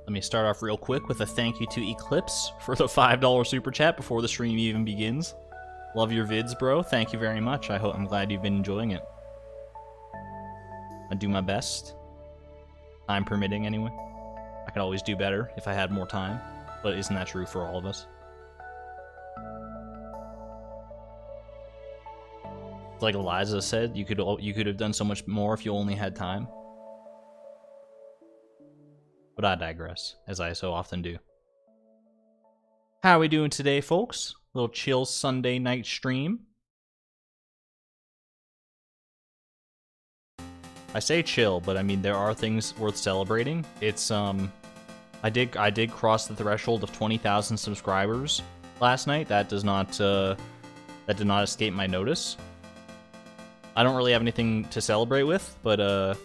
Let me start off real quick with a thank you to Eclipse for the $5 super chat before the stream even begins. Love your vids, bro. Thank you very much. I'm glad you've been enjoying it. I do my best. Time permitting, anyway. I could always do better if I had more time, but isn't that true for all of us? Like Eliza said, you could have done so much more if you only had time. But I digress, as I so often do. How are we doing today, folks? Little chill Sunday night stream. I say chill, but I mean there are things worth celebrating. It's I did cross the threshold of 20,000 subscribers last night. That did not escape my notice. I don't really have anything to celebrate with, but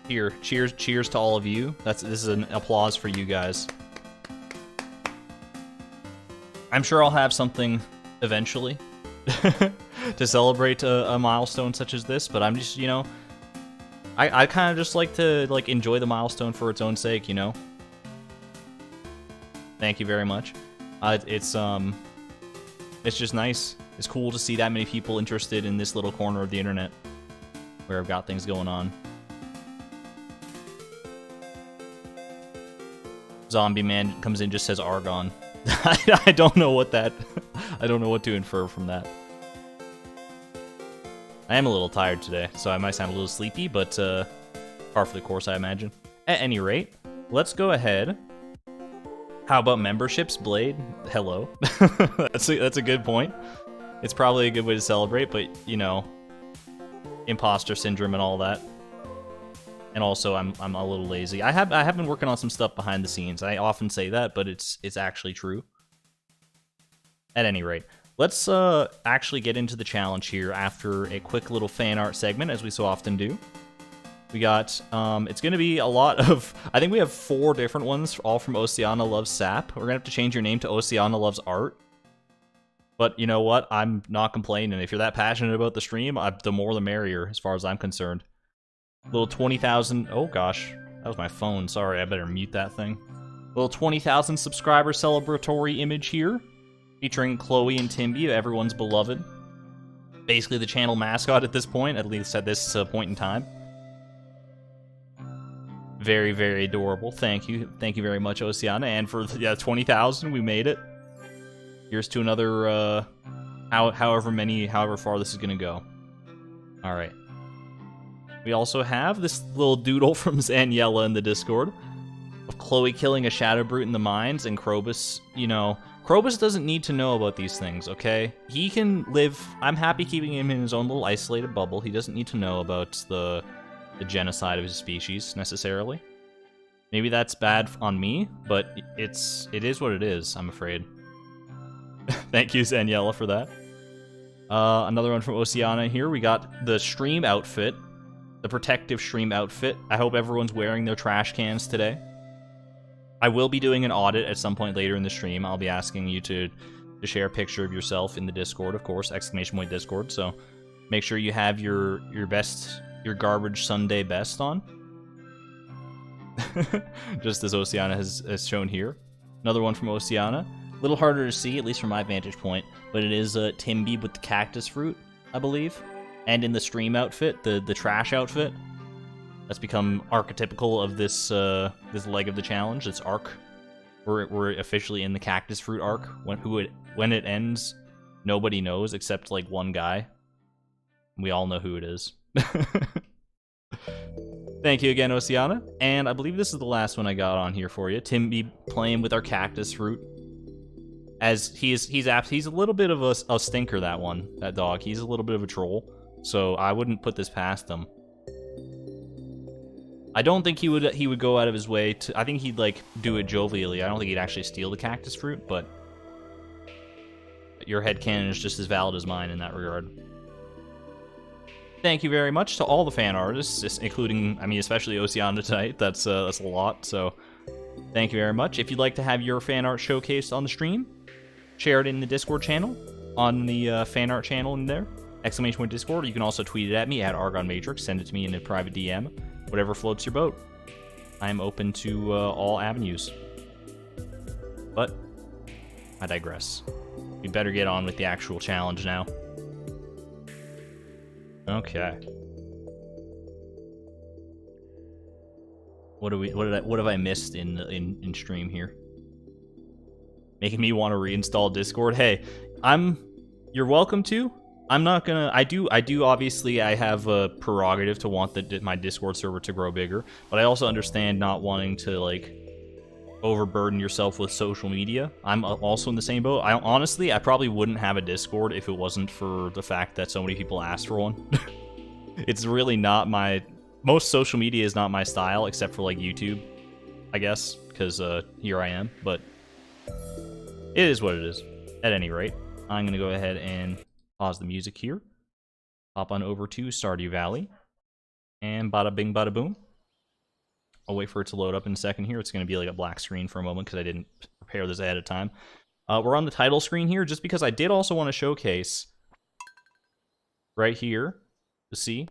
here, cheers to all of you. This is an applause for you guys. I'm sure I'll have something eventually to celebrate a milestone such as this, but I'm just, you know, I kind of just like to enjoy the milestone for its own sake, you know. Thank you very much. It's just nice. It's cool to see that many people interested in this little corner of the internet where I've got things going on. Zombie Man comes in, just says Argon. I don't know what that... I don't know what to infer from that. I am a little tired today, so I might sound a little sleepy, but par for the course, I imagine. At any rate, let's go ahead. How about memberships, Blade? Hello. That's a good point. It's probably a good way to celebrate, but, you know, imposter syndrome and all that. And also, I'm a little lazy. I have been working on some stuff behind the scenes. I often say that, but it's actually true. At any rate, let's actually get into the challenge here after a quick little fan art segment, as we so often do. We got, it's going to be a lot of, I think we have 4 different ones, all from Oceana Loves Sap. We're going to have to change your name to Oceana Loves Art. But you know what? I'm not complaining. If you're that passionate about the stream, the more the merrier, as far as I'm concerned. Little 20,000... Oh gosh, that was my phone. Sorry, I better mute that thing. Little 20,000 subscriber celebratory image here, featuring Chloe and Timby, everyone's beloved. Basically the channel mascot at this point, at least at this point in time. Very, very adorable. Thank you. Thank you very much, Oceana. And for 20,000, we made it. Here's to another, however far this is gonna go. Alright. We also have this little doodle from Zaniella in the Discord of Chloe killing a Shadow Brute in the mines, and Krobus, you know, Krobus doesn't need to know about these things, okay? He can live... I'm happy keeping him in his own little isolated bubble. He doesn't need to know about the genocide of his species, necessarily. Maybe that's bad on me, but it is what it is, I'm afraid. Thank you, Zaniella, for that. Another one from Oceana here. We got the stream outfit. The protective stream outfit. I hope everyone's wearing their trash cans today. I will be doing an audit at some point later in the stream. I'll be asking you to share a picture of yourself in the Discord, of course, !point Discord. So make sure you have your garbage Sunday best on. Just as Oceana has shown here. Another one from Oceana. A little harder to see, at least from my vantage point, but it is Timby with the cactus fruit, I believe. And in the stream outfit, the trash outfit. That's become archetypical of this this leg of the challenge, this arc. We're officially in the cactus fruit arc. When it ends, nobody knows except like one guy. We all know who it is. Thank you again, Oceana. And I believe this is the last one I got on here for you. Timby playing with our cactus fruit. As he's a little bit of a stinker, that dog. He's a little bit of a troll. So I wouldn't put this past him. I don't think he would go out of his way to... I think he'd, like, do it jovially. I don't think he'd actually steal the cactus fruit, but... Your headcanon is just as valid as mine in that regard. Thank you very much to all the fan artists, including, I mean, especially Oceana tonight. That's a lot, so... Thank you very much. If you'd like to have your fan art showcased on the stream, share it in the Discord channel, on the fan art channel in there. !point Discord. You can also tweet it at me at Argon Matrix. Send it to me in a private DM. Whatever floats your boat. I am open to all avenues. But I digress. We better get on with the actual challenge now. Okay. What have I missed in stream here? Making me want to reinstall Discord. Hey, you're welcome to. I'm not gonna. I do obviously. I have a prerogative to want my Discord server to grow bigger, but I also understand not wanting to like overburden yourself with social media. I'm also in the same boat. Honestly, I probably wouldn't have a Discord if it wasn't for the fact that so many people asked for one. It's really not my... Most social media is not my style, except for, like, YouTube, I guess, because here I am, but it is what it is. At any rate, I'm going to go ahead and pause the music here, hop on over to Stardew Valley, and bada bing, bada boom. I'll wait for it to load up in a second here. It's going to be like a black screen for a moment because I didn't prepare this ahead of time. We're on the title screen here just because I did also want to showcase right here. To see,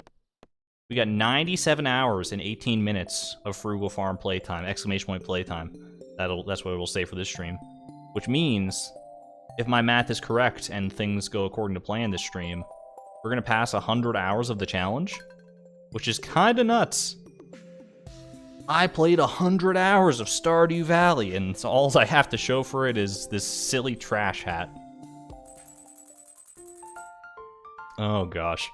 we got 97 hours and 18 minutes of Frugal Farm playtime, exclamation point playtime. That's what it will say for this stream. Which means, if my math is correct and things go according to plan this stream, we're going to pass 100 hours of the challenge, which is kind of nuts. I played 100 hours of Stardew Valley, and so all I have to show for it is this silly trash hat. Oh gosh.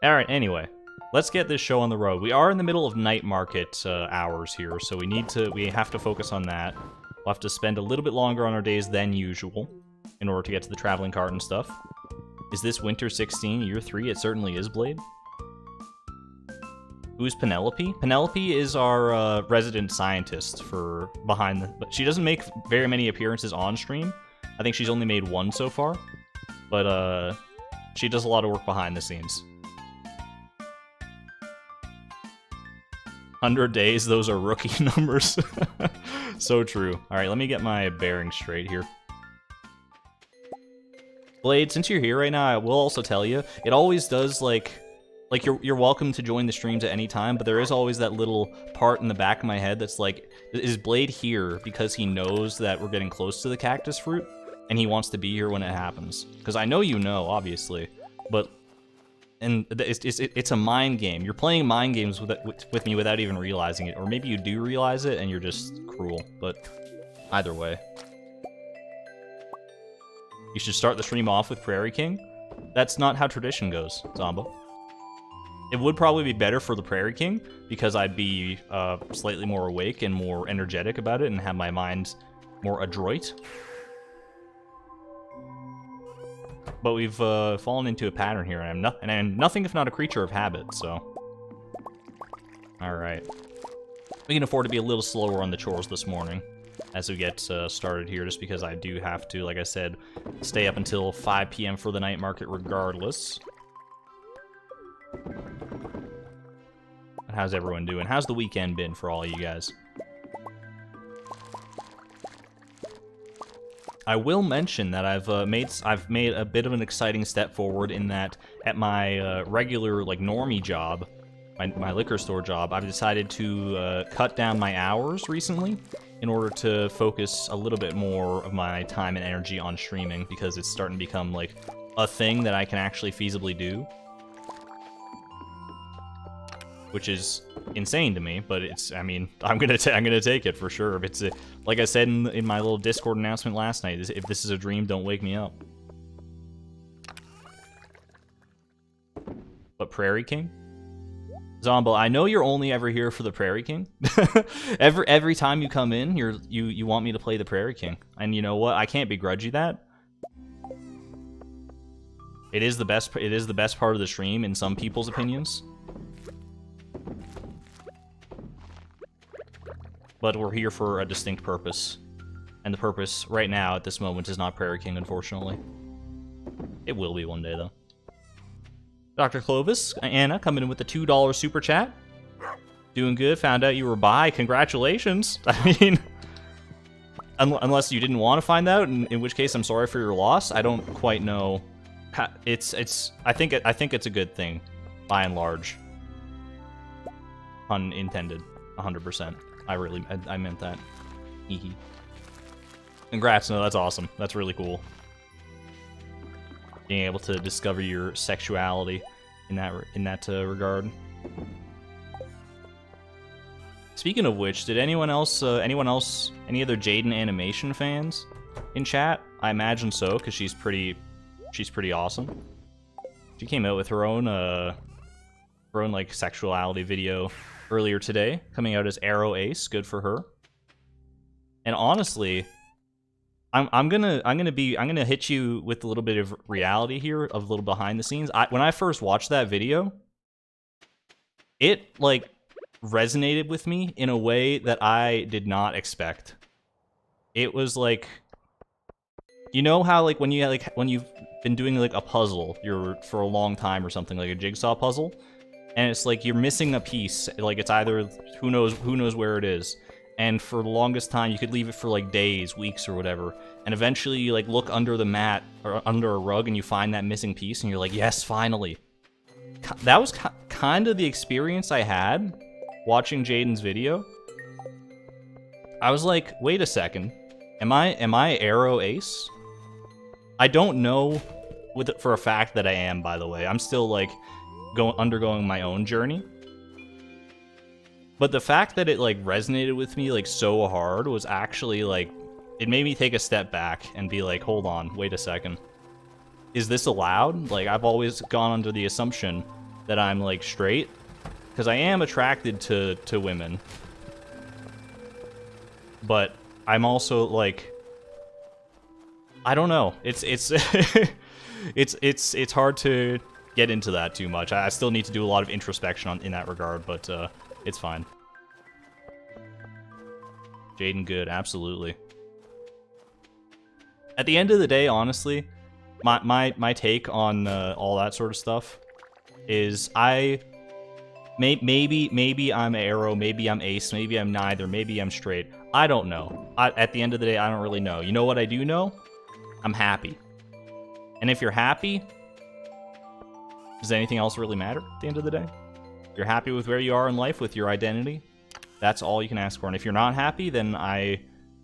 Alright, anyway, let's get this show on the road. We are in the middle of night market hours here, so we have to focus on that. We'll have to spend a little bit longer on our days than usual in order to get to the traveling cart and stuff. Is this Winter 16, Year 3? It certainly is, Blade. Who's Penelope? Penelope is our resident scientist for behind the... But she doesn't make very many appearances on stream. I think she's only made one so far. But she does a lot of work behind the scenes. 100 days, those are rookie numbers. So true. Alright, let me get my bearings straight here. Blade, since you're here right now, I will also tell you, it always does, like you're welcome to join the streams at any time, but there is always that little part in the back of my head that's like, is Blade here because he knows that we're getting close to the cactus fruit, and he wants to be here when it happens? Because I know you know, obviously, but... And it's a mind game. You're playing mind games with me without even realizing it. Or maybe you do realize it and you're just cruel. But either way. You should start the stream off with Prairie King. That's not how tradition goes, Zombo. It would probably be better for the Prairie King because I'd be slightly more awake and more energetic about it and have my mind more adroit. But we've fallen into a pattern here, and I'm nothing if not a creature of habit, so... Alright. We can afford to be a little slower on the chores this morning as we get started here, just because I do have to, like I said, stay up until 5 p.m. for the night market regardless. How's everyone doing? How's the weekend been for all you guys? I will mention that I've made a bit of an exciting step forward in that at my regular, like, normie job, my liquor store job, I've decided to cut down my hours recently in order to focus a little bit more of my time and energy on streaming, because it's starting to become, like, a thing that I can actually feasibly do. Which is insane to me, but it's, I mean, I'm gonna take it for sure. If it's like I said in my little Discord announcement last night, if this is a dream, don't wake me up. But Prairie King? Zombo, I know you're only ever here for the Prairie King. every time you come in, you want me to play the Prairie King. And you know what? I can't begrudge you that. It is the best part of the stream in some people's opinions. But we're here for a distinct purpose. And the purpose, right now, at this moment, is not Prairie King, unfortunately. It will be one day, though. Dr. Clovis, Anna, coming in with the $2 super chat. Doing good, found out you were bi. Congratulations! I mean... unless you didn't want to find out, in which case I'm sorry for your loss. I don't quite know. I think it's a good thing, by and large. Unintended, 100%. I meant that. Hehe. Congrats, no, that's awesome. That's really cool. Being able to discover your sexuality in that regard. Speaking of which, did anyone else, any other Jaden animation fans in chat? I imagine so, because she's pretty awesome. She came out with her own like sexuality video earlier today, coming out as Arrow Ace. Good for her. And honestly, I'm gonna hit you with a little bit of reality here, of a little behind the scenes. When I first watched that video, it like resonated with me in a way that I did not expect. It was like, you know how like when you've been doing like a puzzle for a long time or something, like a jigsaw puzzle, and it's like you're missing a piece, like it's either who knows where it is. And for the longest time, you could leave it for like days, weeks, or whatever. And eventually, you like look under the mat or under a rug, and you find that missing piece, and you're like, "Yes, finally." That was kind of the experience I had watching Jaden's video. I was like, "Wait a second, am I Arrow Ace?" I don't know for a fact that I am. By the way, I'm still like undergoing my own journey. But the fact that it like resonated with me like so hard was actually like, it made me take a step back and be like, hold on, wait a second. Is this allowed? Like, I've always gone under the assumption that I'm like straight, because I am attracted to women. But I'm also like, I don't know. It's it's hard to get into that too much. I still need to do a lot of introspection in that regard, but it's fine. Jaden good, absolutely. At the end of the day, honestly, my take on all that sort of stuff is maybe I'm Arrow, maybe I'm Ace, maybe I'm neither, maybe I'm straight. I don't know. At the end of the day, I don't really know. You know what I do know? I'm happy. And if you're happy, does anything else really matter at the end of the day? You're happy with where you are in life, with your identity, that's all you can ask for. And if you're not happy, then I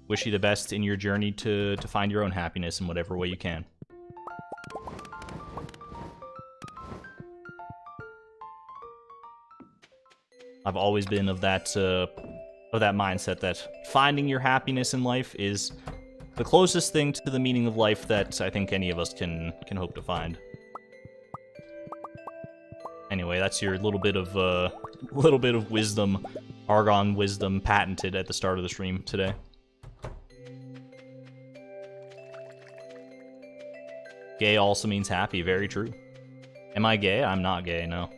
wish you the best in your journey to find your own happiness in whatever way you can. I've always been of that mindset that finding your happiness in life is the closest thing to the meaning of life that I think any of us can hope to find. Anyway, that's your little bit of wisdom, Argon wisdom, patented at the start of the stream today. Gay also means happy, very true. Am I gay? I'm not gay, no.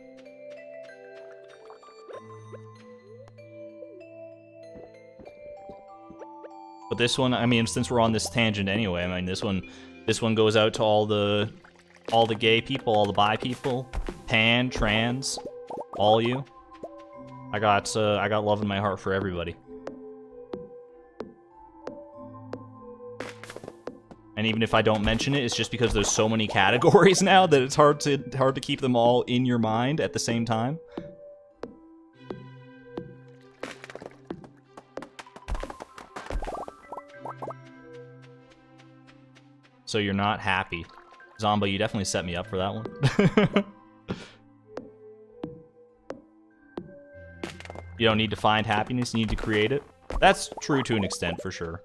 But this one, I mean, since we're on this tangent anyway, I mean, this one goes out to all the gay people, all the bi people, pan, trans, all you. I got love in my heart for everybody. And even if I don't mention it, it's just because there's so many categories now that it's hard to keep them all in your mind at the same time. So you're not happy. Zomba, you definitely set me up for that one. You don't need to find happiness, you need to create it. That's true to an extent, for sure.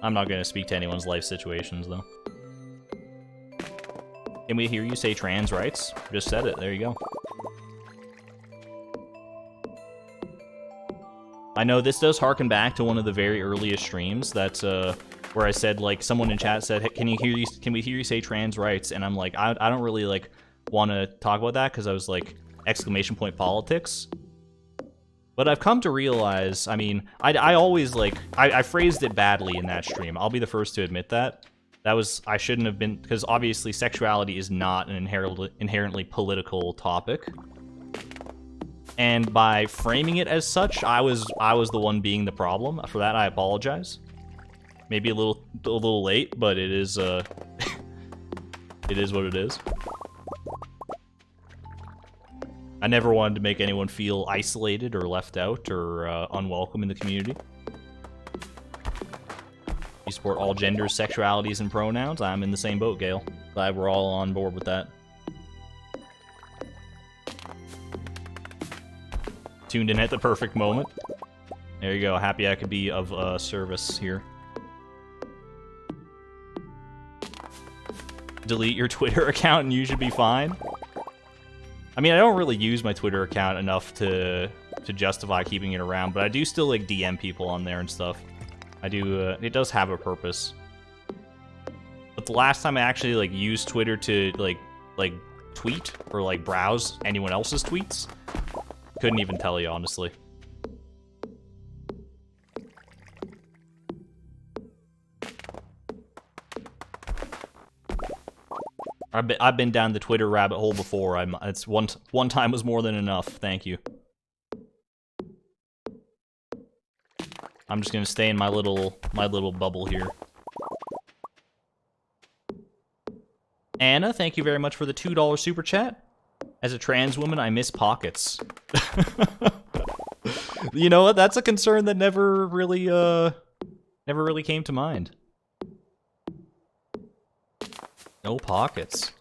I'm not going to speak to anyone's life situations, though. Can we hear you say trans rights? Just said it, there you go. I know this does harken back to one of the very earliest streams that where I said, like, someone in chat said, hey, can we hear you say trans rights? And I'm like, I don't really like want to talk about that because I was like, exclamation point politics. But I've come to realize, I mean, I always like I phrased it badly in that stream. I'll be the first to admit that. I shouldn't have been, because obviously sexuality is not an inherently political topic. And by framing it as such, I was the one being the problem. For that, I apologize. Maybe a little late, but it is it is what it is. I never wanted to make anyone feel isolated or left out or unwelcome in the community. You support all genders, sexualities, and pronouns. I'm in the same boat, Gale. Glad we're all on board with that. Tuned in at the perfect moment. There you go. Happy I could be of service here. Delete your Twitter account and you should be fine. I mean, I don't really use my Twitter account enough to justify keeping it around, but I do still, like, DM people on there and stuff. I do, it does have a purpose. But the last time I actually, like, used Twitter to, like tweet or, like, browse anyone else's tweets, couldn't even tell you, honestly. I've been down the Twitter rabbit hole before. It's one time was more than enough. Thank you. I'm just gonna stay in my little bubble here. Anna, thank you very much for the $2 super chat. As a trans woman, I miss pockets. You know what? That's a concern that never really came to mind. No pockets.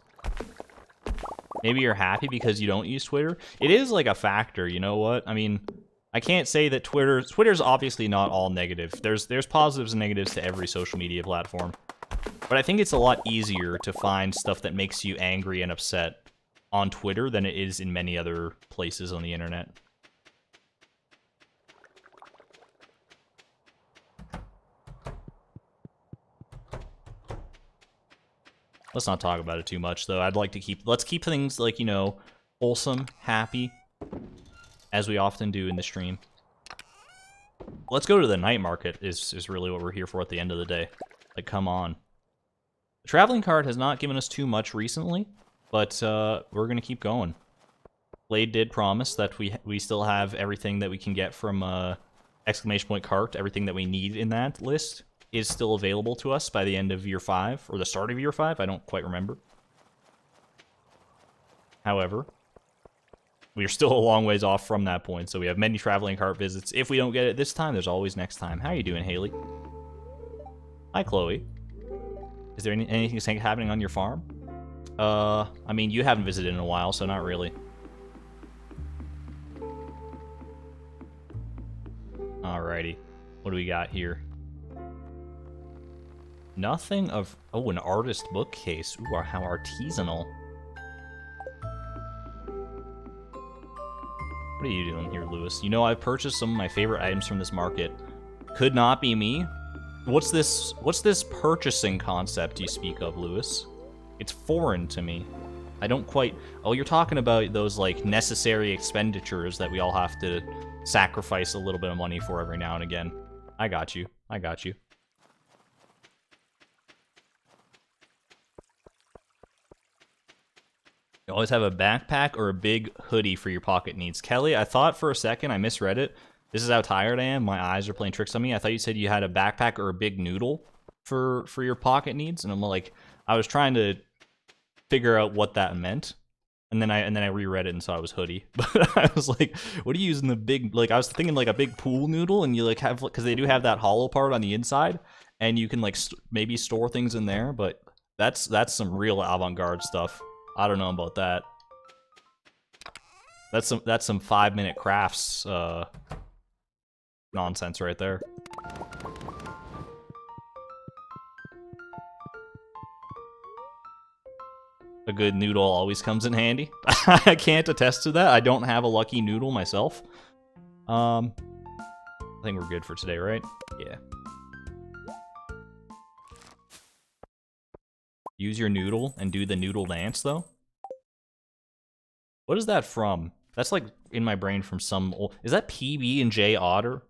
Maybe you're happy because you don't use Twitter. It is like a factor, you know what? I mean, I can't say that Twitter's obviously not all negative. There's positives and negatives to every social media platform. But I think it's a lot easier to find stuff that makes you angry and upset on Twitter than it is in many other places on the internet. Let's not talk about it too much, though. I'd like to let's keep things, like, you know, wholesome, happy, as we often do in the stream. Let's go to the night market is really what we're here for at the end of the day. Like, come on. The traveling cart has not given us too much recently, but we're going to keep going. Blade did promise that we still have everything that we can get from exclamation point cart, everything that we need in that list is still available to us by the end of year 5, or the start of year 5, I don't quite remember. However, we are still a long ways off from that point, so we have many traveling cart visits. If we don't get it this time, there's always next time. How are you doing, Haley? Hi, Chloe. Is there anything happening on your farm? I mean, you haven't visited in a while, so not really. Alrighty. What do we got here? Nothing of... Oh, an artist bookcase. Ooh, how artisanal. What are you doing here, Lewis? You know, I've purchased some of my favorite items from this market. Could not be me. What's this purchasing concept you speak of, Lewis? It's foreign to me. I don't quite... Oh, you're talking about those, like, necessary expenditures that we all have to sacrifice a little bit of money for every now and again. I got you. I got you. You always have a backpack or a big hoodie for your pocket needs. Kelly, I thought for a second, I misread it. This is how tired I am. My eyes are playing tricks on me. I thought you said you had a backpack or a big noodle for your pocket needs, and I'm like, I was trying to figure out what that meant, and then I reread it and saw it was hoodie. But I was like, what are you using the big, like, I was thinking like a big pool noodle, and you like have, because they do have that hollow part on the inside, and you can like maybe store things in there, but that's some real avant-garde stuff. I don't know about that. That's some 5-minute crafts nonsense right there. A good noodle always comes in handy. I can't attest to that. I don't have a lucky noodle myself. I think we're good for today, right? Yeah. Use your noodle and do the noodle dance, though? What is that from? That's like in my brain from some old... Is that PB&J Otter?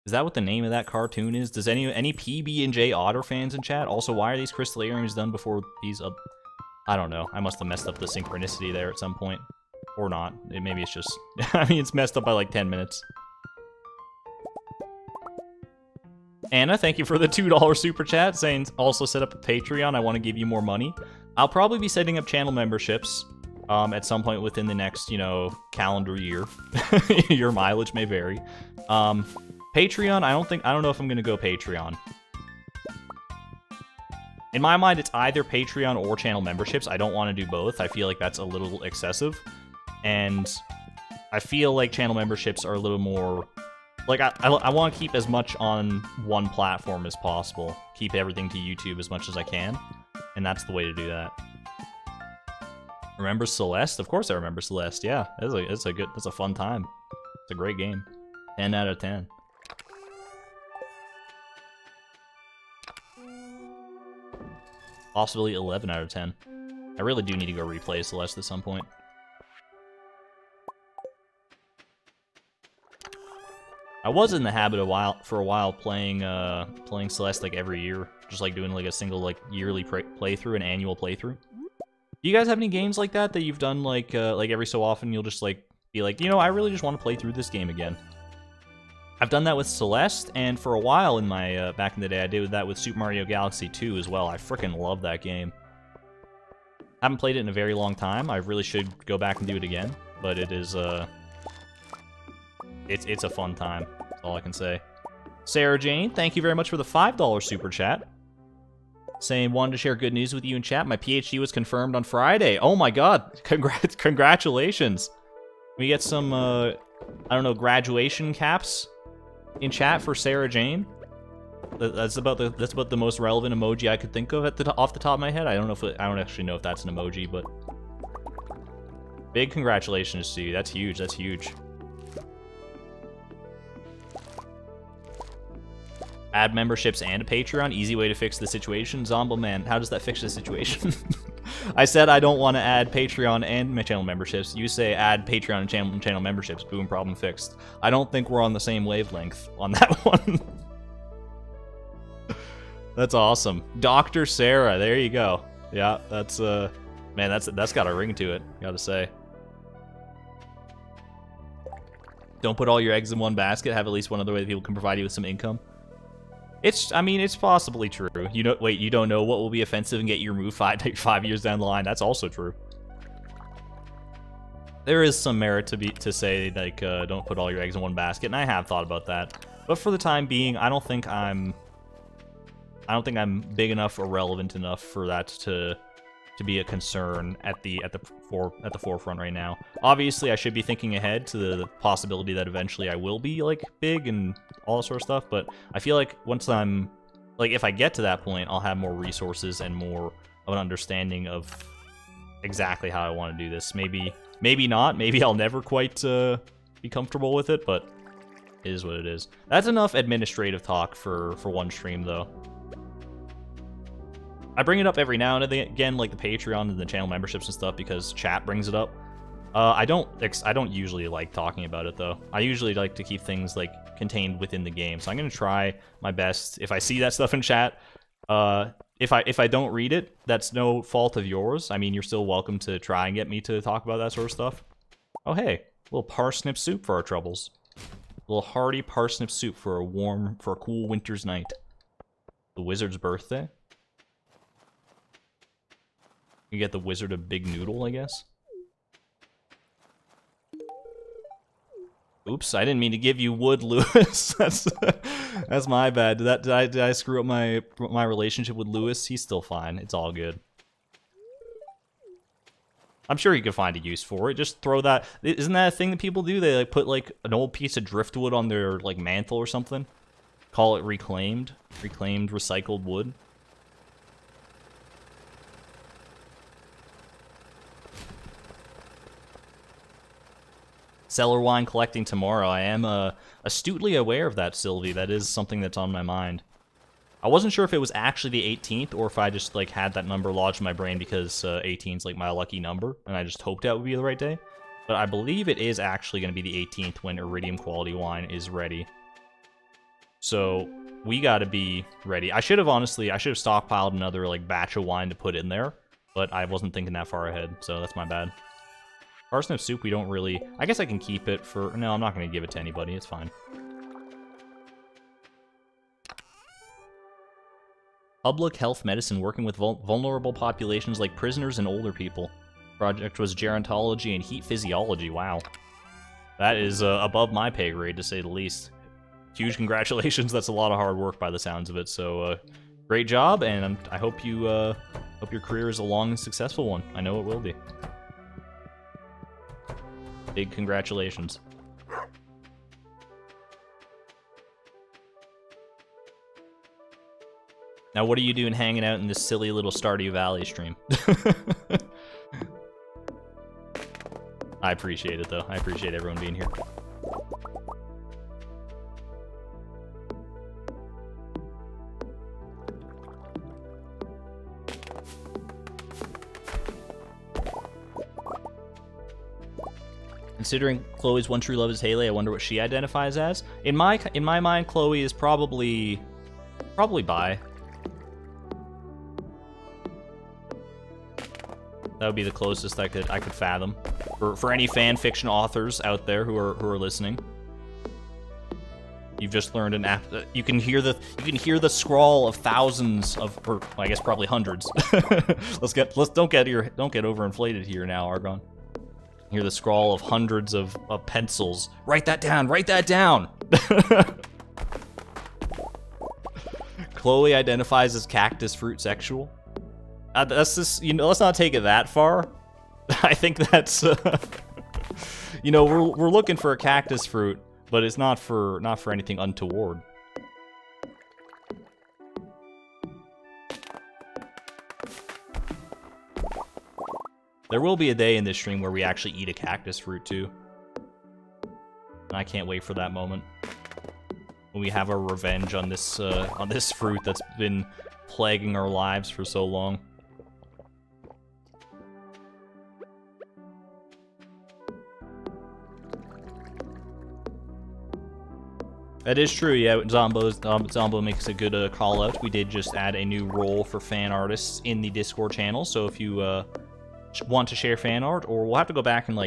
Is that what the name of that cartoon is? Does any PB&J Otter fans in chat? Also, why are these crystal earrings done before these... I don't know. I must have messed up the synchronicity there at some point. Or not. Maybe it's just... I mean, it's messed up by like 10 minutes. Anna, thank you for the $2 super chat, saying also set up a Patreon. I want to give you more money. I'll probably be setting up channel memberships at some point within the next, you know, calendar year. Your mileage may vary. Patreon, I don't know if I'm gonna go Patreon. In my mind, it's either Patreon or channel memberships. I don't want to do both. I feel like that's a little excessive. And I feel like channel memberships are a little more... Like, I want to keep as much on one platform as possible. Keep everything to YouTube as much as I can. And that's the way to do that. Remember Celeste? Of course I remember Celeste, yeah. That's a fun time. It's a great game. 10 out of 10. Possibly 11 out of 10. I really do need to go replay Celeste at some point. I was in the habit for a while playing Celeste like every year, just like doing like a single like yearly playthrough, an annual playthrough. Do you guys have any games like that you've done like every so often you'll just like be like, you know, I really just want to play through this game again? I've done that with Celeste, and for a while in my back in the day, I did that with Super Mario Galaxy 2 as well. I freaking love that game. Haven't played it in a very long time. I really should go back and do it again, but it is it's a fun time. That's all I can say. Sarah Jane, thank you very much for the $5 super chat. Saying, wanted to share good news with you in chat. My PhD was confirmed on Friday. Oh my god, congratulations. We get some, I don't know, graduation caps in chat for Sarah Jane. That's about the most relevant emoji I could think of off the top of my head. I don't actually know if that's an emoji, but big congratulations to you. That's huge. That's huge. Add memberships and a Patreon. Easy way to fix the situation. Zombo Man, how does that fix the situation? I said I don't want to add Patreon and my channel memberships. You say add Patreon and channel memberships. Boom, problem fixed. I don't think we're on the same wavelength on that one. That's awesome. Dr. Sarah, there you go. Yeah, that's man, that's got a ring to it, gotta say. Don't put all your eggs in one basket. Have at least one other way that people can provide you with some income. I mean, it's possibly true. You don't know what will be offensive and get you removed 5 years down the line. That's also true. There is some merit to say, like, don't put all your eggs in one basket, and I have thought about that. But for the time being, I don't think I'm big enough or relevant enough for that to be a concern at the forefront right now. Obviously, I should be thinking ahead to the possibility that eventually I will be like big and all that sort of stuff, but I feel like once I'm like, if I get to that point, I'll have more resources and more of an understanding of exactly how I want to do this. Maybe not. Maybe I'll never quite be comfortable with it, but it is what it is. That's enough administrative talk for one stream, though. I bring it up every now and again, like the Patreon and the channel memberships and stuff, because chat brings it up. I don't usually like talking about it, though. I usually like to keep things like contained within the game, so I'm gonna try my best. If I see that stuff in chat, if I don't read it, that's no fault of yours. I mean, you're still welcome to try and get me to talk about that sort of stuff. Oh hey, a little parsnip soup for our troubles. A little hearty parsnip soup for a cool winter's night. The wizard's birthday. You get the wizard a big noodle, I guess. Oops, I didn't mean to give you wood, Lewis. That's my bad. Did I screw up my relationship with Lewis? He's still fine. It's all good. I'm sure you can find a use for it. Just throw that. Isn't that a thing that people do? They like put like an old piece of driftwood on their like mantle or something. Call it reclaimed recycled wood. Cellar wine collecting tomorrow. I am astutely aware of that, Sylvie. That is something that's on my mind. I wasn't sure if it was actually the 18th or if I just like had that number lodged in my brain because 18 is like my lucky number, and I just hoped that would be the right day. But I believe it is actually going to be the 18th when Iridium quality wine is ready. So we got to be ready. I should have stockpiled another like batch of wine to put in there, but I wasn't thinking that far ahead, so that's my bad. Parsnip soup, we don't really... I guess I can keep it for... No, I'm not going to give it to anybody. It's fine. Public health medicine working with vulnerable populations like prisoners and older people. Project was gerontology and heat physiology. Wow. That is above my pay grade, to say the least. Huge congratulations. That's a lot of hard work by the sounds of it. So, great job, and I hope you hope your career is a long and successful one. I know it will be. Big congratulations. Now, what are you doing hanging out in this silly little Stardew Valley stream? I appreciate it, though. I appreciate everyone being here. Considering Chloe's one true love is Haley, I wonder what she identifies as. In my mind, Chloe is probably bi. That would be the closest I could fathom. For any fan fiction authors out there who are listening, you've just learned you can hear the scrawl of thousands of, or I guess probably hundreds. Don't get overinflated here now, Argon. Hear the scrawl of hundreds of pencils. Write that down. Write that down. Chloe identifies as cactus fruit sexual. That's just, let's not take it that far. I think that's, we're looking for a cactus fruit, but it's not for anything untoward. There will be a day in this stream where we actually eat a cactus fruit too. And I can't wait for that moment. When we have our revenge on this fruit that's been plaguing our lives for so long. That is true, yeah. Zombo makes a good call out. We did just add a new role for fan artists in the Discord channel, so if you want to share fan art, or we'll have to go back and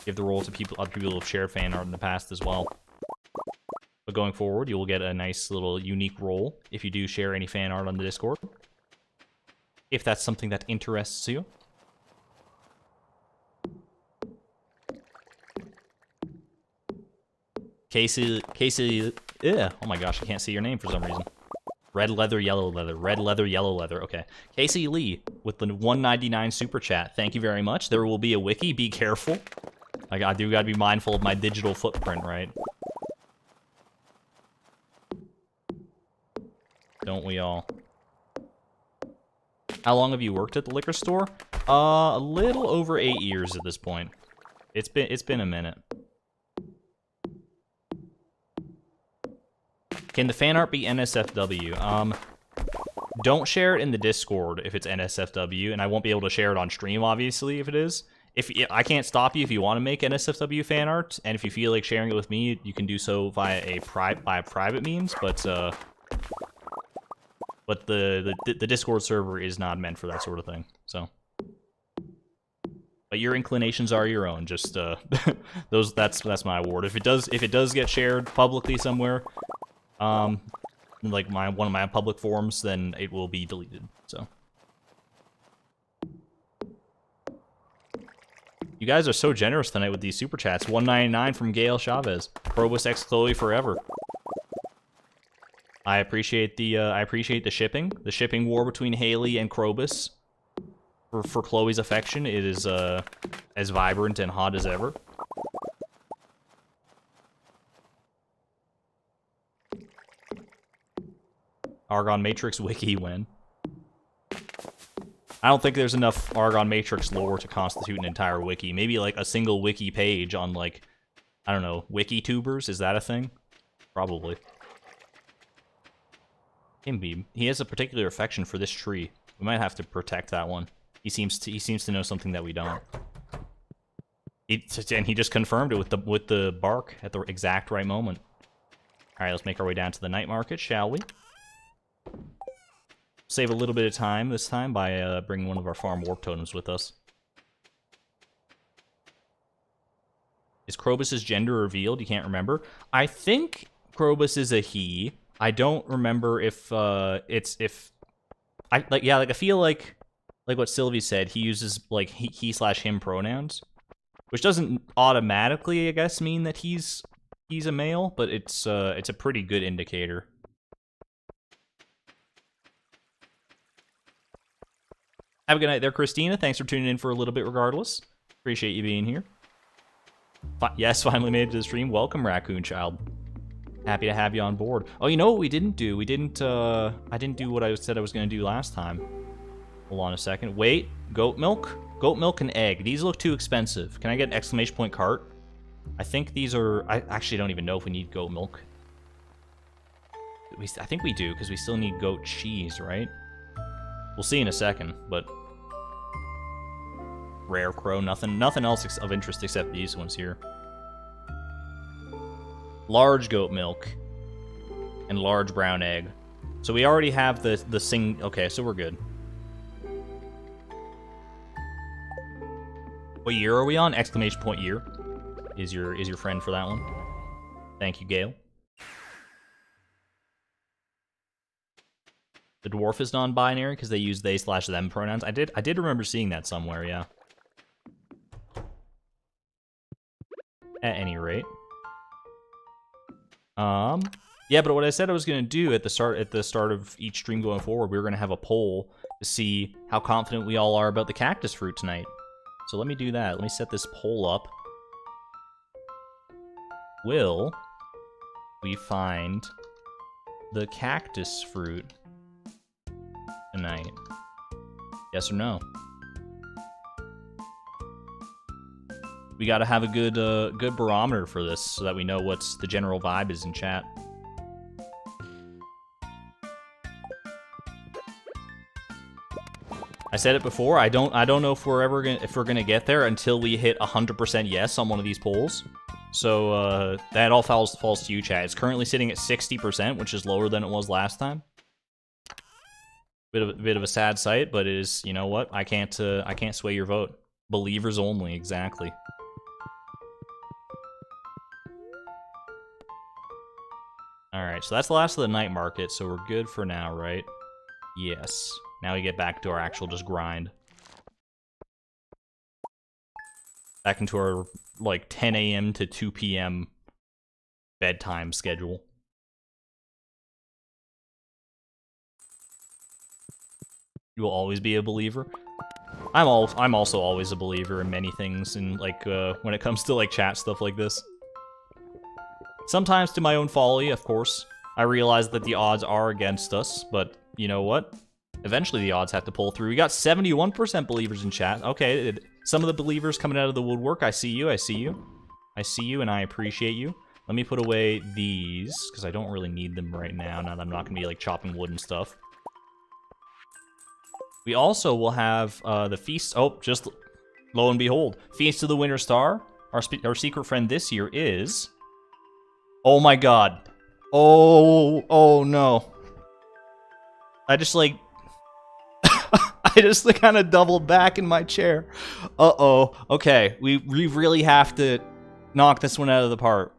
give the role to other people who have shared fan art in the past as well. But going forward, you will get a nice little unique role if you do share any fan art on the Discord. If that's something that interests you. Casey, yeah. Oh my gosh, I can't see your name for some reason. Red leather, yellow leather, red leather, yellow leather. Okay. Casey Lee with the 199 super chat. Thank you very much. There will be a wiki. Be careful. I do gotta be mindful of my digital footprint, right? Don't we all? How long have you worked at the liquor store? A little over 8 years at this point. It's been a minute. Can the fan art be NSFW? Don't share it in the Discord if it's NSFW, and I won't be able to share it on stream, obviously, if it is. I can't stop you if you want to make NSFW fan art, and if you feel like sharing it with me, you can do so via private means, but the Discord server is not meant for that sort of thing, so. But your inclinations are your own. Just that's my award. If it does get shared publicly somewhere, like one of my public forums, then it will be deleted. So you guys are so generous tonight with these super chats. 199 from Gail Chavez. Probus X Chloe forever. I appreciate the shipping war between Haley and Krobus. For Chloe's affection, it is as vibrant and hot as ever. Argon Matrix wiki win. I don't think there's enough Argon Matrix lore to constitute an entire wiki. Maybe like a single wiki page on like, I don't know, WikiTubers? Is that a thing? Probably. Imbeam. He has a particular affection for this tree. We might have to protect that one. He seems to know something that we don't. And he just confirmed it with the bark at the exact right moment. All right, let's make our way down to the night market, shall we? Save a little bit of time this time by bringing one of our farm warp totems with us. Is Krobus' gender revealed? You can't remember? I think Krobus is a he. I don't remember if I feel like like what Sylvie said, he uses like he/him pronouns, which doesn't automatically, I guess, mean that he's a male, but it's a pretty good indicator. Have a good night there, Christina. Thanks for tuning in for a little bit regardless. Appreciate you being here. Yes, finally made it to the stream. Welcome, Raccoon Child. Happy to have you on board. Oh, you know what we didn't do? I didn't do what I said I was going to do last time. Hold on a second. Wait, goat milk? Goat milk and egg. These look too expensive. Can I get an exclamation point cart? I think these are... I actually don't even know if we need goat milk. I think we do, because we still need goat cheese, right? We'll see in a second, but... Rare crow, nothing else of interest except these ones here. Large goat milk. And large brown egg. So we already have the sing... Okay, so we're good. What year are we on? Exclamation point year. Is your friend for that one. Thank you, Gail. The dwarf is non-binary because they use they/them pronouns. I did remember seeing that somewhere, yeah. At any rate. Yeah, but what I said I was gonna do at the start of each stream going forward, we were gonna have a poll to see how confident we all are about the cactus fruit tonight. So let me do that. Let me set this poll up. Will we find the cactus fruit tonight? Yes or no? We gotta have a good barometer for this so that we know what's the general vibe is in chat. I said it before. I don't know if we're gonna get there until we hit 100% yes on one of these polls. So that all falls to you, chat. It's currently sitting at 60%, which is lower than it was last time. Bit of a sad sight, but it is. You know what? I can't sway your vote. Believers only, exactly. All right, so that's the last of the night market. So we're good for now, right? Yes. Now we get back to our actual just grind. Back into our, like, 10 a.m. to 2 p.m. bedtime schedule. You will always be a believer? I'm also always a believer in many things, and, like, when it comes to, like, chat stuff like this. Sometimes to my own folly, of course. I realize that the odds are against us, but you know what? Eventually the odds have to pull through. We got 71% believers in chat. Okay, some of the believers coming out of the woodwork. I see you, I see you. I see you, and I appreciate you. Let me put away these, because I don't really need them right now, now that I'm not going to be, like, chopping wood and stuff. We also will have the feast... Oh, just lo and behold. Feast of the Winter Star. Our secret friend this year is... Oh my god. Oh no. I just, like... I just kind of doubled back in my chair. Uh-oh. Okay, we really have to knock this one out of the park.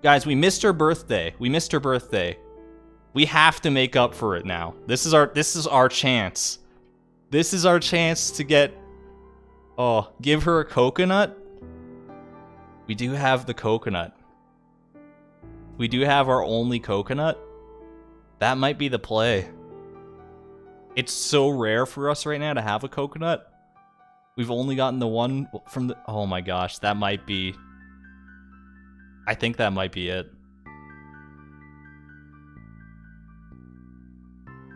Guys, we missed her birthday. We missed her birthday. We have to make up for it now. This is our chance. This is our chance to get... Oh, give her a coconut? We do have the coconut. We do have our only coconut. That might be the play. It's so rare for us right now to have a coconut. We've only gotten the one from the... Oh my gosh, that might be... I think that might be it.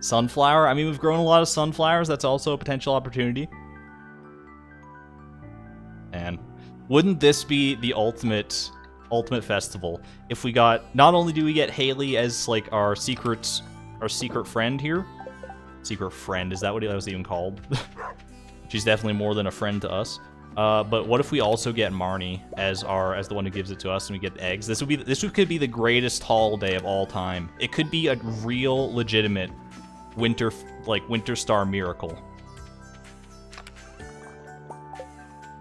Sunflower? I mean, we've grown a lot of sunflowers. That's also a potential opportunity. And wouldn't this be the ultimate festival if we got... Not only do we get Haley as, like, our secret friend here. Secret friend, is that what that was even called? She's definitely more than a friend to us. But what if we also get Marnie as the one who gives it to us, and we get eggs? This could be the greatest holiday of all time. It could be a real, legitimate winter star miracle.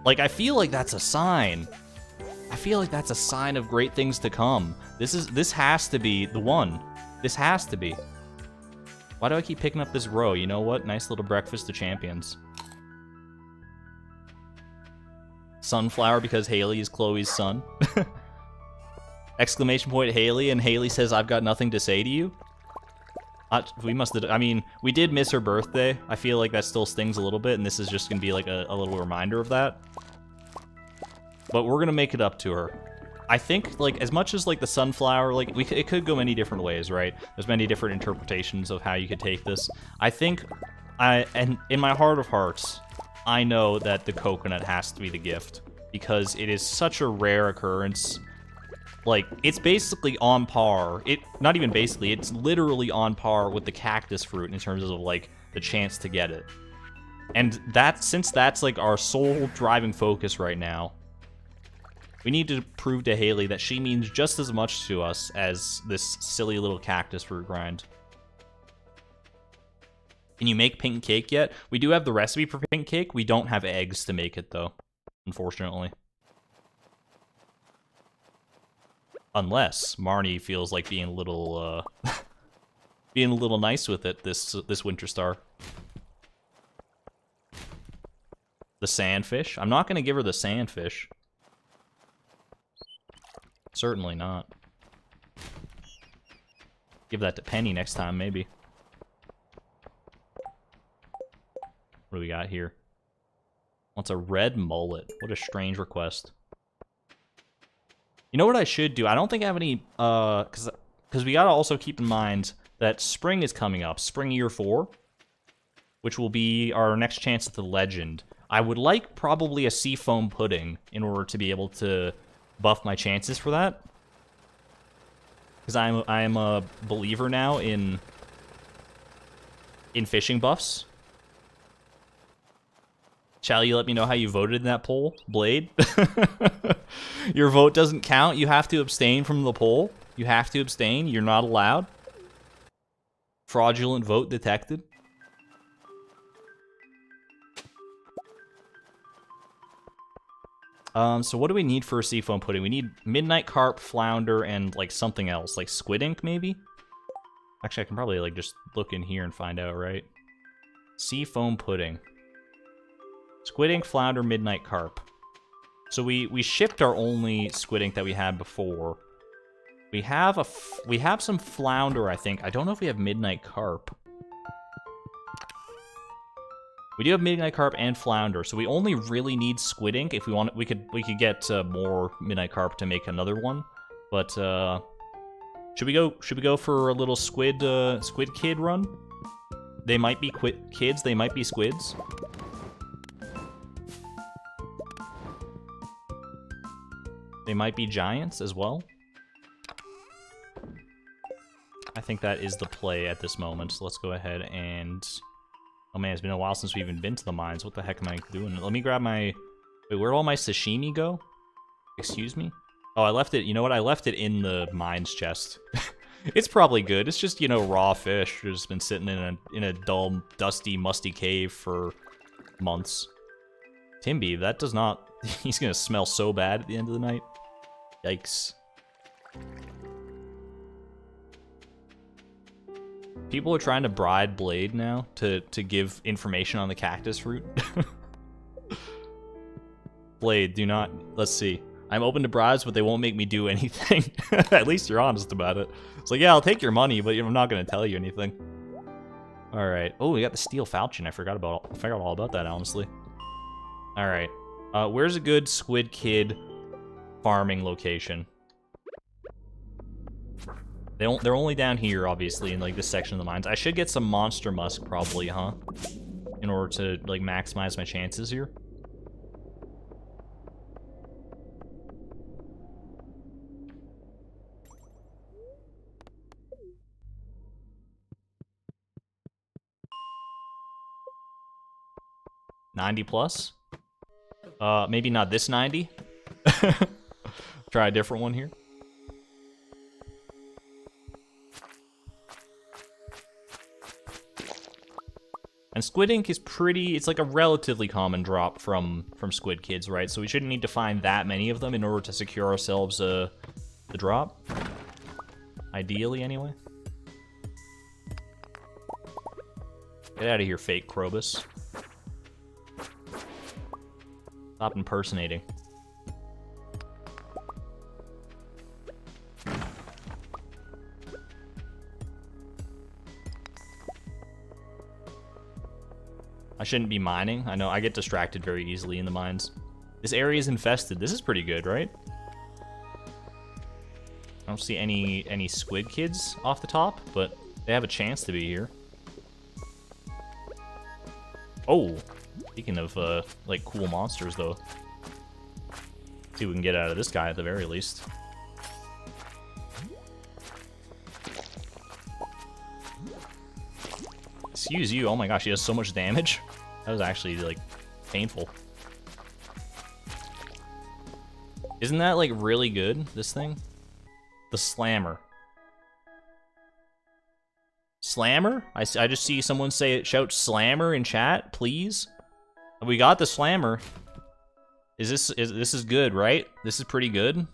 Like, I feel like that's a sign. I feel like that's a sign of great things to come. This has to be the one. This has to be. Why do I keep picking up this row? You know what? Nice little breakfast to champions. Sunflower because Haley is Chloe's son. Exclamation point Haley, and Haley says, I've got nothing to say to you. We must have, I mean, we did miss her birthday. I feel like that still stings a little bit, and this is just going to be like a little reminder of that. But we're going to make it up to her. I think, like, as much as, like, the sunflower, like, it could go many different ways, right? There's many different interpretations of how you could take this. I think, and in my heart of hearts, I know that the coconut has to be the gift, because it is such a rare occurrence. Like, it's basically on par. Not even basically, it's literally on par with the cactus fruit in terms of, like, the chance to get it. And since that's, like, our sole driving focus right now, we need to prove to Haley that she means just as much to us as this silly little cactus fruit grind. Can you make pink cake yet? We do have the recipe for pink cake. We don't have eggs to make it, though, unfortunately. Unless Marnie feels like being a little, being a little nice with it this winter star. The sandfish? I'm not going to give her the sandfish. Certainly not. Give that to Penny next time, maybe. What do we got here? Wants a red mullet. What a strange request. You know what I should do? I don't think I have any, because we gotta also keep in mind that spring is coming up. Spring year 4. Which will be our next chance at the legend. I would like probably a seafoam pudding in order to be able to buff my chances for that, because I am a believer now in fishing buffs. Shall you let me know how you voted in that poll, Blade? Your vote doesn't count. You have to abstain from the poll. You have to abstain. You're not allowed. Fraudulent vote detected. So what do we need for a seafoam pudding? We need midnight carp, flounder, and, like, something else. Like squid ink, maybe? Actually, I can probably, like, just look in here and find out, right? Seafoam pudding. Squid ink, flounder, midnight carp. So we shipped our only squid ink that we had before. We have some flounder, I think. I don't know if we have midnight carp. We do have midnight carp and flounder, so we only really need squid ink. If we want, we could get more midnight carp to make another one. But should we go for a little squid kid run? They might be kids. They might be squids. They might be giants as well. I think that is the play at this moment. So let's go ahead and... Oh man, it's been a while since we've even been to the mines. What the heck am I doing? Let me grab my... Wait, where'd all my sashimi go? Excuse me? Oh, I left it... You know what? I left it in the mines chest. It's probably good. It's just, you know, raw fish. It's just been sitting in a dull, dusty, musty cave for months. Timby, that does not... He's gonna smell so bad at the end of the night. Yikes. People are trying to bribe Blade now to give information on the cactus fruit. Blade, do not... Let's see. I'm open to bribes, but they won't make me do anything. At least you're honest about it. It's like, yeah, I'll take your money, but I'm not going to tell you anything. Alright. Oh, we got the steel falchion. I forgot all about that, honestly. Alright. Where's a good squid kid farming location? They're only down here, obviously, in, like, this section of the mines. I should get some monster musk, probably, huh? In order to, like, maximize my chances here. $90+? Maybe not this 90? Try a different one here. And squid ink is pretty... It's like a relatively common drop from squid kids, right? So we shouldn't need to find that many of them in order to secure ourselves the drop. Ideally, anyway. Get out of here, fake Krobus. Stop impersonating. I shouldn't be mining. I know I get distracted very easily in the mines. This area is infested. This is pretty good, right? I don't see any squid kids off the top, but they have a chance to be here. Oh, speaking of like cool monsters though. See what we can get out of this guy at the very least. Excuse you. Oh my gosh, he does so much damage. That was actually like painful. Isn't that like really good, this thing? The slammer. Slammer? I just see someone say it, shout slammer in chat, please. We got the slammer. This is good, right? This is pretty good.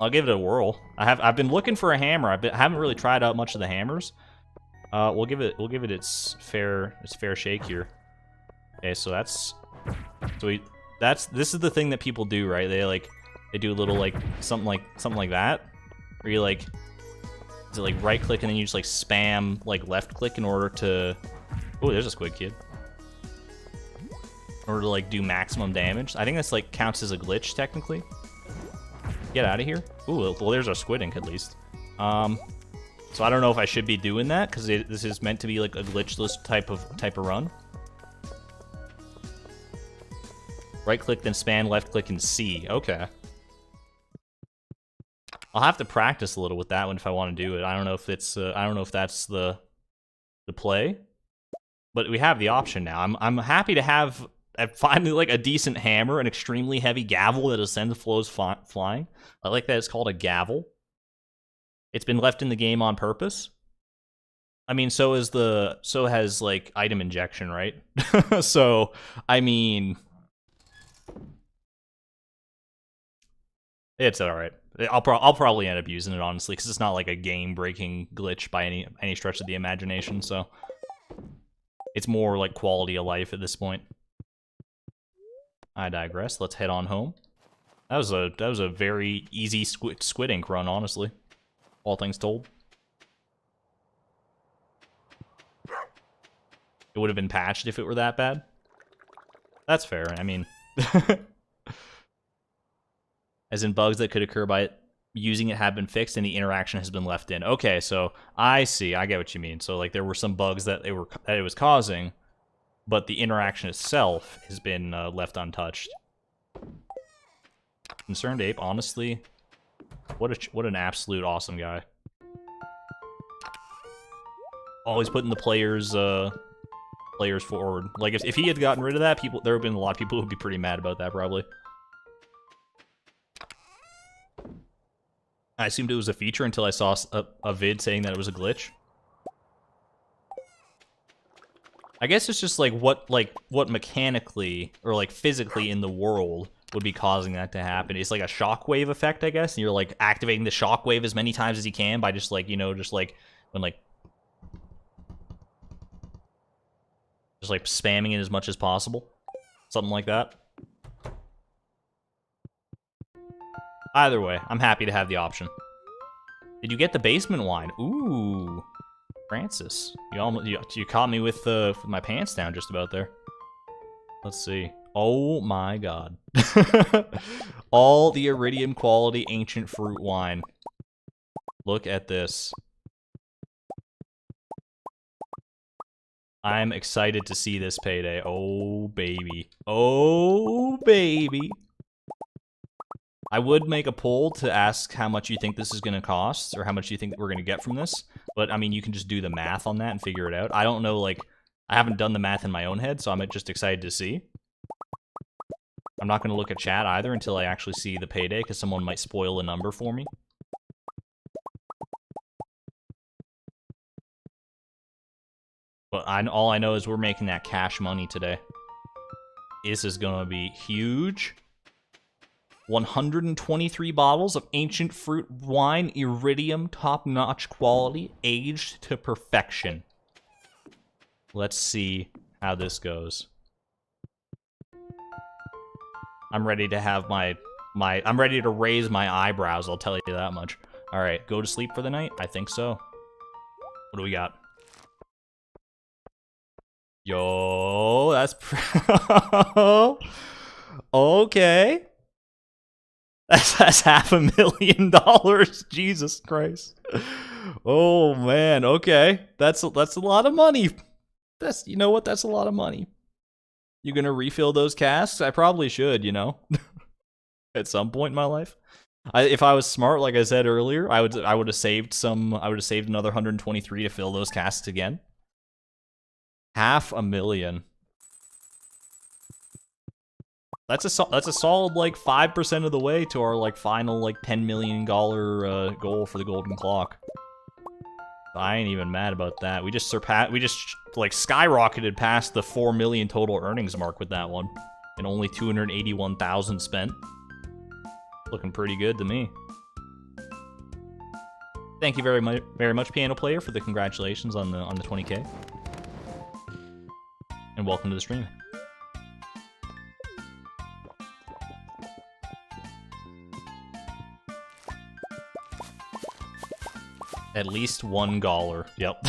I'll give it a whirl. I've been looking for a hammer. I haven't really tried out much of the hammers. We'll give it its fair shake here. Okay, so this is the thing that people do, right? They do a little like something like that, where you like, is it like right click and then you just like spam like left click in order to, oh, there's a squid kid, in order to like do maximum damage. I think that's like counts as a glitch technically. Get out of here. Ooh, well there's our squid ink at least. So I don't know if I should be doing that because this is meant to be like a glitchless type of run. Right click, then spam left click and C. Okay. I'll have to practice a little with that one if I want to do it. I don't know if it's I don't know if that's the play, but we have the option now. I'm happy to have finally like a decent hammer, an extremely heavy gavel that ascends flows flying. I like that it's called a gavel. It's been left in the game on purpose. I mean, so has like item injection, right? So I mean, it's all right. I'll probably end up using it honestly because it's not like a game-breaking glitch by any stretch of the imagination. So it's more like quality of life at this point. I digress. Let's head on home. That was a very easy squid ink run, honestly. All things told. It would have been patched if it were that bad. That's fair. I mean, as in bugs that could occur by using it have been fixed and the interaction has been left in. Okay, so I see. I get what you mean. So like there were some bugs that it was causing, but the interaction itself has been left untouched. Concerned Ape, honestly, what an absolute awesome guy. Always putting the players forward. Like if he had gotten rid of that, there would have been a lot of people who would be pretty mad about that probably. I assumed it was a feature until I saw a vid saying that it was a glitch. I guess it's just like what mechanically or like physically in the world would be causing that to happen. It's like a shockwave effect, I guess. And you're like activating the shockwave as many times as you can by just like, you know, just like spamming it as much as possible. Something like that. Either way, I'm happy to have the option. Did you get the basement wine? Ooh, Francis, you caught me with my pants down just about there. Let's see. Oh my god. All the iridium quality ancient fruit wine. Look at this. I'm excited to see this payday. Oh baby. Oh baby. I would make a poll to ask how much you think this is going to cost, or how much you think we're going to get from this. But, I mean, you can just do the math on that and figure it out. I don't know, like, I haven't done the math in my own head, so I'm just excited to see. I'm not going to look at chat either until I actually see the payday, because someone might spoil a number for me. But all I know is we're making that cash money today. This is going to be huge. 123 bottles of ancient fruit wine, iridium, top-notch quality, aged to perfection. Let's see how this goes. I'm ready to have I'm ready to raise my eyebrows, I'll tell you that much. Alright, go to sleep for the night? I think so. What do we got? Yo, that's okay. That's $500,000. Jesus Christ. Oh man, okay. That's a lot of money. You know what? That's a lot of money. You gonna refill those casks? I probably should, you know, at some point in my life. If I was smart, like I said earlier, I would have saved some. I would have saved another 123 to fill those casks again. $500,000. That's a solid like 5% of the way to our like final like $10 million goal for the golden clock. I ain't even mad about that. We just like skyrocketed past the 4 million total earnings mark with that one, and only 281,000 spent. Looking pretty good to me. Thank you very much, Piano Player, for the congratulations on the 20K, and welcome to the stream. At least $1. Yep.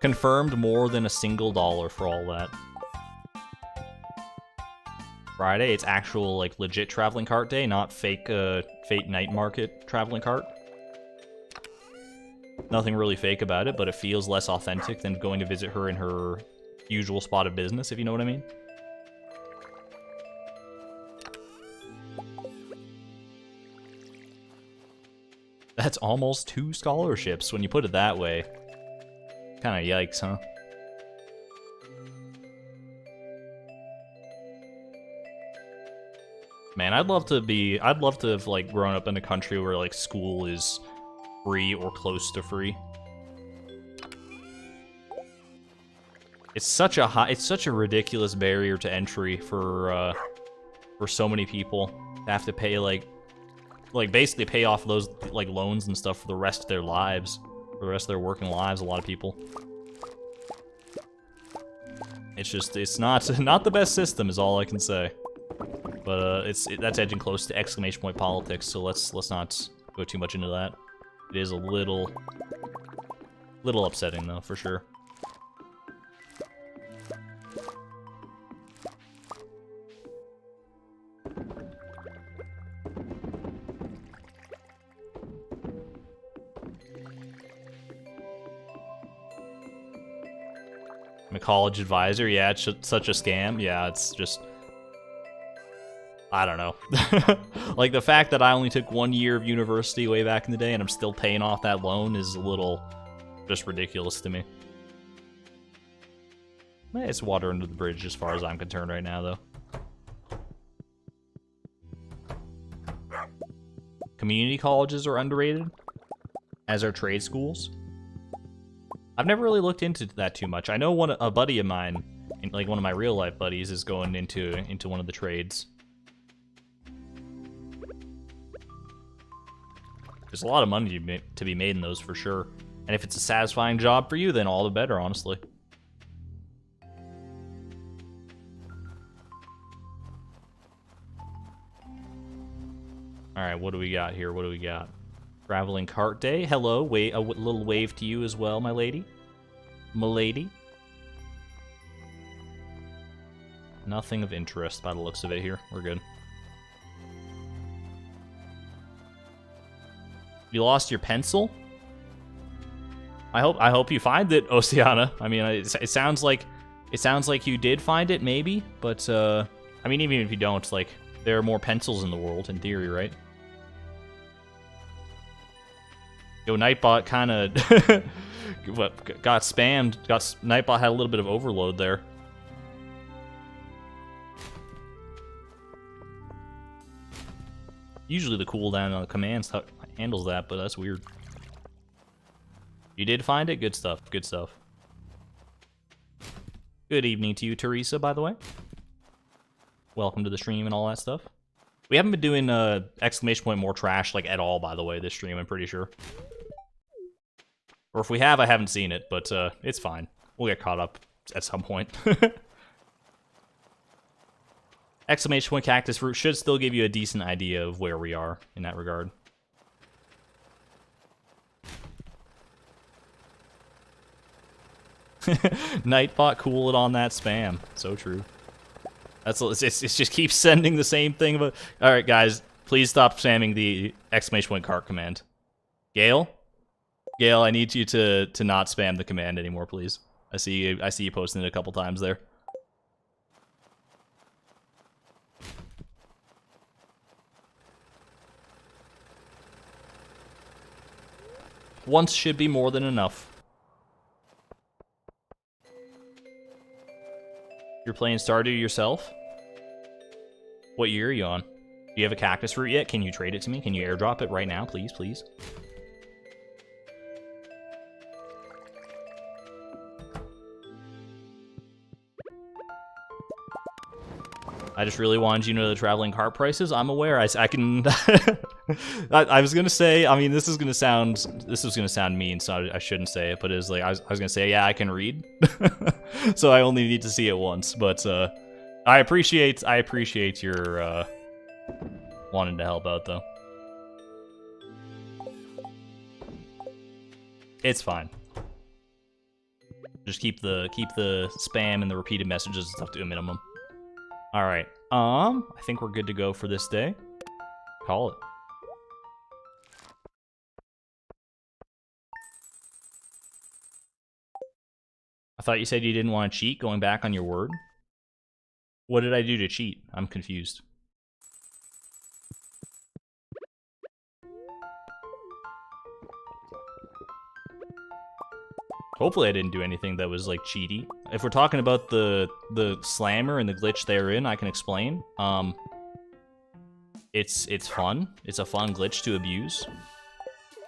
Confirmed more than a single dollar for all that. Friday, it's actual, like, legit traveling cart day, not fake night market traveling cart. Nothing really fake about it, but it feels less authentic than going to visit her in her usual spot of business, if you know what I mean. That's almost 2 scholarships when you put it that way. Kinda yikes, huh? Man, I'd love to have, like, grown up in a country where, like, school is free or close to free. It's such a ridiculous barrier to entry for so many people to have to pay, like basically pay off those, like, loans and stuff for the rest of their lives, for the rest of their working lives, a lot of people. It's not the best system is all I can say. But that's edging close to exclamation point politics, so let's not go too much into that. It is a little upsetting though, for sure. I'm a college advisor, yeah, it's such a scam. Yeah, it's just, I don't know. Like, the fact that I only took 1 year of university way back in the day and I'm still paying off that loan is a little just ridiculous to me. It's water under the bridge as far as I'm concerned right now, though. Community colleges are underrated, as are trade schools. I've never really looked into that too much. I know a buddy of mine, like one of my real life buddies, is going into one of the trades. There's a lot of money to be made in those for sure. And if it's a satisfying job for you, then all the better, honestly. Alright, what do we got here? What do we got? Traveling cart day. Hello, a little wave to you as well, my lady. M'lady. Nothing of interest by the looks of it here. We're good. You lost your pencil? I hope you find it, Oceana. I mean, it sounds like you did find it, maybe. But I mean, even if you don't, like, there are more pencils in the world, in theory, right? Yo, Nightbot kind of got spammed. Nightbot had a little bit of overload there. Usually the cooldown on the commands handles that, but that's weird. You did find it? Good stuff. Good stuff. Good evening to you, Teresa, by the way. Welcome to the stream and all that stuff. We haven't been doing exclamation point more trash like at all, by the way, this stream, I'm pretty sure. Or if we have, I haven't seen it, but it's fine. We'll get caught up at some point. Exclamation point cactus fruit should still give you a decent idea of where we are in that regard. Nightbot, cool it on that spam. So true. That's it just keeps sending the same thing. But all right, guys, please stop spamming the exclamation point cart command. Gale, I need you to not spam the command anymore, please. I see you posting it a couple times there. Once should be more than enough. You're playing Stardew yourself? What year are you on? Do you have a cactus fruit yet? Can you trade it to me? Can you airdrop it right now, please, please? I just really wanted you to know the traveling cart prices. I'm aware. I can. I was gonna say. I mean, this is gonna sound mean, so I shouldn't say it. But it's like I was gonna say, yeah, I can read. So I only need to see it once. But I appreciate your wanting to help out, though. It's fine. Just keep the spam and the repeated messages and stuff to a minimum. All right. I think we're good to go for this day. Call it. I thought you said you didn't want to cheat, going back on your word. What did I do to cheat? I'm confused. Hopefully I didn't do anything that was, like, cheaty. If we're talking about the slammer and the glitch therein, I can explain. It's fun. It's a fun glitch to abuse.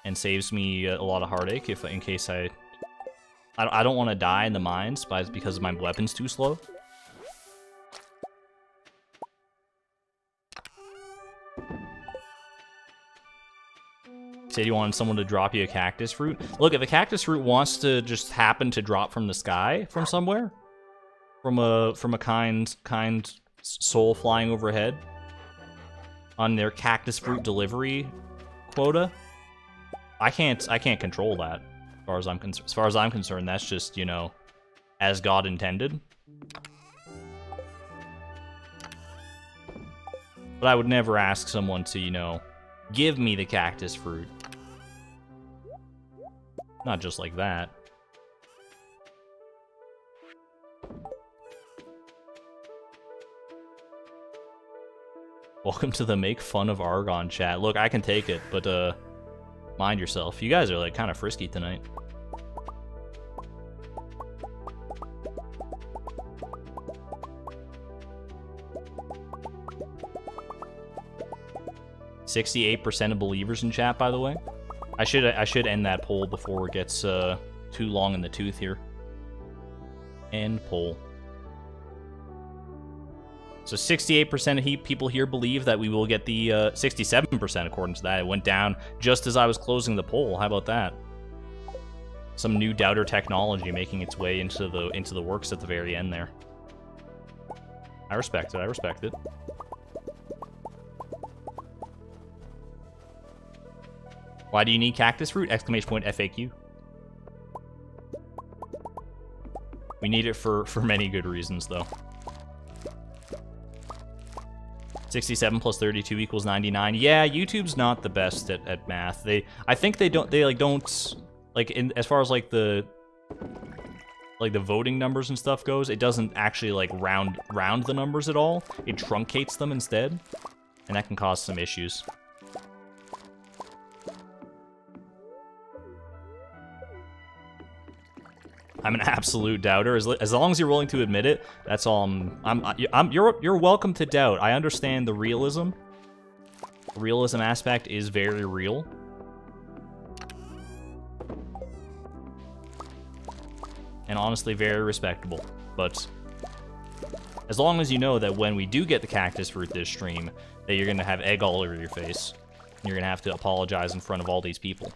And saves me a lot of heartache in case I don't want to die in the mines because my weapon's too slow. Said you wanted someone to drop you a cactus fruit. Look, if a cactus fruit wants to just happen to drop from the sky from somewhere, from a kind soul flying overhead on their cactus fruit delivery quota, I can't control that. As far as I'm concerned, that's just, you know, as God intended. But I would never ask someone to, you know, give me the cactus fruit. Not just like that. Welcome to the make fun of Argon chat. Look, I can take it, but mind yourself. You guys are like kind of frisky tonight. %68% of believers in chat, by the way. I should end that poll before it gets too long in the tooth here. End poll. So 68% of people here believe that we will get the 67% according to that. It went down just as I was closing the poll. How about that? Some new doubter technology making its way into the works at the very end there. I respect it. I respect it. Why do you need cactus fruit? Exclamation point FAQ. We need it for many good reasons, though. 67 plus 32 equals 99. Yeah, YouTube's not the best at math. I think they don't as far as like the voting numbers and stuff goes, it doesn't actually like round the numbers at all. It truncates them instead, and that can cause some issues. I'm an absolute doubter. As long as you're willing to admit it, that's all. You're welcome to doubt. I understand the realism. The realism aspect is very real. And honestly, very respectable. But as long as you know that when we do get the cactus fruit this stream, that you're gonna have egg all over your face. And you're gonna have to apologize in front of all these people.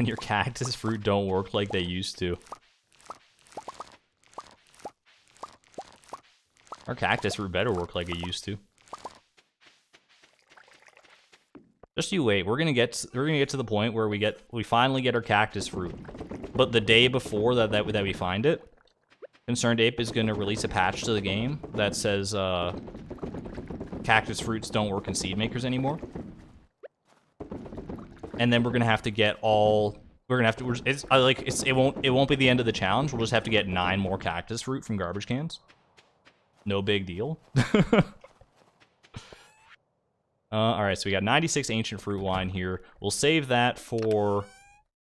when your cactus fruit don't work like they used to. Our cactus fruit better work like it used to. Just you wait. We're gonna get to the point where we finally get our cactus fruit. But the day before that we find it, Concerned Ape is gonna release a patch to the game that says cactus fruits don't work in seed makers anymore. And then we're gonna have to get all. We're gonna have to. It won't be the end of the challenge. We'll just have to get 9 more cactus fruit from garbage cans. No big deal. Alright, so we got 96 ancient fruit wine here. We'll save that for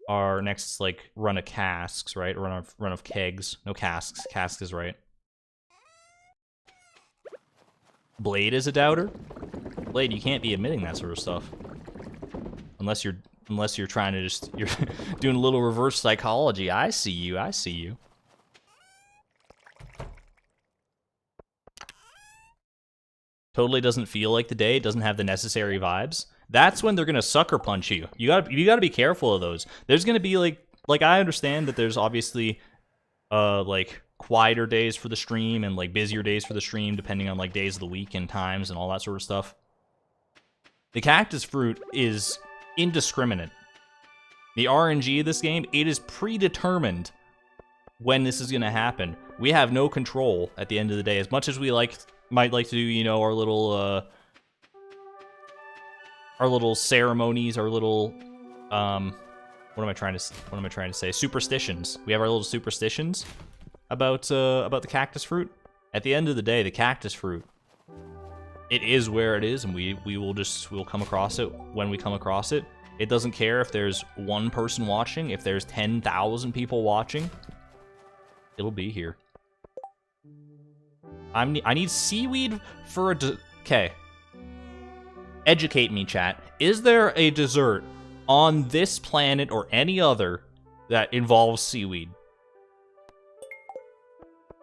our next, like, run of casks, right? Run of kegs. No casks. Cask is right. Blade is a doubter? Blade, you can't be admitting that sort of stuff. Unless you're trying to you're doing a little reverse psychology. I see you, I see you. Totally doesn't feel like the day, doesn't have the necessary vibes. That's when they're gonna sucker punch you. You gotta be careful of those. There's gonna be like I understand that there's obviously like quieter days for the stream and like busier days for the stream depending on like days of the week and times and all that sort of stuff. The cactus fruit is indiscriminate. The RNG of this game, it is predetermined when this is gonna happen. We have no control at the end of the day. As much as we might like to do, you know, our little ceremonies, our little what am I trying to say? Superstitions. We have our little superstitions about the cactus fruit. At the end of the day, the cactus fruit, it is where it is, and we'll come across it when we come across it. It doesn't care if there's 1 person watching, if there's 10,000 people watching. It'll be here. I need seaweed for a okay. Educate me, chat. Is there a dessert on this planet or any other that involves seaweed?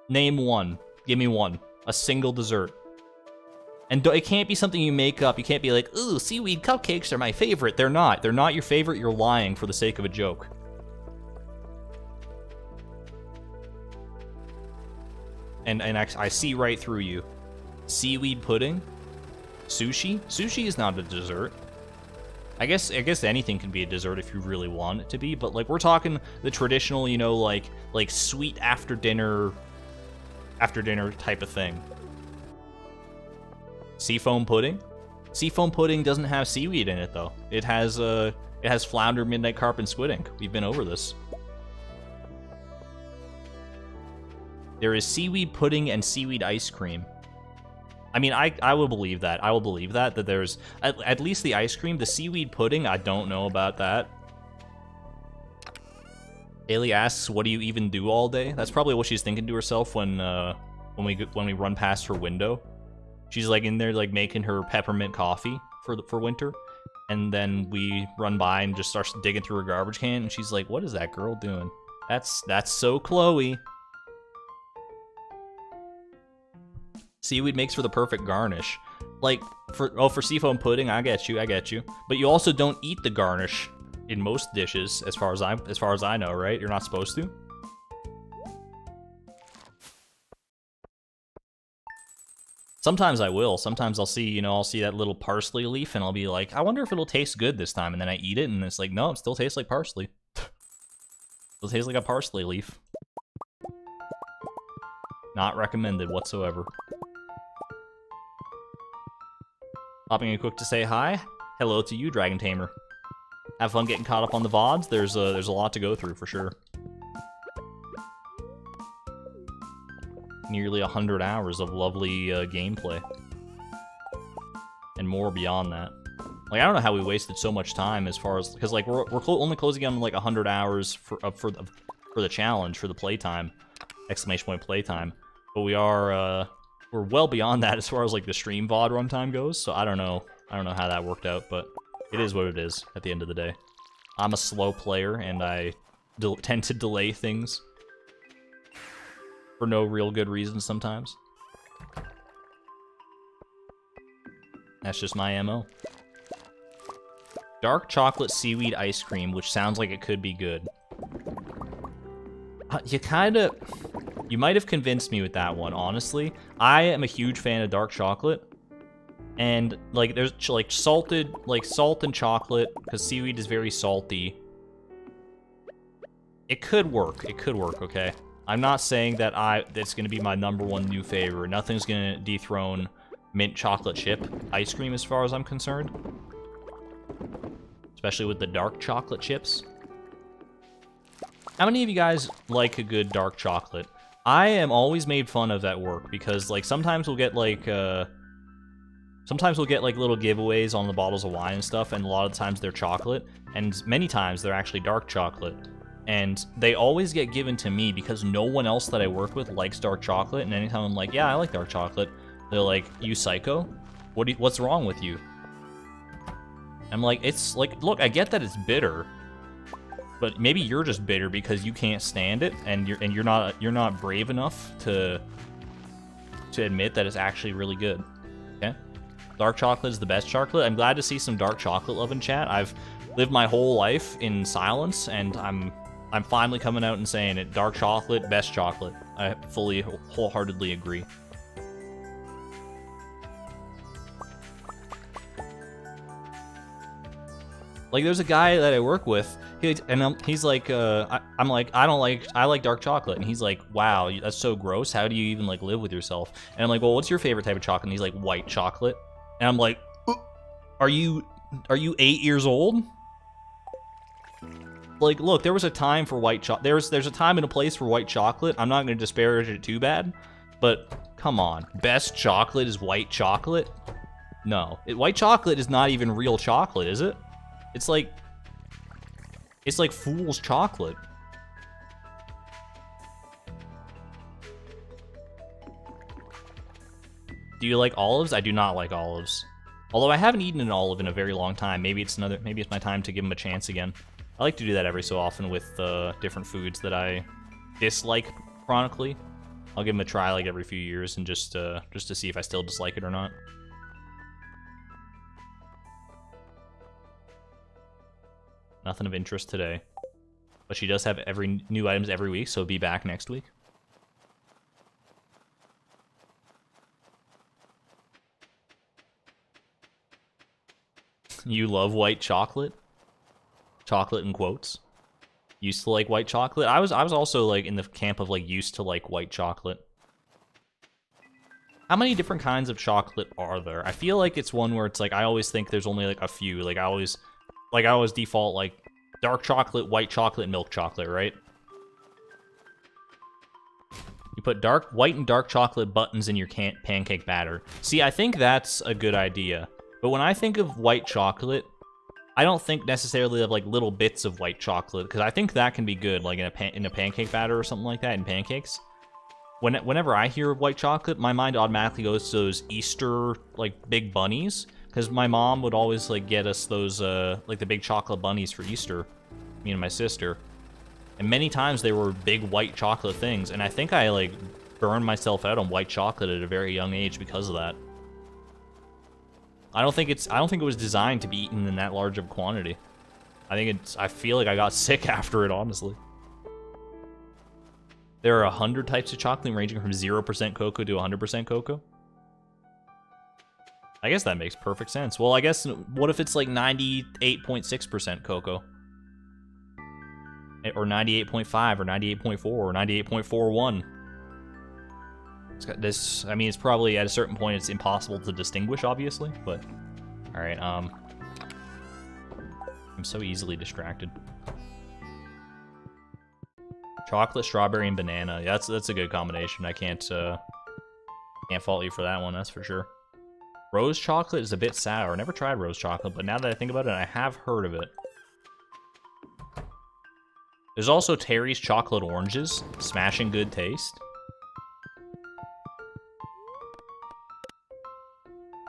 Name one. Give me one. A single dessert. And it can't be something you make up. You can't be like, ooh, seaweed cupcakes are my favorite. They're not. They're not your favorite. You're lying for the sake of a joke. And I see right through you. Seaweed pudding? Sushi? Sushi is not a dessert. I guess anything can be a dessert if you really want it to be, but like we're talking the traditional, you know, like sweet after dinner type of thing. Seafoam pudding? Seafoam pudding doesn't have seaweed in it though. It has flounder, midnight carp, and squid ink. We've been over this. There is seaweed pudding and seaweed ice cream. I mean, I will believe that. I will believe that there's at least the ice cream. The seaweed pudding, I don't know about that. Haley asks, "What do you even do all day?" That's probably what she's thinking to herself when we run past her window. She's like in there like making her peppermint coffee for winter, and then we run by and just start digging through her garbage can, and she's like, "What is that girl doing?" That's so Chloe. Seaweed makes for the perfect garnish. Like, for seafoam pudding, I get you. But you also don't eat the garnish in most dishes, as far as I know, right? You're not supposed to. Sometimes I will. Sometimes I'll see that little parsley leaf, and I'll be like, I wonder if it'll taste good this time. And then I eat it, and it's like, no, it still tastes like parsley. It'll taste like a parsley leaf. Not recommended whatsoever. Popping in quick to say hi. Hello to you, Dragon Tamer. Have fun getting caught up on the VODs. There's a lot to go through for sure. Nearly 100 hours of lovely gameplay. And more beyond that. Like, I don't know how we wasted so much time as far as... Because, like, we're only closing on, like, 100 hours for the challenge, for the playtime. Exclamation point playtime. But we're well beyond that as far as, like, the stream VOD runtime goes, so I don't know how that worked out, but it is what it is at the end of the day. I'm a slow player, and I tend to delay things for no real good reason sometimes. That's just my MO. Dark chocolate seaweed ice cream, which sounds like it could be good. You might have convinced me with that one, honestly. I am a huge fan of dark chocolate. And, like, there's, like, salt and chocolate, because seaweed is very salty. It could work. It could work, okay? I'm not saying that that's going to be my #1 new favorite. Nothing's going to dethrone mint chocolate chip ice cream as far as I'm concerned. Especially with the dark chocolate chips. How many of you guys like a good dark chocolate? I am always made fun of at work because, like, sometimes we'll get, like, little giveaways on the bottles of wine and stuff, and a lot of times they're chocolate, and many times they're actually dark chocolate. And they always get given to me because no one else that I work with likes dark chocolate, and anytime I'm like, yeah, I like dark chocolate, they're like, you psycho? What's wrong with you? I'm like, it's like, look, I get that it's bitter, but maybe you're just bitter because you can't stand it, and you're not brave enough to admit that it's actually really good. Okay? Dark chocolate is the best chocolate. I'm glad to see some dark chocolate love in chat. I've lived my whole life in silence, and I'm finally coming out and saying it. Dark chocolate, best chocolate. I fully, wholeheartedly agree. Like, there's a guy that I work with, he's like, I'm like, I like dark chocolate, and he's like, wow, that's so gross. How do you even, like, live with yourself? And I'm like, well, what's your favorite type of chocolate? And he's like, white chocolate. And I'm like, are you 8 years old? Like, look, there was a time for white chocolate. There's a time and a place for white chocolate. I'm not going to disparage it too bad, but come on. Best chocolate is white chocolate? No. White chocolate is not even real chocolate, is it? It's like fool's chocolate. Do you like olives? I do not like olives. Although I haven't eaten an olive in a very long time. Maybe it's my time to give them a chance again. I like to do that every so often with different foods that I dislike chronically. I'll give them a try like every few years and just to see if I still dislike it or not. Nothing of interest today. But she does have new items every week, so be back next week. You love white chocolate? Chocolate in quotes. Used to like white chocolate. I was also like in the camp of like used to like white chocolate. How many different kinds of chocolate are there? I feel like it's one where it's like I always think there's only like a few. Like I always default like dark chocolate, white chocolate, and milk chocolate, right? You put white and dark chocolate buttons in your pancake batter. See, I think that's a good idea. But when I think of white chocolate, I don't think necessarily of like little bits of white chocolate, because I think that can be good, like in a pancake batter or something like that, in pancakes. Whenever I hear of white chocolate, my mind automatically goes to those Easter like big bunnies, because my mom would always like get us those like the big chocolate bunnies for Easter, me and my sister. And many times they were big white chocolate things, and I think I like burned myself out on white chocolate at a very young age because of that. I don't think it was designed to be eaten in that large of quantity. I feel like I got sick after it, honestly. There are 100 types of chocolate ranging from 0% cocoa to 100% cocoa. I guess that makes perfect sense. Well, I guess, what if it's like 98.6% cocoa? Or 98.5, or 98.4, or 98.41. This, I mean, it's probably at a certain point it's impossible to distinguish, obviously, but all right. I'm so easily distracted. Chocolate, strawberry, and banana. Yeah, that's a good combination. I can't fault you for that one. That's for sure. Rose chocolate is a bit sour. Never tried rose chocolate, but now that I think about it, I have heard of it. There's also Terry's chocolate oranges. Smashing good taste.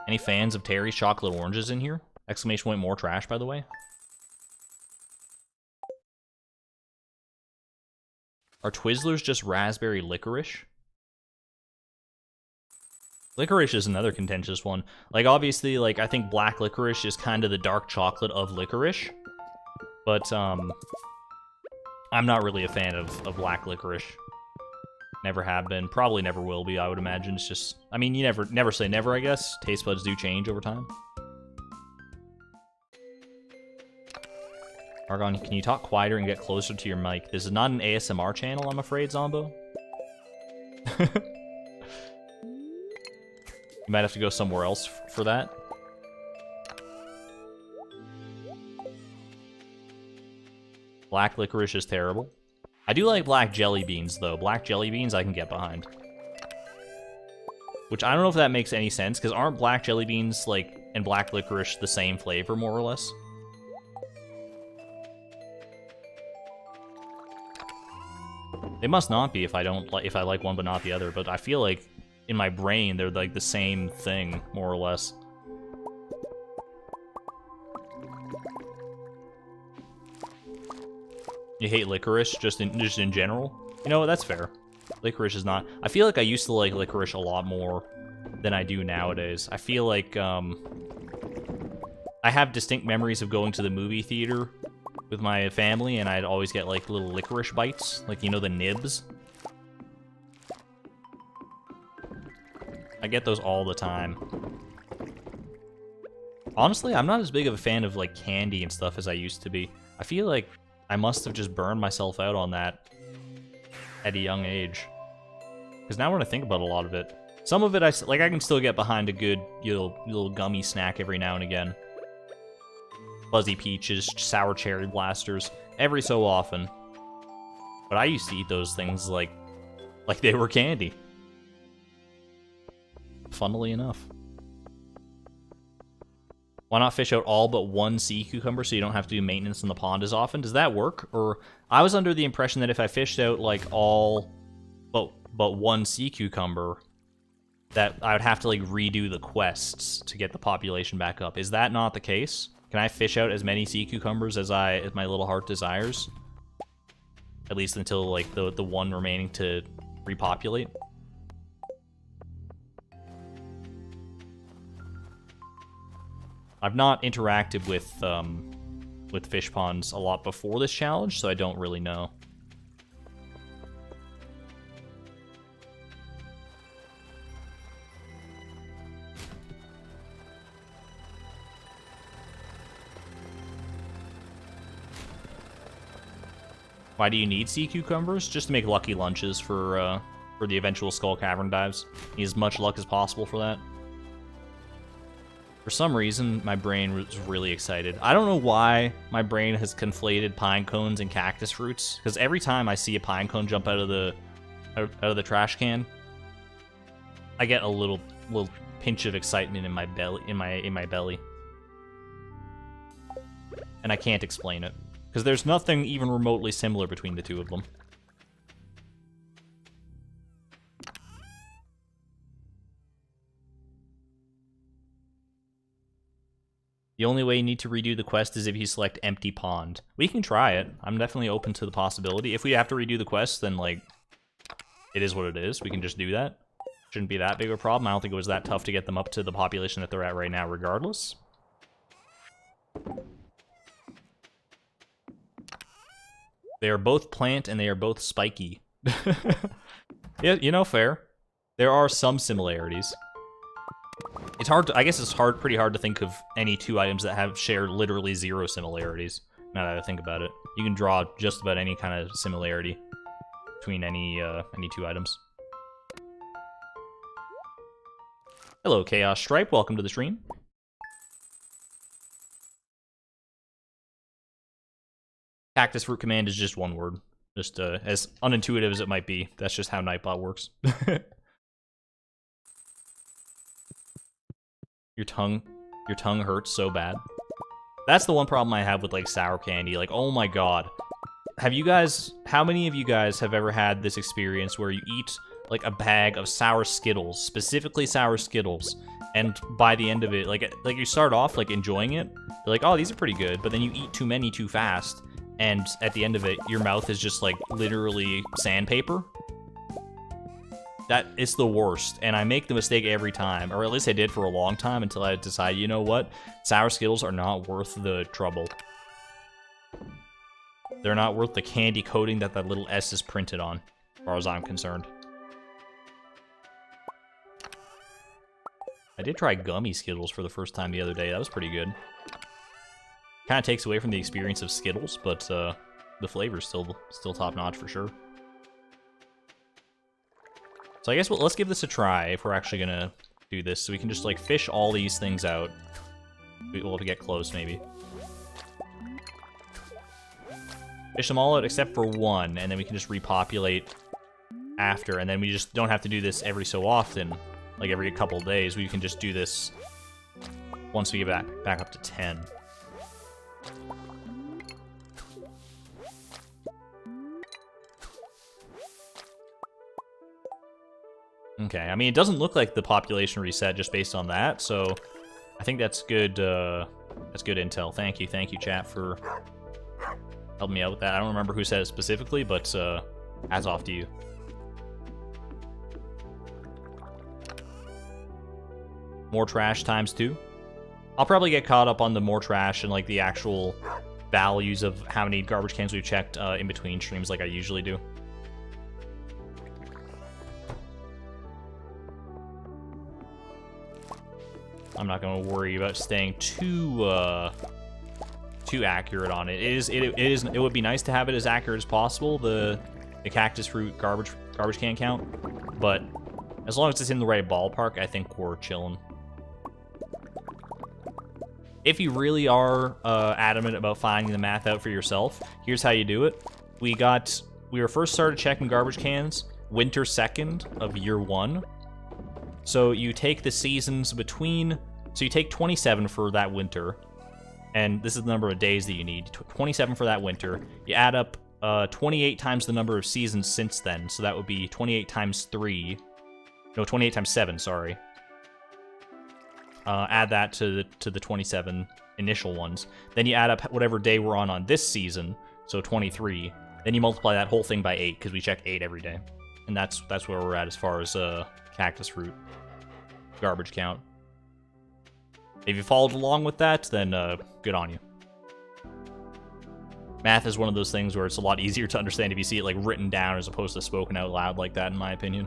Any fans of Terry's chocolate oranges in here? Exclamation point, more trash, by the way. Are Twizzlers just raspberry licorice? Licorice is another contentious one. Like, obviously, like, I think black licorice is kind of the dark chocolate of licorice. But, I'm not really a fan of black licorice. Never have been. Probably never will be, I would imagine. It's just... I mean, you never say never, I guess. Taste buds do change over time. Argon, can you talk quieter and get closer to your mic? This is not an ASMR channel, I'm afraid, Zombo. You might have to go somewhere else for that. Black licorice is terrible. I do like black jelly beans, though. Black jelly beans I can get behind. Which I don't know if that makes any sense, because aren't black jelly beans, like, and black licorice the same flavor, more or less? They must not be if I like one but not the other, but I feel like in my brain they're like the same thing, more or less. You hate licorice just in general? You know what, that's fair. Licorice is not... I feel like I used to like licorice a lot more than I do nowadays. I feel like I have distinct memories of going to the movie theater with my family, and I'd always get like little licorice bites, like, you know, the nibs. I get those all the time. Honestly, I'm not as big of a fan of like candy and stuff as I used to be. I feel like I must have just burned myself out on that at a young age. Because now when I think about a lot of it, some of it I can still get behind a good little gummy snack every now and again. Fuzzy peaches, sour cherry blasters, every so often. But I used to eat those things like they were candy. Funnily enough. Why not fish out all but one sea cucumber so you don't have to do maintenance in the pond as often? Does that work? Or I was under the impression that if I fished out like all but one sea cucumber, that I would have to like redo the quests to get the population back up. Is that not the case? Can I fish out as many sea cucumbers as my little heart desires? At least until like the one remaining to repopulate. I've not interacted with fish ponds a lot before this challenge, so I don't really know. Why do you need sea cucumbers? Just to make lucky lunches for the eventual Skull Cavern dives. Need as much luck as possible for that. For some reason, my brain was really excited. I don't know why my brain has conflated pine cones and cactus fruits, because every time I see a pine cone jump out of the trash can, I get a little pinch of excitement in my belly, in my belly, and I can't explain it because there's nothing even remotely similar between the two of them. The only way you need to redo the quest is if you select Empty Pond. We can try it. I'm definitely open to the possibility. If we have to redo the quest, then, like, it is what it is. We can just do that. Shouldn't be that big of a problem. I don't think it was that tough to get them up to the population that they're at right now, regardless. They are both plant, and they are both spiky. Yeah, you know, fair. There are some similarities. It's hard to, I guess it's pretty hard to think of any two items that have shared literally 0 similarities, now that I think about it. You can draw just about any kind of similarity between any two items. Hello, Chaos Stripe. Welcome to the stream. Cactus Fruit Command is just one word. Just as unintuitive as it might be, that's just how Nightbot works. Your tongue hurts so bad. That's the one problem I have with, like, sour candy. Like, oh my god. How many of you guys have ever had this experience where you eat, like, a bag of sour Skittles, specifically sour Skittles, and by the end of it, like you start off, like, enjoying it, you're like, oh, these are pretty good, but then you eat too many too fast, and at the end of it, your mouth is just, like, literally sandpaper? That it's the worst, and I make the mistake every time, or at least I did for a long time until I decided, you know what? Sour Skittles are not worth the trouble. They're not worth the candy coating that little S is printed on, as far as I'm concerned. I did try gummy Skittles for the first time the other day. That was pretty good. Kind of takes away from the experience of Skittles, but the flavor's still top-notch for sure. So I guess let's give this a try if we're actually gonna do this. So we can just like fish all these things out. We'll have to get close maybe. Fish them all out except for one, and then we can just repopulate after, and then we just don't have to do this every so often, like every couple days. We can just do this once we get back up to 10. Okay, I mean, it doesn't look like the population reset just based on that, so I think that's good intel. Thank you, chat, for helping me out with that. I don't remember who said it specifically, but hats off to you. More trash ×2. I'll probably get caught up on the more trash and like the actual values of how many garbage cans we've checked in between streams like I usually do. I'm not going to worry about staying too accurate on it. It would be nice to have it as accurate as possible, the cactus fruit garbage can count, but as long as it's in the right ballpark, I think we're chilling. If you really are adamant about finding the math out for yourself, here's how you do it. We were first started checking garbage cans winter 2nd of year 1. So you take the seasons between, so you take 27 for that winter, and this is the number of days that you need, 27 for that winter. You add up 28 times the number of seasons since then, so that would be 28 times 3, no, 28 times 7, sorry. Add that to the 27 initial ones. Then you add up whatever day we're on this season, so 23. Then you multiply that whole thing by 8, because we check 8 every day. And that's where we're at as far as cactus fruit garbage count. If you followed along with that, then good on you. Math is one of those things where it's a lot easier to understand if you see it like written down as opposed to spoken out loud like that, in my opinion.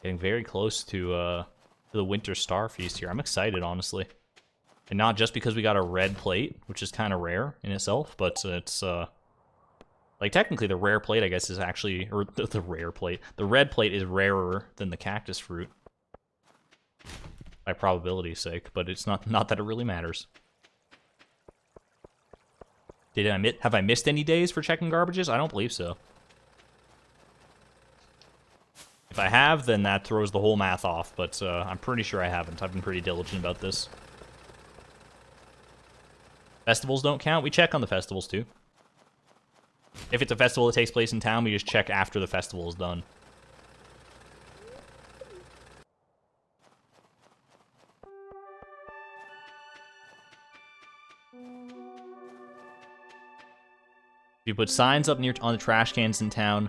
Getting very close to the Winter Star Feast here. I'm excited, honestly. And not just because we got a red plate, which is kind of rare in itself, but it's, like, technically the rare plate, I guess, is actually, or the rare plate. The red plate is rarer than the cactus fruit. By probability's sake, but it's not that it really matters. Have I missed any days for checking garbages? I don't believe so. If I have, then that throws the whole math off, but I'm pretty sure I haven't. I've been pretty diligent about this. Festivals don't count. We check on the festivals, too. If it's a festival that takes place in town, we just check after the festival is done. If you put signs up on the trash cans in town,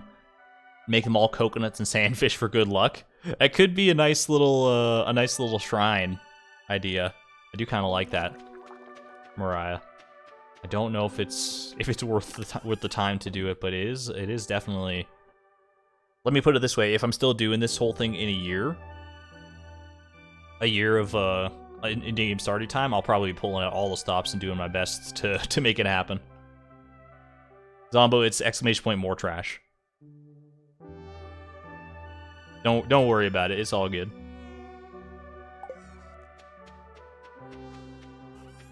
make them all coconuts and sandfish for good luck. That could be a nice little shrine idea. I do kind of like that, Mariah. I don't know if it's worth the time to do it, but it is definitely. Let me put it this way: if I'm still doing this whole thing in a year of in-game starting time, I'll probably be pulling out all the stops and doing my best to make it happen. Zombo, it's exclamation point more trash. Don't worry about it. It's all good.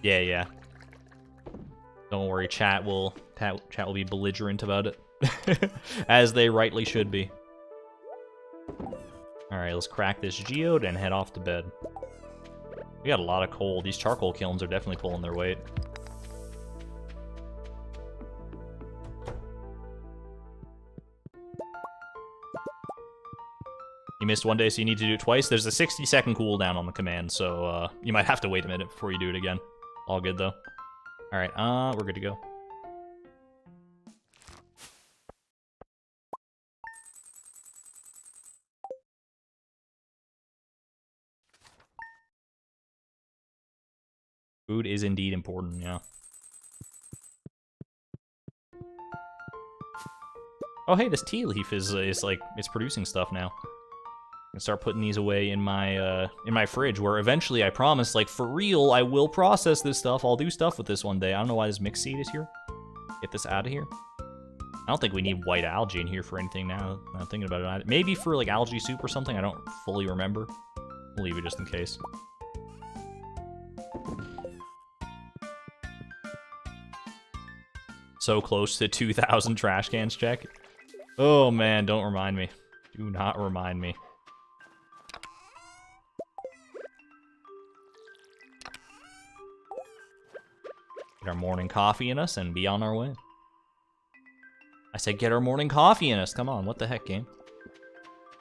Yeah. Don't worry. Chat will be belligerent about it, as they rightly should be. All right, let's crack this geode and head off to bed. We got a lot of coal. These charcoal kilns are definitely pulling their weight. You missed one day, so you need to do it twice. There's a 60-second cooldown on the command, so you might have to wait a minute before you do it again. All good, though. All right, we're good to go. Food is indeed important, yeah. Oh, hey, this tea leaf is like, it's producing stuff now. I can start putting these away in my fridge, where eventually, I promise, like, for real, I will process this stuff. I'll do stuff with this one day. I don't know why this mixed seed is here. Get this out of here. I don't think we need white algae in here for anything now. I'm thinking about it. Maybe for, like, algae soup or something. I don't fully remember. We'll leave it just in case. So close to 2,000 trash cans check. Oh, man, don't remind me. Do not remind me. Get our morning coffee in us and be on our way. I said get our morning coffee in us. Come on, what the heck, game?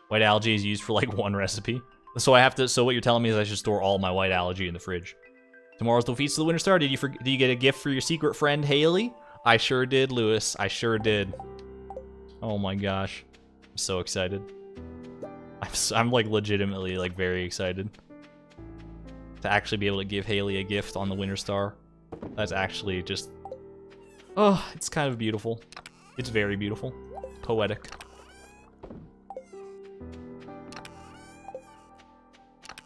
White algae is used for like one recipe. So what you're telling me is I should store all my white algae in the fridge. Tomorrow's the Feast of the Winter Star. Did you get a gift for your secret friend, Haley? I sure did, Lewis. I sure did. Oh my gosh. I'm so excited. I'm like legitimately like very excited. To actually be able to give Haley a gift on the Winter Star. That's actually just... Oh, it's kind of beautiful. It's very beautiful. Poetic.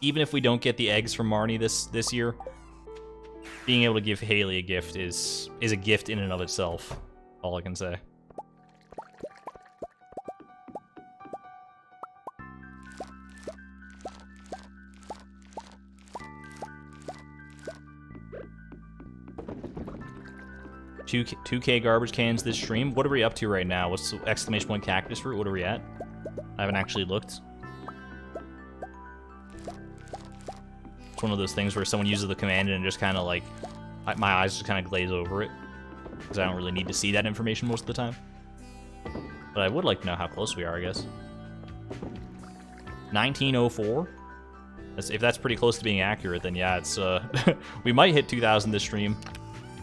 Even if we don't get the eggs from Marnie this year, being able to give Haley a gift is a gift in and of itself. All I can say. Two K garbage cans this stream. What are we up to right now? What's the exclamation point cactus fruit? What are we at? I haven't actually looked. It's one of those things where someone uses the command and just kind of like, my eyes just kind of glaze over it. Because I don't really need to see that information most of the time. But I would like to know how close we are, I guess. 1904? If that's pretty close to being accurate, then yeah, it's we might hit 2,000 this stream.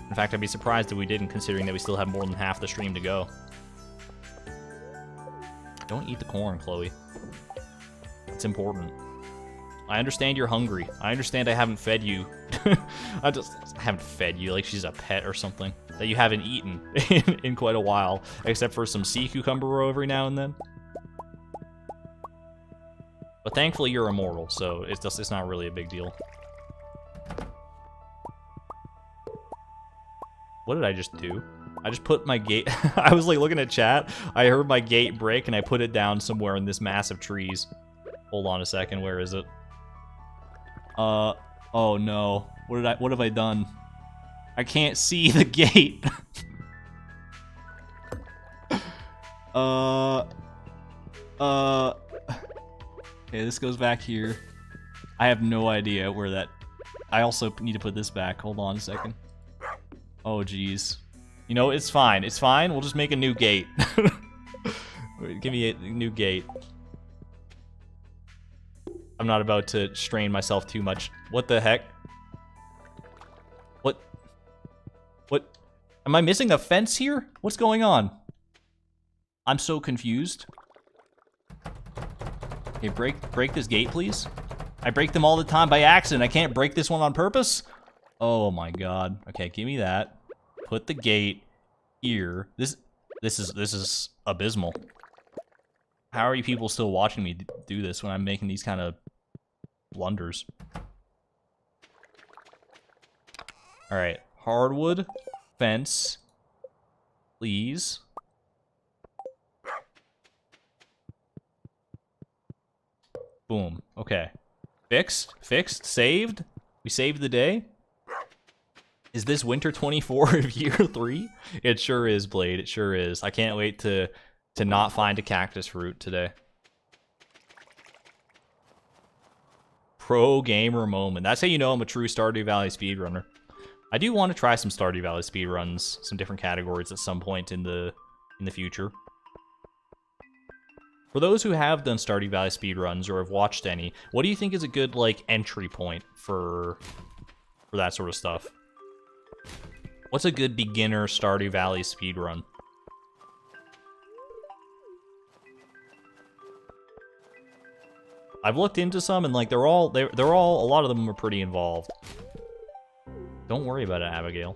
In fact, I'd be surprised if we didn't, considering that we still have more than half the stream to go. Don't eat the corn, Chloe. It's important. I understand you're hungry. I understand I haven't fed you. I haven't fed you like she's a pet or something. That you haven't eaten in quite a while. Except for some sea cucumber roe every now and then. But thankfully you're immortal, so it's not really a big deal. What did I just do? I just put my gate... I was like looking at chat. I heard my gate break and I put it down somewhere in this mass of trees. Hold on a second. Where is it? Oh no. What have I done? I can't see the gate. Okay, this goes back here. I have no idea where that... I also need to put this back. Hold on a second. Oh, jeez. You know, it's fine. It's fine. We'll just make a new gate. Give me a new gate. I'm not about to strain myself too much. What the heck? What? Am I missing a fence here? What's going on? I'm so confused. Okay, break this gate, please. I break them all the time by accident. I can't break this one on purpose? Oh my god. Okay, give me that. Put the gate here. This is abysmal. How are you people still watching me do this when I'm making these kind of blunders? All right, hardwood fence, please. Boom. Okay. Fixed, saved. We saved the day. Is this winter 24 of year 3? It sure is, Blade. It sure is. I can't wait to not find a cactus fruit today. Pro gamer moment. That's how you know I'm a true Stardew Valley speedrunner. I do want to try some Stardew Valley speedruns, some different categories at some point in the future. For those who have done Stardew Valley speedruns or have watched any, what do you think is a good, like, entry point for that sort of stuff? What's a good beginner Stardew Valley speedrun? I've looked into some, and like they're all a lot of them are pretty involved. Don't worry about it, Abigail.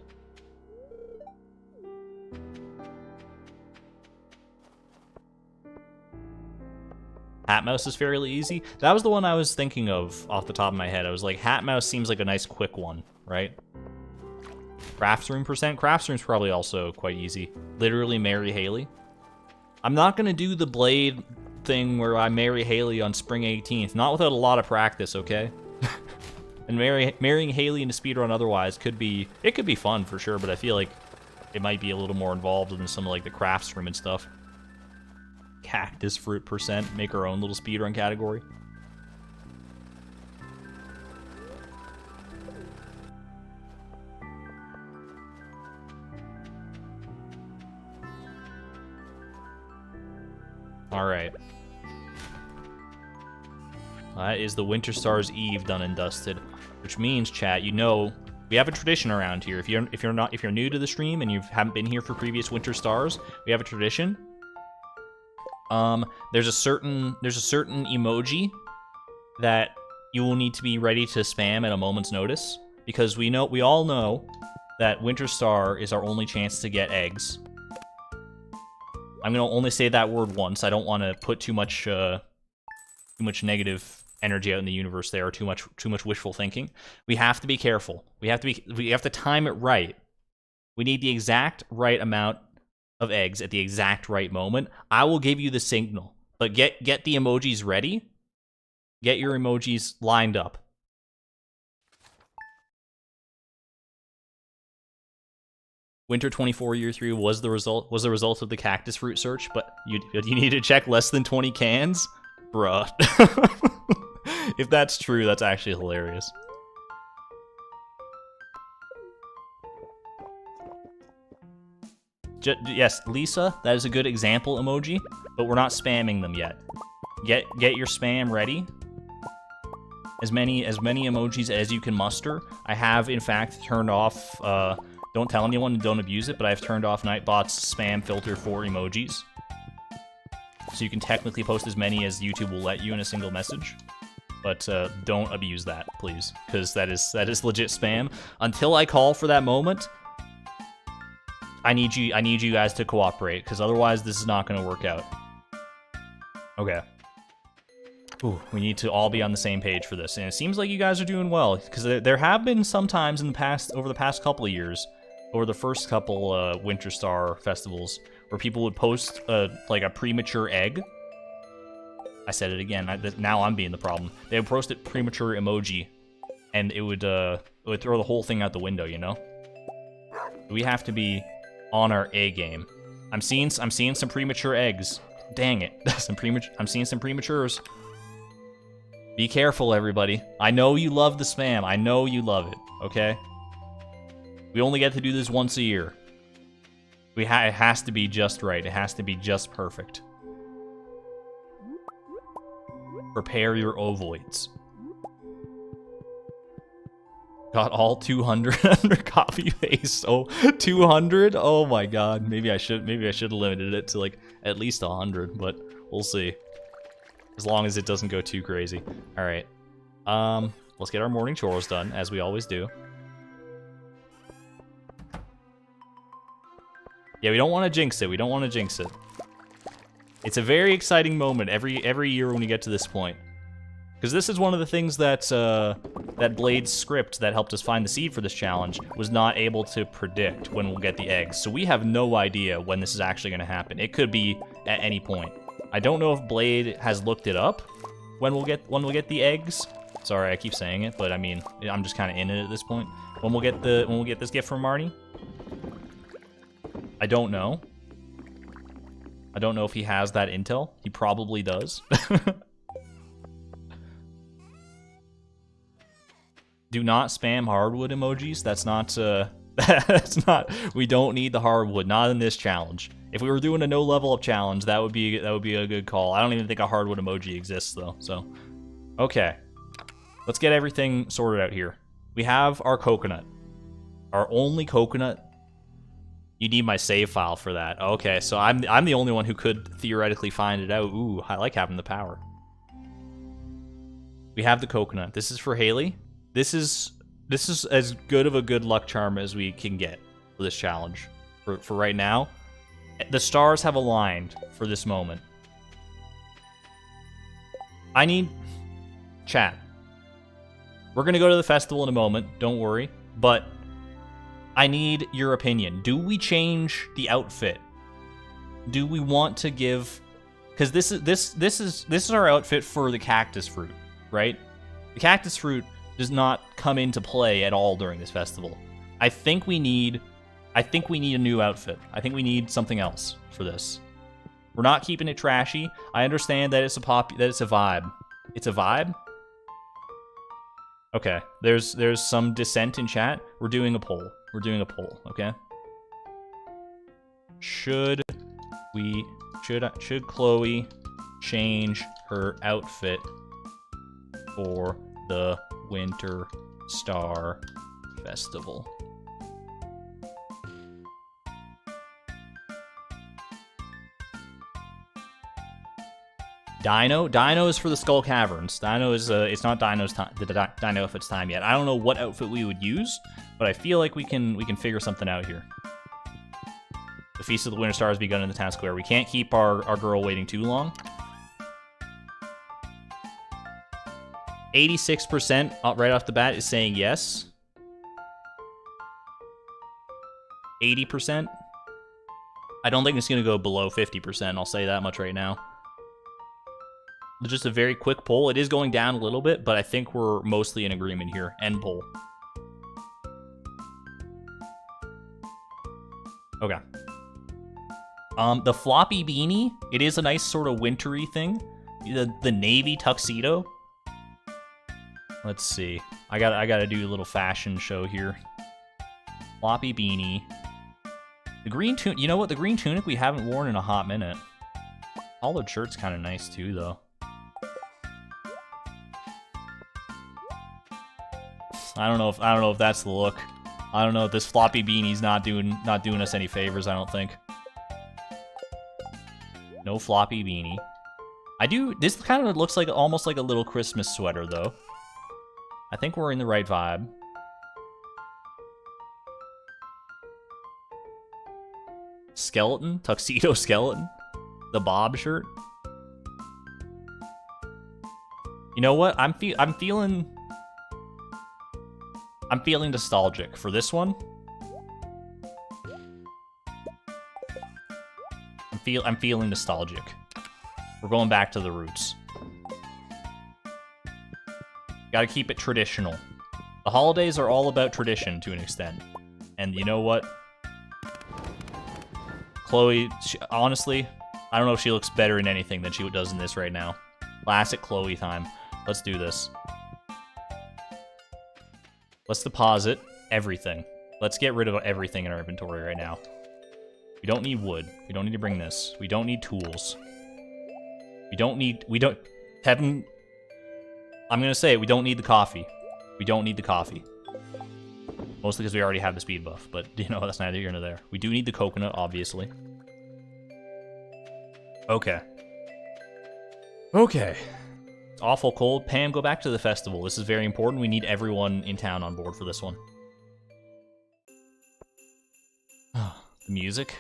Hat Mouse is fairly easy. That was the one I was thinking of off the top of my head. I was like, Hat Mouse seems like a nice quick one, right? Crafts Room %. Crafts Room's probably also quite easy. Literally marry Haley. I'm not gonna do the Blade thing where I marry Haley on spring 18th. Not without a lot of practice, okay? And marrying Haley in a speedrun otherwise could be fun for sure, but I feel like it might be a little more involved than some of like the crafts room and stuff. Cactus fruit %, make our own little speedrun category. All right. That is the Winter Star's Eve done and dusted, which means, chat, you know, we have a tradition around here. If you're new to the stream and you haven't been here for previous Winter Stars, we have a tradition. There's a certain emoji that you will need to be ready to spam at a moment's notice, because we all know that Winter Star is our only chance to get eggs. I'm gonna only say that word once. I don't want to put too much negative energy out in the universe there, or too much wishful thinking. We have to be careful. We have to time it right. We need the exact right amount of eggs at the exact right moment. I will give you the signal, but get the emojis ready. Get your emojis lined up. Winter 24 Year 3 was the result of the cactus fruit search, but you need to check less than 20 cans? Bruh. If that's true, that's actually hilarious. Yes, Lisa, that is a good example emoji, but we're not spamming them yet. Get your spam ready. As many emojis as you can muster. I have, in fact, turned off, don't tell anyone and don't abuse it, but I've turned off Nightbot's spam filter for emojis. So you can technically post as many as YouTube will let you in a single message. But don't abuse that, please, because that is legit spam. Until I call for that moment, I need you guys to cooperate, because otherwise this is not going to work out. Okay. Ooh, we need to all be on the same page for this, and it seems like you guys are doing well, because there have been some times in the past, over the past couple of years, over the first couple Winter Star festivals, where people would post like a premature egg. I said it again. Now I'm being the problem. They would post a premature emoji, and it would throw the whole thing out the window. You know. We have to be on our A game. I'm seeing some premature eggs. Dang it! I'm seeing some prematures. Be careful, everybody. I know you love the spam. I know you love it. Okay. We only get to do this once a year. It has to be just right. It has to be just perfect. Prepare your ovoids. Got all 200 under copy paste. Oh, 200? Oh my god. Maybe I should have limited it to like at least 100, but we'll see. As long as it doesn't go too crazy. All right. Let's get our morning chores done, as we always do. Yeah, we don't want to jinx it. We don't want to jinx it. It's a very exciting moment every year when we get to this point. Because this is one of the things that that Blade's script that helped us find the seed for this challenge was not able to predict when we'll get the eggs. So we have no idea when this is actually going to happen. It could be at any point. I don't know if Blade has looked it up when we'll get the eggs. Sorry, I keep saying it, but I mean, I'm just kind of in it at this point. When we'll get this gift from Marty. I don't know. I don't know if he has that intel. He probably does. Do not spam hardwood emojis. That's not That's not. We don't need the hardwood. Not in this challenge. If we were doing a no level up challenge, that would be a good call. I don't even think a hardwood emoji exists though. So, okay, let's get everything sorted out here. We have our coconut, our only coconut. You need my save file for that. Okay, so I'm the only one who could theoretically find it out. Ooh, I like having the power. We have the coconut. This is for Haley. This is as good of a good luck charm as we can get for this challenge. For right now, the stars have aligned for this moment. I need chat. We're gonna go to the festival in a moment. Don't worry, but I need your opinion. Do we change the outfit? Do we want to give? Because this is our outfit for the cactus fruit, right? The cactus fruit does not come into play at all during this festival. I think we need a new outfit. I think we need something else for this. We're not keeping it trashy. I understand that it's a vibe. It's a vibe. Okay, there's some dissent in chat. We're doing a poll. Okay? Should Chloe change her outfit for the Winter Star Festival? Dino is for the Skull Caverns. Dino is it's not Dino's time. The Dino outfit's time yet. I don't know what outfit we would use, but I feel like we can figure something out here. The Feast of the Winter Star has begun in the town square. We can't keep our girl waiting too long. 86% right off the bat is saying yes. 80%. I don't think it's gonna go below 50%. I'll say that much right now. Just a very quick poll. It is going down a little bit, but I think we're mostly in agreement here. End poll. Okay. The floppy beanie, it is a nice sort of wintry thing. The navy tuxedo. Let's see. I gotta do a little fashion show here. Floppy beanie. The green tunic. You know what? The green tunic we haven't worn in a hot minute. Collared shirt's kind of nice too, though. I don't know if that's the look. I don't know if this floppy beanie's not doing us any favors, I don't think. No floppy beanie. This kind of looks like almost like a little Christmas sweater though. I think we're in the right vibe. Skeleton, tuxedo skeleton. The Bob shirt. You know what? I'm feeling nostalgic for this one. I'm feeling nostalgic. We're going back to the roots. Gotta keep it traditional. The holidays are all about tradition to an extent. And you know what? Chloe, honestly, I don't know if she looks better in anything than she does in this right now. Classic Chloe time. Let's do this. Let's deposit everything. Let's get rid of everything in our inventory right now. We don't need wood. We don't need to bring this. We don't need tools. Kevin, I'm gonna say we don't need the coffee. We don't need the coffee. Mostly because we already have the speed buff, but you know, that's neither here nor there. We do need the coconut, obviously. Okay. Okay. It's awful cold. Pam, go back to the festival. This is very important. We need everyone in town on board for this one. The music.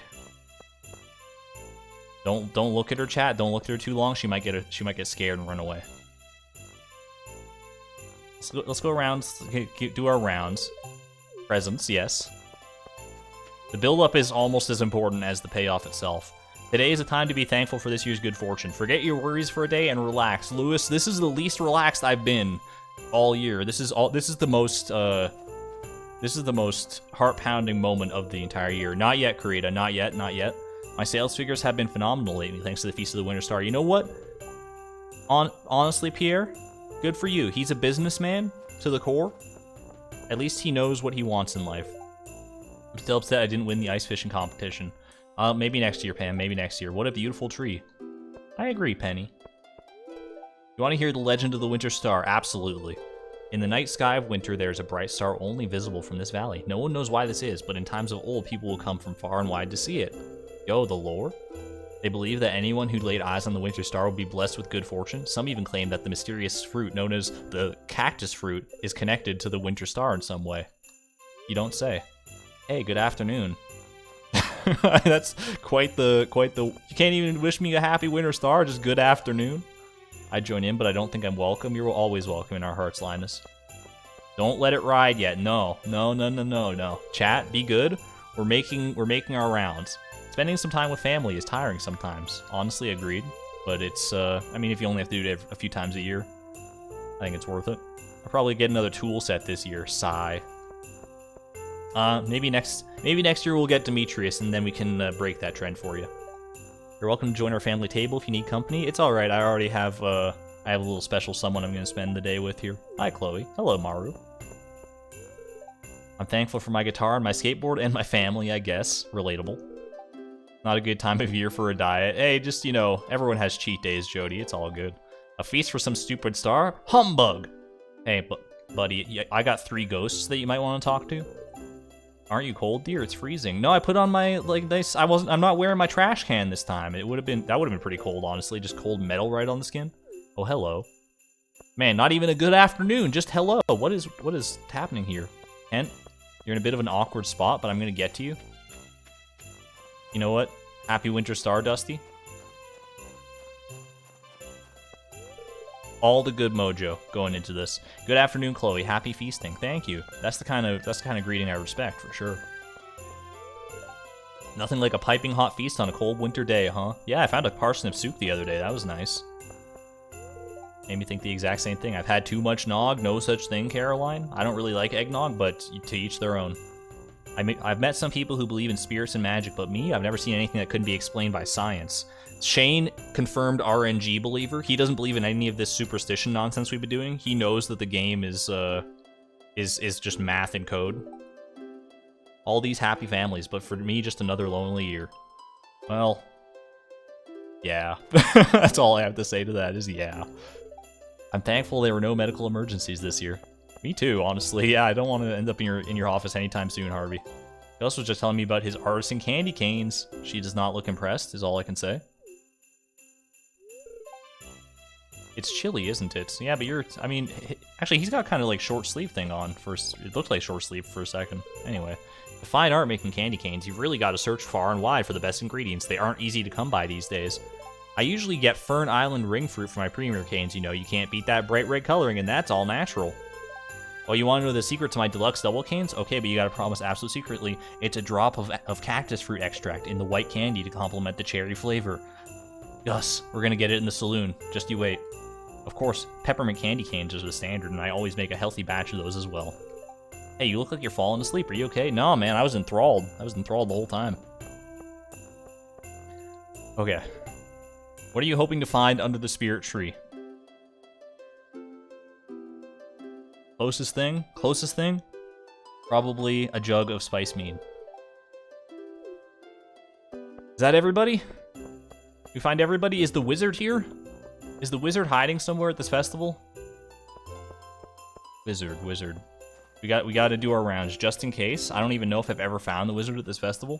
Don't look at her, chat. Don't look at her too long. She might get scared and run away. Let's go around. Do our rounds. Presents, yes. The build-up is almost as important as the payoff itself. Today is a time to be thankful for this year's good fortune. Forget your worries for a day and relax. Lewis, this is the least relaxed I've been all year. This is the most heart-pounding moment of the entire year. Not yet, Karita. Not yet. My sales figures have been phenomenal lately, thanks to the Feast of the Winter Star. You know what? Honestly, Pierre, good for you. He's a businessman to the core. At least he knows what he wants in life. I'm still upset I didn't win the ice fishing competition. Maybe next year, Pam. Maybe next year. What a beautiful tree. I agree, Penny. You want to hear the legend of the winter star? Absolutely. In the night sky of winter, there is a bright star only visible from this valley. No one knows why this is, but in times of old, people will come from far and wide to see it. Yo, the lore? They believe that anyone who laid eyes on the winter star will be blessed with good fortune. Some even claim that the mysterious fruit known as the cactus fruit is connected to the winter star in some way. You don't say. Hey, good afternoon. That's quite the. You can't even wish me a happy winter star, just good afternoon. I join in, but I don't think I'm welcome. You're always welcome in our hearts, Linus. Don't let it ride yet. No. Chat, be good. We're making our rounds. Spending some time with family is tiring sometimes. Honestly, agreed. But it's, I mean, if you only have to do it a few times a year, I think it's worth it. I'll probably get another tool set this year. Sigh. Maybe next year we'll get Demetrius, and then we can break that trend for you. You're welcome to join our family table if you need company. It's all right. I already have a little special someone I'm going to spend the day with here. Hi, Chloe. Hello, Maru. I'm thankful for my guitar and my skateboard and my family, I guess. Relatable. Not a good time of year for a diet. Hey, just, you know, everyone has cheat days, Jody. It's all good. A feast for some stupid star? Humbug! Hey, buddy, I got 3 ghosts that you might want to talk to. Aren't you cold, dear? It's freezing. No, I put on my, like, nice... I'm not wearing my trash can this time. That would have been pretty cold, honestly. Just cold metal right on the skin. Oh, hello. Man, not even a good afternoon. Just hello. What is happening here? Kent, you're in a bit of an awkward spot, but I'm gonna get to you. You know what? Happy winter star, Dusty. All the good mojo going into this. Good afternoon, Chloe. Happy feasting. Thank you. That's the kind of greeting I respect, for sure. Nothing like a piping hot feast on a cold winter day, huh? Yeah, I found a parsnip soup the other day. That was nice. Made me think the exact same thing. I've had too much nog. No such thing, Caroline. I don't really like eggnog, but to each their own. I've met some people who believe in spirits and magic, but me, I've never seen anything that couldn't be explained by science. Shane, confirmed RNG believer. He doesn't believe in any of this superstition nonsense we've been doing. He knows that the game is just math and code. All these happy families, but for me, just another lonely year. Well, yeah. That's all I have to say to that is yeah. I'm thankful there were no medical emergencies this year. Me too, honestly. Yeah, I don't want to end up in your office anytime soon, Harvey. He also was just telling me about his artisan candy canes. She does not look impressed, is all I can say. It's chilly, isn't it? Yeah, but I mean, actually, he's got kind of like short sleeve thing on. It looked like short sleeve for a second. Anyway, the fine art making candy canes, you've really got to search far and wide for the best ingredients. They aren't easy to come by these days. I usually get Fern Island ring fruit for my premier canes. You know, you can't beat that bright red coloring, and that's all natural. Oh, you want to know the secret to my deluxe double canes? Okay, but you gotta promise absolute secretly, it's a drop of cactus fruit extract in the white candy to complement the cherry flavor. Yes, we're gonna get it in the saloon. Just you wait. Of course, peppermint candy canes are the standard, and I always make a healthy batch of those as well. Hey, you look like you're falling asleep. Are you okay? No, man, I was enthralled. I was enthralled the whole time. Okay. What are you hoping to find under the spirit tree? Closest thing? Closest thing? Probably a jug of spice mead. Is that everybody? We find everybody? Is the wizard here? Is the wizard hiding somewhere at this festival? Wizard. We got to do our rounds just in case. I don't even know if I've ever found the wizard at this festival.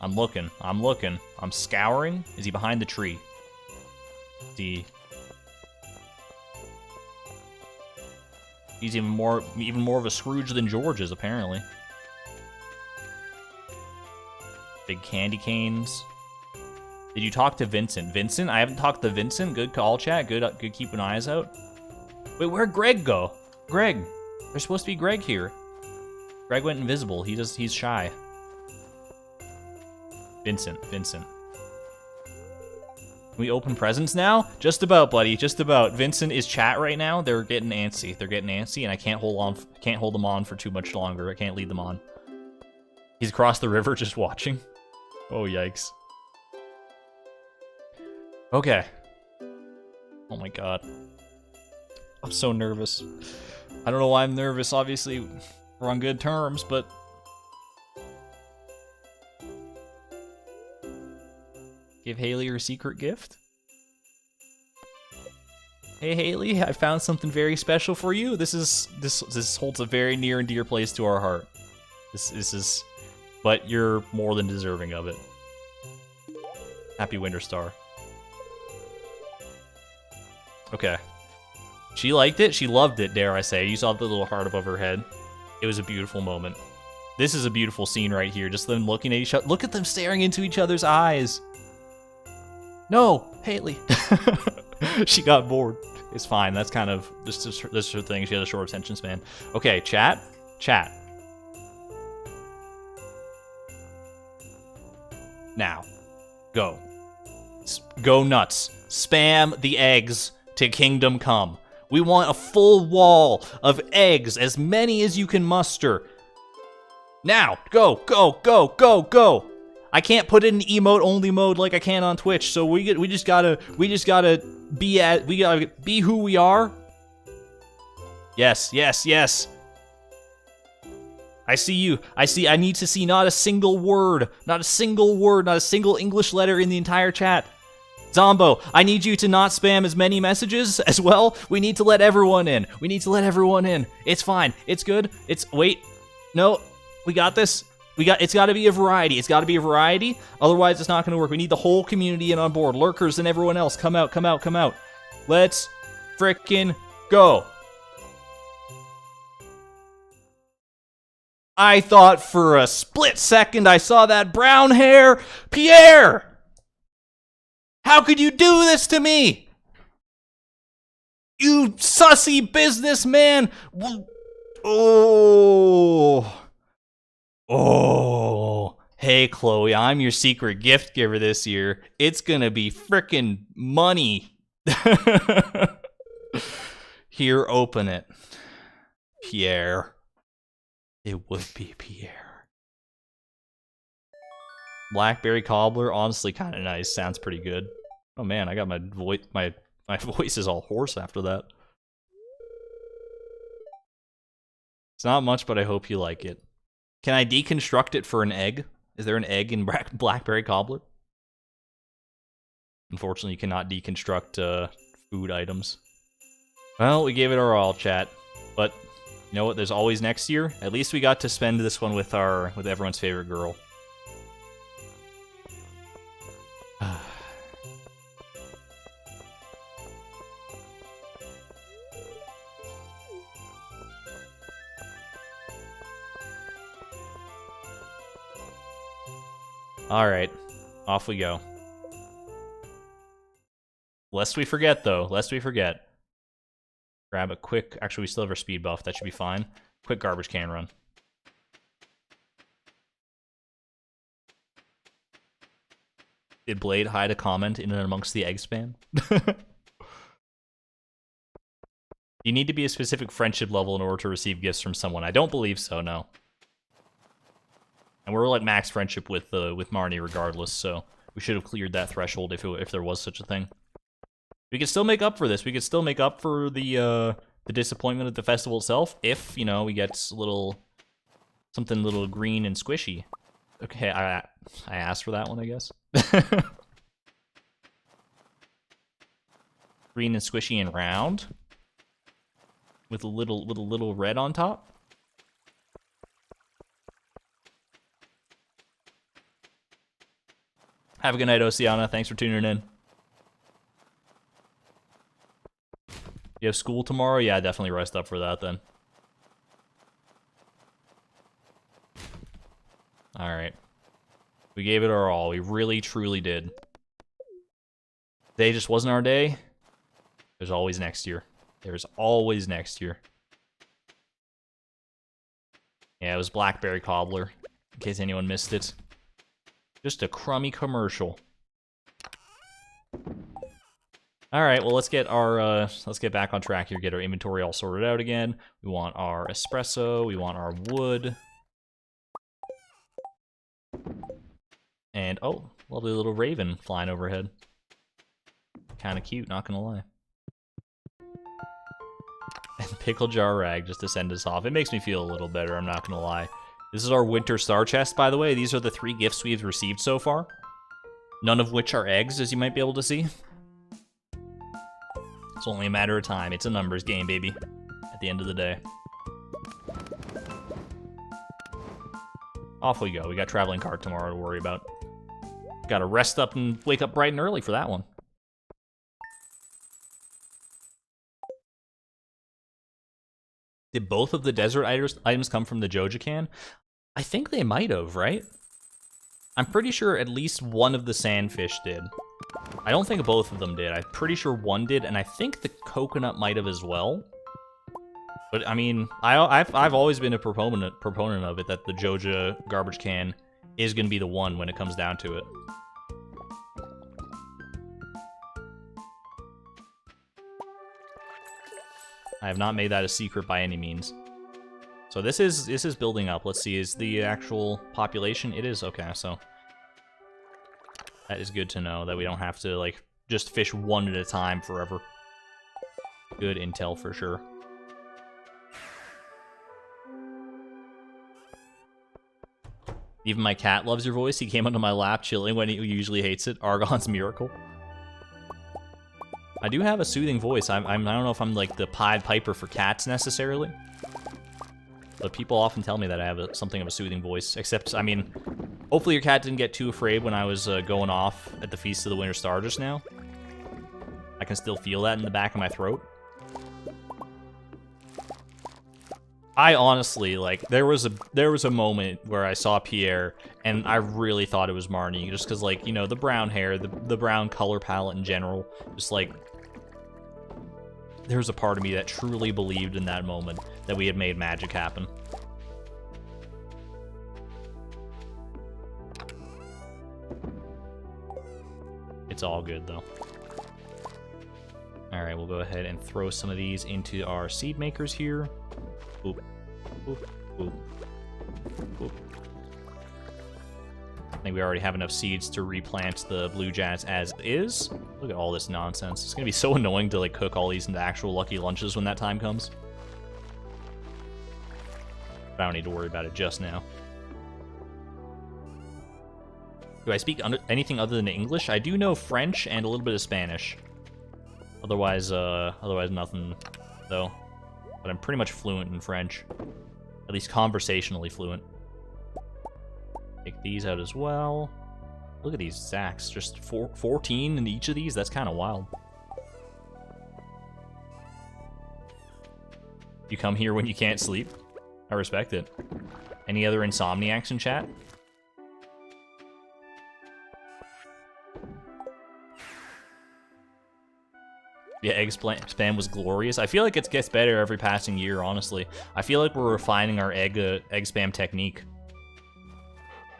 I'm looking. I'm scouring. Is he behind the tree? He's even more of a Scrooge than George is, apparently. Big candy canes. Did you talk to Vincent? Vincent? I haven't talked to Vincent. Good call, chat. Good keeping eyes out. Wait, where'd Greg go? Greg. There's supposed to be Greg here. Greg went invisible. He's shy. Vincent. Can we open presents now? Just about, buddy. Just about. Vincent is chat right now. They're getting antsy. And I can't hold them on for too much longer. I can't lead them on. He's across the river just watching. Oh, yikes. Okay. Oh my god. I'm so nervous. I don't know why I'm nervous. Obviously, we're on good terms, but... Give Haley her secret gift? Hey Haley, I found something very special for you. This holds a very near and dear place to our heart. This is... But you're more than deserving of it. Happy Winter Star. Okay. She liked it. She loved it, dare I say. You saw the little heart above her head. It was a beautiful moment. This is a beautiful scene right here. Just them looking at each other. Look at them staring into each other's eyes. No, Haley. She got bored. It's fine. That's kind of this is her thing. She had a short attention span. Okay, chat. Chat. Now. Go. Go nuts. Spam the eggs to Kingdom Come. We want a full wall of eggs, as many as you can muster. Now, go, go, go, go, go. I can't put it in emote only mode like I can on Twitch, so we just gotta be who we are. Yes, yes, yes. I see you. I need to see not a single word, not a single English letter in the entire chat. Zombo, I need you to not spam as many messages as well. We need to let everyone in. It's fine. It's good. Wait. No. We got this. It's got to be a variety. Otherwise, it's not going to work. We need the whole community in on board. Lurkers and everyone else. Come out. Let's frickin' go. I thought for a split second I saw that brown hair. Pierre! How could you do this to me? You sussy businessman! Oh. Hey, Chloe, I'm your secret gift giver this year. It's gonna be frickin' money. Here, open it. Pierre. It would be Pierre. Blackberry cobbler, honestly kind of nice. Sounds pretty good. Oh man, I got my voice. My voice is all hoarse after that. It's not much, but I hope you like it. Can I deconstruct it for an egg? Is there an egg in blackberry cobbler? Unfortunately, you cannot deconstruct food items. Well, we gave it our all, chat. But you know what? There's always next year. At least we got to spend this one with everyone's favorite girl. Alright, off we go. Lest we forget, though. Grab a quick... Actually, we still have our speed buff. That should be fine. Quick garbage can run. Did Blade hide a comment in and amongst the egg spam? You need to be a specific friendship level in order to receive gifts from someone. I don't believe so, no. And we're like max friendship with Marnie regardless, so we should have cleared that threshold if there was such a thing. We could still make up for this. We could still make up for the disappointment at the festival itself if, you know, we get something little green and squishy. Okay, I asked for that one, I guess. Green and squishy and round with a little red on top. Have a good night, Oceana. Thanks for tuning in. You have school tomorrow? Yeah, definitely rest up for that then. Alright. We gave it our all. We really, truly did. Today just wasn't our day. There's always next year. There's always next year. Yeah, it was Blackberry Cobbler, in case anyone missed it. Just a crummy commercial. Alright, well let's get back on track here, get our inventory all sorted out again. We want our espresso, we want our wood. And oh, lovely little raven flying overhead. Kinda cute, not gonna lie. And Pickle Jar Rag just to send us off. It makes me feel a little better, I'm not gonna lie. This is our winter star chest, by the way. These are the 3 gifts we've received so far. None of which are eggs, as you might be able to see. It's only a matter of time. It's a numbers game, baby. At the end of the day. Off we go. We got traveling cart tomorrow to worry about. Gotta rest up and wake up bright and early for that one. Did both of the desert items come from the Joja can? I think they might have, right? I'm pretty sure at least one of the sandfish did. I don't think both of them did. I'm pretty sure one did, and I think the coconut might have as well. But I mean, I've always been a proponent of it, that the Joja garbage can is going to be the one when it comes down to it. I have not made that a secret by any means. So this is building up. Let's see, is the actual population? It is, okay, so that is good to know that we don't have to like just fish one at a time forever. Good intel for sure. Even my cat loves your voice. He came onto my lap chilling when he usually hates it. Argon's miracle. I do have a soothing voice. I don't know if I'm like the Pied Piper for cats necessarily, but people often tell me that I have something of a soothing voice. Except, I mean, hopefully your cat didn't get too afraid when I was going off at the Feast of the Winter Star just now. I can still feel that in the back of my throat. I honestly, like, there was a moment where I saw Pierre, and I really thought it was Marnie, just because, like, you know, the brown hair, the brown color palette in general, just, like, there was a part of me that truly believed in that moment that we had made magic happen. It's all good, though. Alright, we'll go ahead and throw some of these into our seed makers here. Oop. Oop. Oop. Oop. I think we already have enough seeds to replant the blue jazz as is. Look at all this nonsense. It's gonna be so annoying to like cook all these into actual lucky lunches when that time comes. But I don't need to worry about it just now. Do I speak anything other than English? I do know French and a little bit of Spanish. Otherwise nothing, though. But I'm pretty much fluent in French. At least conversationally fluent. Take these out as well. Look at these sacks. Just 14 in each of these? That's kind of wild. You come here when you can't sleep? I respect it. Any other insomniacs in chat? Yeah, egg spam was glorious. I feel like it gets better every passing year, honestly. I feel like we're refining our egg spam technique.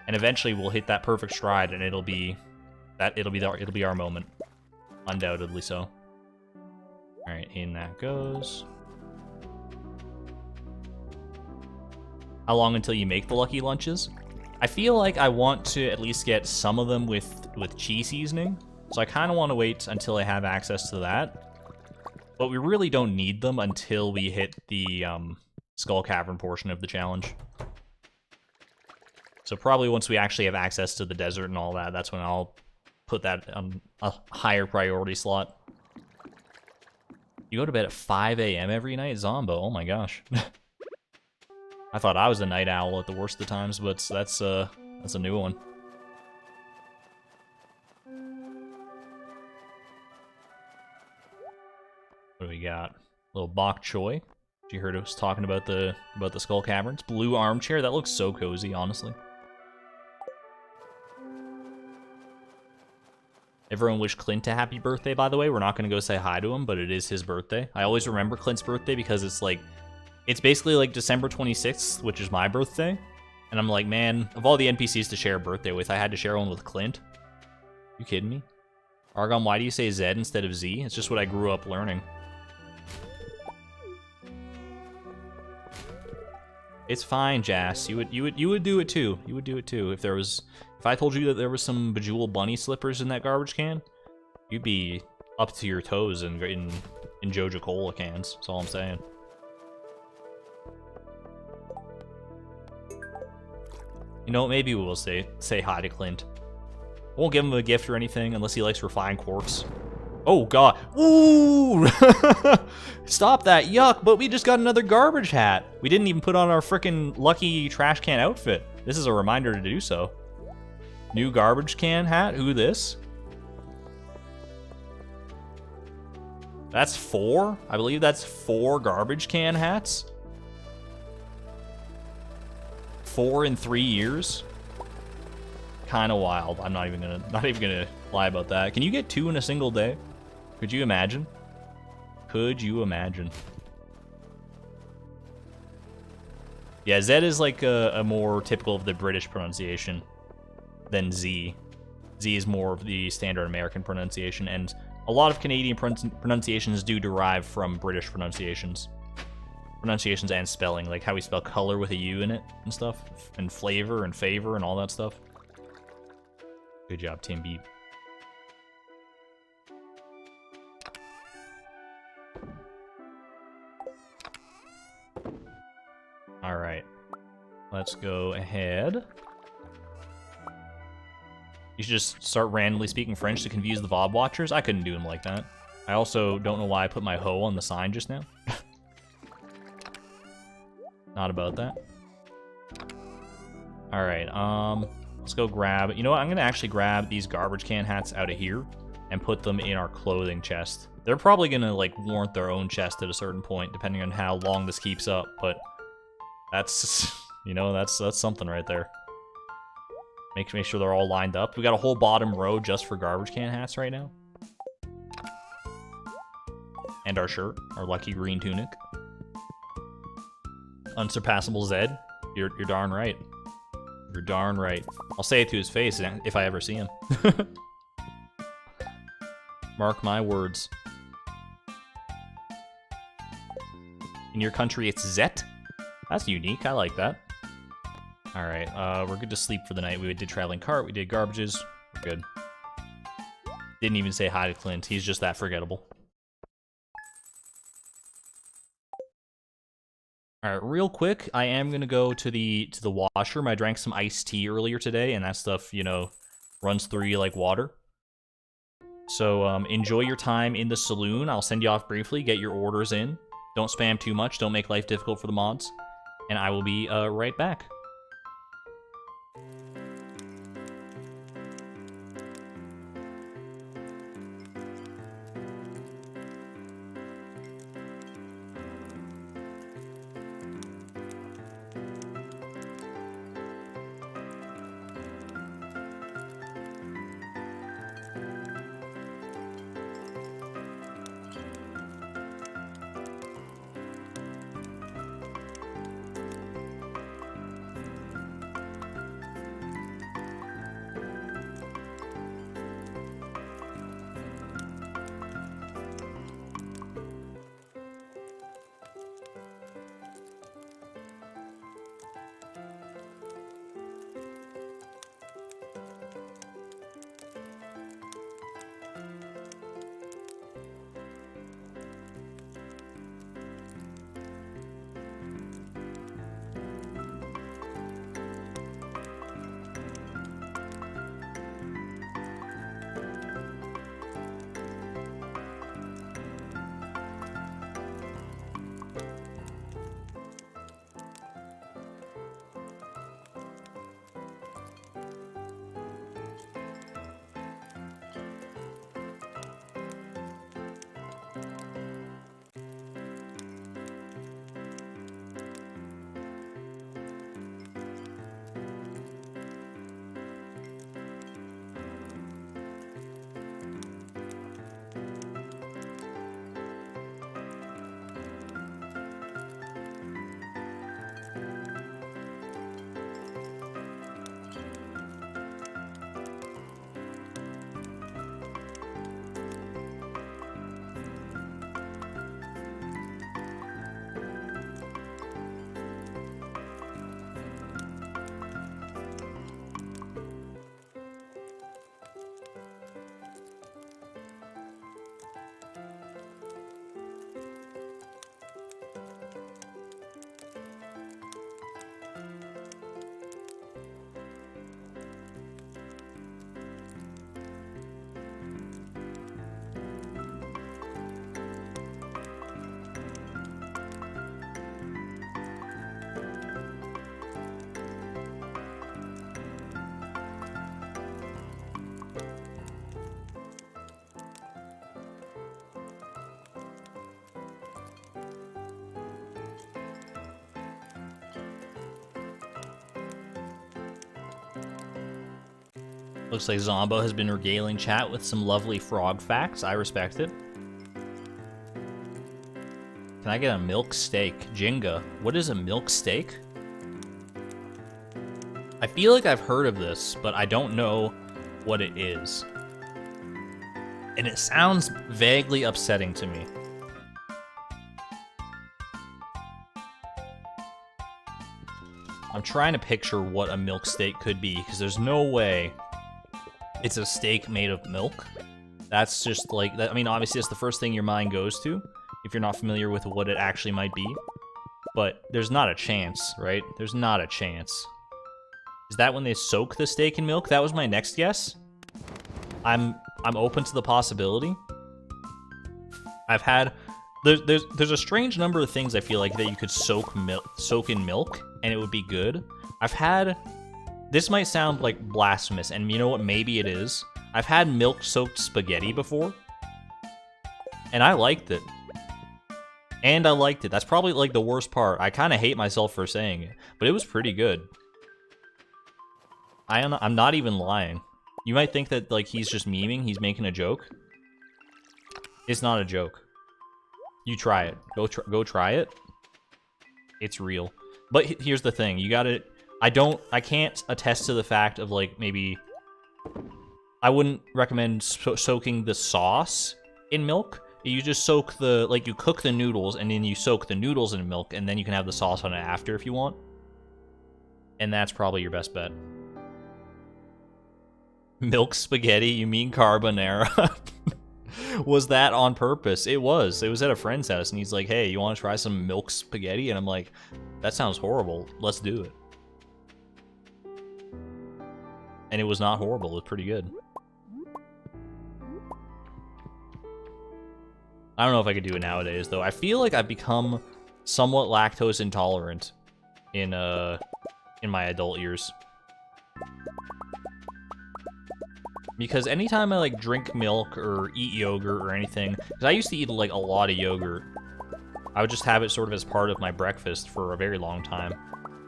And eventually we'll hit that perfect stride and it'll be our moment. Undoubtedly so. Alright, in that goes. How long until you make the lucky lunches? I feel like I want to at least get some of them with cheese seasoning. So I kind of want to wait until I have access to that. But we really don't need them until we hit the Skull Cavern portion of the challenge. So probably once we actually have access to the desert and all that, that's when I'll put that on a higher priority slot. You go to bed at 5 a.m. every night, Zombo? Oh my gosh. I thought I was a night owl at the worst of times, but that's a new one. What do we got? Little bok choy. You heard us talking about the Skull Caverns. Blue armchair. That looks so cozy, honestly. Everyone wish Clint a happy birthday, by the way. We're not going to go say hi to him, but it is his birthday. I always remember Clint's birthday because it's basically like December 26th, which is my birthday. And I'm like, man, of all the NPCs to share a birthday with, I had to share one with Clint. You kidding me? Argon, why do you say Z instead of Z? It's just what I grew up learning. It's fine, Jas. You would do it too. You would do it too if I told you that there was some bejeweled bunny slippers in that garbage can. You'd be up to your toes in in Joja Cola cans. That's all I'm saying. You know, maybe we'll say hi to Clint. Won't give him a gift or anything unless he likes refined quartz. Oh, God. Ooh! Stop that. Yuck. But we just got another garbage hat. We didn't even put on our freaking lucky trash can outfit. This is a reminder to do so. New garbage can hat. Who this? That's 4? I believe that's 4 garbage can hats. 4 in 3 years. Kind of wild. I'm not even gonna lie about that. Can you get 2 in a single day? Could you imagine? Could you imagine? Yeah, Z is like a more typical of the British pronunciation than Z. Z is more of the standard American pronunciation, and a lot of Canadian pronunciations do derive from British pronunciations. Pronunciations and spelling, like how we spell color with a U in it and stuff, and flavor and favor and all that stuff. Good job, Tim Beat. All right, let's go ahead. You should just start randomly speaking French to confuse the VOD watchers. I couldn't do them like that. I also don't know why I put my hoe on the sign just now. Not about that. All right, let's go grab... You know what? I'm going to actually grab these garbage can hats out of here and put them in our clothing chest. They're probably going to, like, warrant their own chest at a certain point, depending on how long this keeps up, but that's, you know, that's something right there. Make sure they're all lined up. We got a whole bottom row just for garbage can hats right now. And our shirt, our lucky green tunic. Unsurpassable Zed. You're darn right. You're darn right. I'll say it to his face if I ever see him. Mark my words. In your country, it's Zet? That's unique. I like that. All right, we're good to sleep for the night. We did traveling cart. We did garbages. We're good. Didn't even say hi to Clint. He's just that forgettable. All right, real quick, I am gonna go to the washroom. I drank some iced tea earlier today, and that stuff, you know, runs through you like water. So enjoy your time in the saloon. I'll send you off briefly. Get your orders in. Don't spam too much. Don't make life difficult for the mods. And I will be right back. Looks like Zombo has been regaling chat with some lovely frog facts. I respect it. Can I get a milk steak? Jenga, what is a milk steak? I feel like I've heard of this, but I don't know what it is. And it sounds vaguely upsetting to me. I'm trying to picture what a milk steak could be, because there's no way it's a steak made of milk. That's just like, I mean, obviously that's the first thing your mind goes to, if you're not familiar with what it actually might be. But there's not a chance, right? There's not a chance. Is that when they soak the steak in milk? That was my next guess. I'm open to the possibility. I've had... There's a strange number of things I feel like that you could soak in milk, and it would be good. I've had... This might sound like blasphemous, and you know what? Maybe it is. I've had milk-soaked spaghetti before, and I liked it. And I liked it. That's probably like the worst part. I kind of hate myself for saying it, but it was pretty good. I'm not even lying. You might think that like he's just memeing, he's making a joke. It's not a joke. You try it. Go try it. It's real. But here's the thing. You gotta... I can't attest to the fact of, like, maybe... I wouldn't recommend soaking the sauce in milk. You just soak the... Like, you cook the noodles, and then you soak the noodles in milk, and then you can have the sauce on it after if you want. And that's probably your best bet. Milk spaghetti? You mean carbonara? Was that on purpose? It was. It was at a friend's house, and he's like, hey, you want to try some milk spaghetti? And I'm like, that sounds horrible. Let's do it. And it was not horrible. It was pretty good. I don't know if I could do it nowadays, though. I feel like I've become somewhat lactose intolerant in my adult years. Because anytime I, like, drink milk or eat yogurt or anything... Because I used to eat, like, a lot of yogurt. I would just have it sort of as part of my breakfast for a very long time.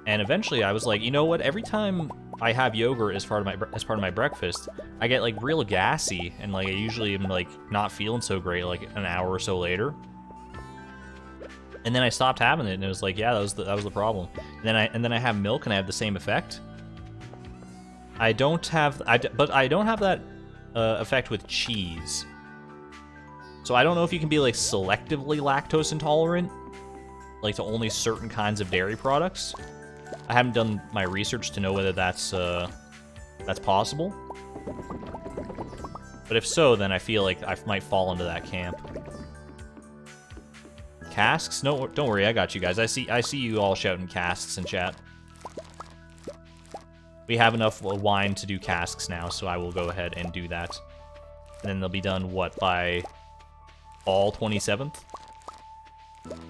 And eventually I was like, you know what? Every time I have yogurt as part of my breakfast, I get, like, real gassy. And, like, I usually am, like, not feeling so great, like, an hour or so later. And then I stopped having it, and it was like, yeah, that was the problem. And then I have milk, and I have the same effect. I don't have that effect with cheese. So I don't know if you can be like selectively lactose intolerant, like to only certain kinds of dairy products. I haven't done my research to know whether that's possible. But if so, then I feel like I might fall into that camp. Casks? No, don't worry, I got you guys. I see you all shouting casks in chat. We have enough wine to do casks now, so I will go ahead and do that. And then they'll be done, what, by fall 27th?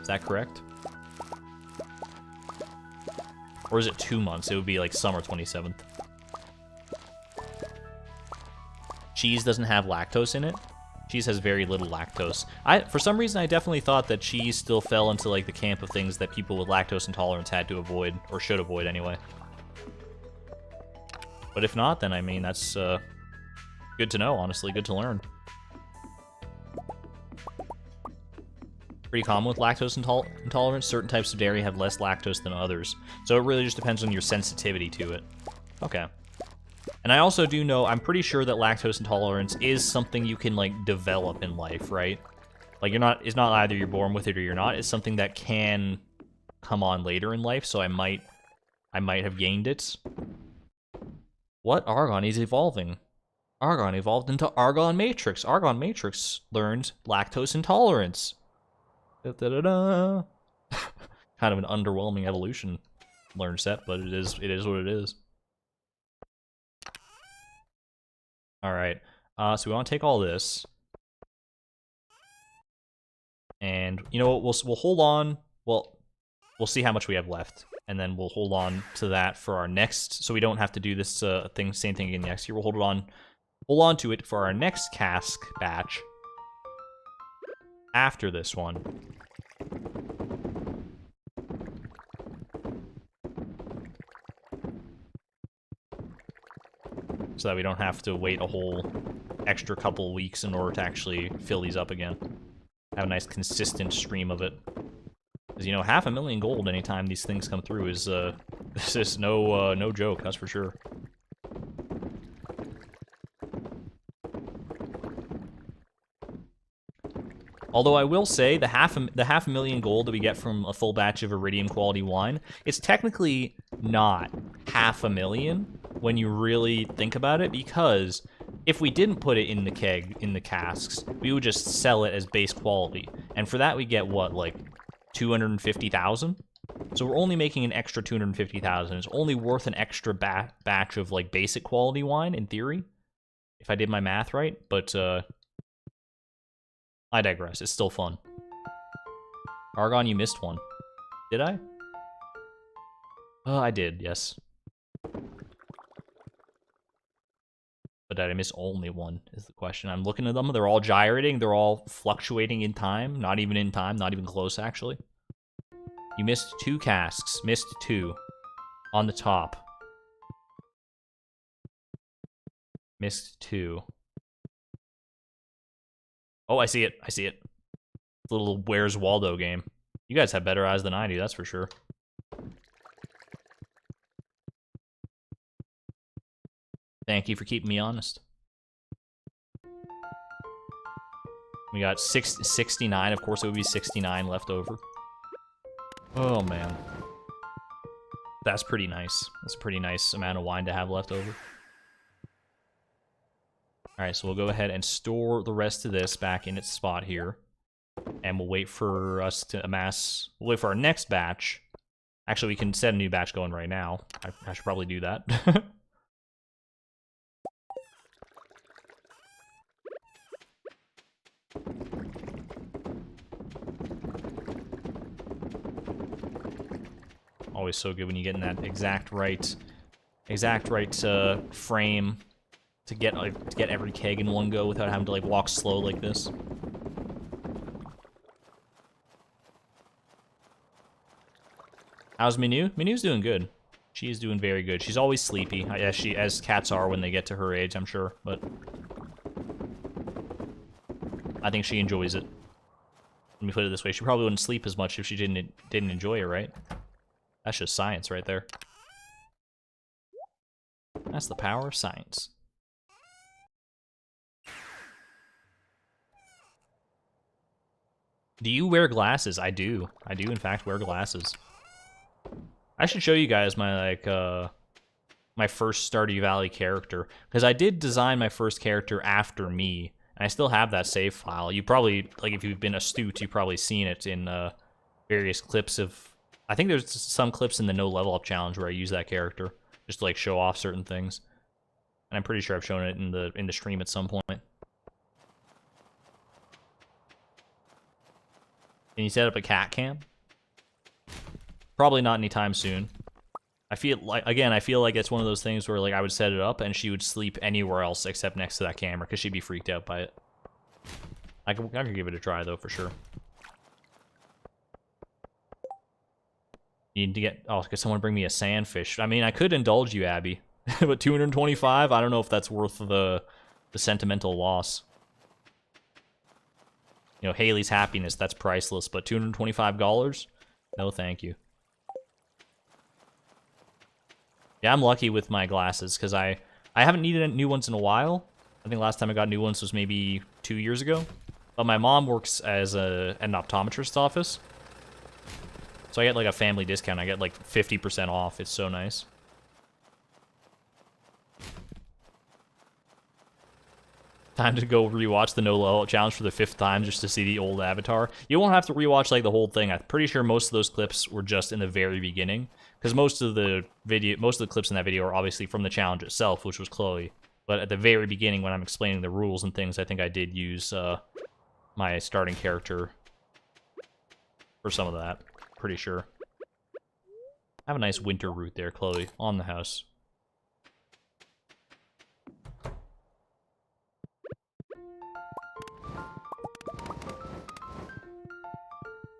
Is that correct? Or is it 2 months? It would be like summer 27th. Cheese doesn't have lactose in it. Cheese has very little lactose. For some reason, I definitely thought that cheese still fell into like the camp of things that people with lactose intolerance had to avoid, or should avoid anyway. But if not, then I mean, that's good to know, honestly. Good to learn. Pretty common with lactose intolerance. Certain types of dairy have less lactose than others. So it really just depends on your sensitivity to it. Okay. And I also do know, I'm pretty sure that lactose intolerance is something you can, like, develop in life, right? Like, it's not either you're born with it or you're not. It's something that can come on later in life, so I might have gained it. What? Argon is evolving. Argon evolved into Argon Matrix. Argon Matrix learned lactose intolerance. Da-da-da-da. Kind of an underwhelming evolution learn set, but it is what it is. Alright, so we want to take all this. And, you know what, we'll hold on. Well, we'll see how much we have left. And then we'll hold on to that for our next, so we don't have to do this same thing again next year. We'll hold on to it for our next cask batch after this one. so that we don't have to wait a whole extra couple weeks in order to actually fill these up again. Have a nice consistent stream of it. Because, you know, 500,000 gold anytime these things come through is, this is no joke, that's for sure. Although I will say, the half a million gold that we get from a full batch of Iridium quality wine, it's technically not 500,000 when you really think about it, because if we didn't put it in the keg, in the casks, we would just sell it as base quality. And for that we get, what, like 250,000? So we're only making an extra 250,000. It's only worth an extra batch of, like, basic quality wine, in theory. If I did my math right, but, I digress. It's still fun. Argon, you missed one. Did I? Oh, I did, yes. But did I miss only one, is the question. I'm looking at them. They're all gyrating. They're all fluctuating in time. Not even in time. Not even close, actually. You missed 2 casks. Missed 2. On the top. Missed 2. Oh, I see it. I see it. It's a little Where's Waldo game. You guys have better eyes than I do, that's for sure. Thank you for keeping me honest. We got 69. Of course, it would be 69 left over. Oh, man. That's pretty nice. That's a pretty nice amount of wine to have left over. Alright, so we'll go ahead and store the rest of this back in its spot here. And we'll wait for us to amass... We'll wait for our next batch. Actually, we can set a new batch going right now. I should probably do that. Always so good when you get in that exact right frame to get every keg in one go without having to, like, walk slow like this. How's Minu? Minu's doing good. She is doing very good. She's always sleepy, as cats are when they get to her age, I'm sure, but I think she enjoys it. Let me put it this way: she probably wouldn't sleep as much if she didn't enjoy it, right? That's just science right there. That's the power of science. Do you wear glasses? I do. I do, in fact, wear glasses. I should show you guys my, like, my first Stardew Valley character, because I did design my first character after me, and I still have that save file. You probably, like, if you've been astute, you've probably seen it in various clips of... I think there's some clips in the No Level Up Challenge where I use that character, just to, like, show off certain things. And I'm pretty sure I've shown it in the stream at some point. Can you set up a cat cam? Probably not anytime soon. I feel like it's one of those things where, like, I would set it up and she would sleep anywhere else except next to that camera because she'd be freaked out by it. I could give it a try though, for sure. You need to get... Oh, could someone bring me a sandfish? I mean, I could indulge you, Abby. But 225? I don't know if that's worth the sentimental loss. You know, Haley's happiness, that's priceless, but $225? No, thank you. Yeah, I'm lucky with my glasses, because I haven't needed new ones in a while. I think last time I got new ones was maybe 2 years ago. But my mom works as an optometrist's office. So I get, like, a family discount. I get, like, 50% off. It's so nice. Time to go rewatch the No Level Up Challenge for the 5th time just to see the old avatar. You won't have to rewatch, like, the whole thing. I'm pretty sure most of those clips were just in the very beginning, because most of the clips in that video are obviously from the challenge itself, which was Chloe. But at the very beginning, when I'm explaining the rules and things, I think I did use my starting character for some of that. Pretty sure. Have a nice winter root there, Chloe, on the house.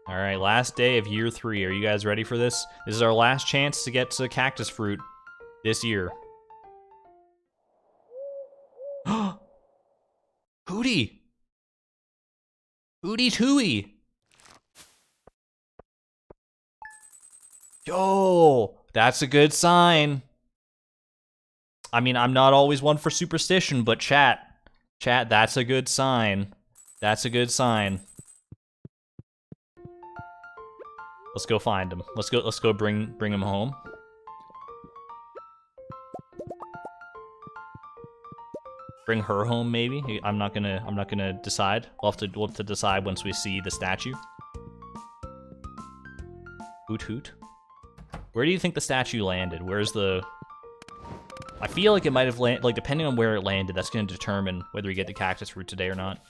Alright, last day of year 3. Are you guys ready for this? This is our last chance to get to cactus fruit this year. Hootie Tooie. Yo, that's a good sign. I mean, I'm not always one for superstition, but chat, that's a good sign. That's a good sign. Let's go find him. Let's go bring him home. Bring her home, maybe. I'm not gonna decide. We'll have to decide once we see the statue. Hoot hoot. Where do you think the statue landed? Where's the... I feel like it might have landed, like, depending on where it landed, that's gonna determine whether we get the cactus fruit today or not.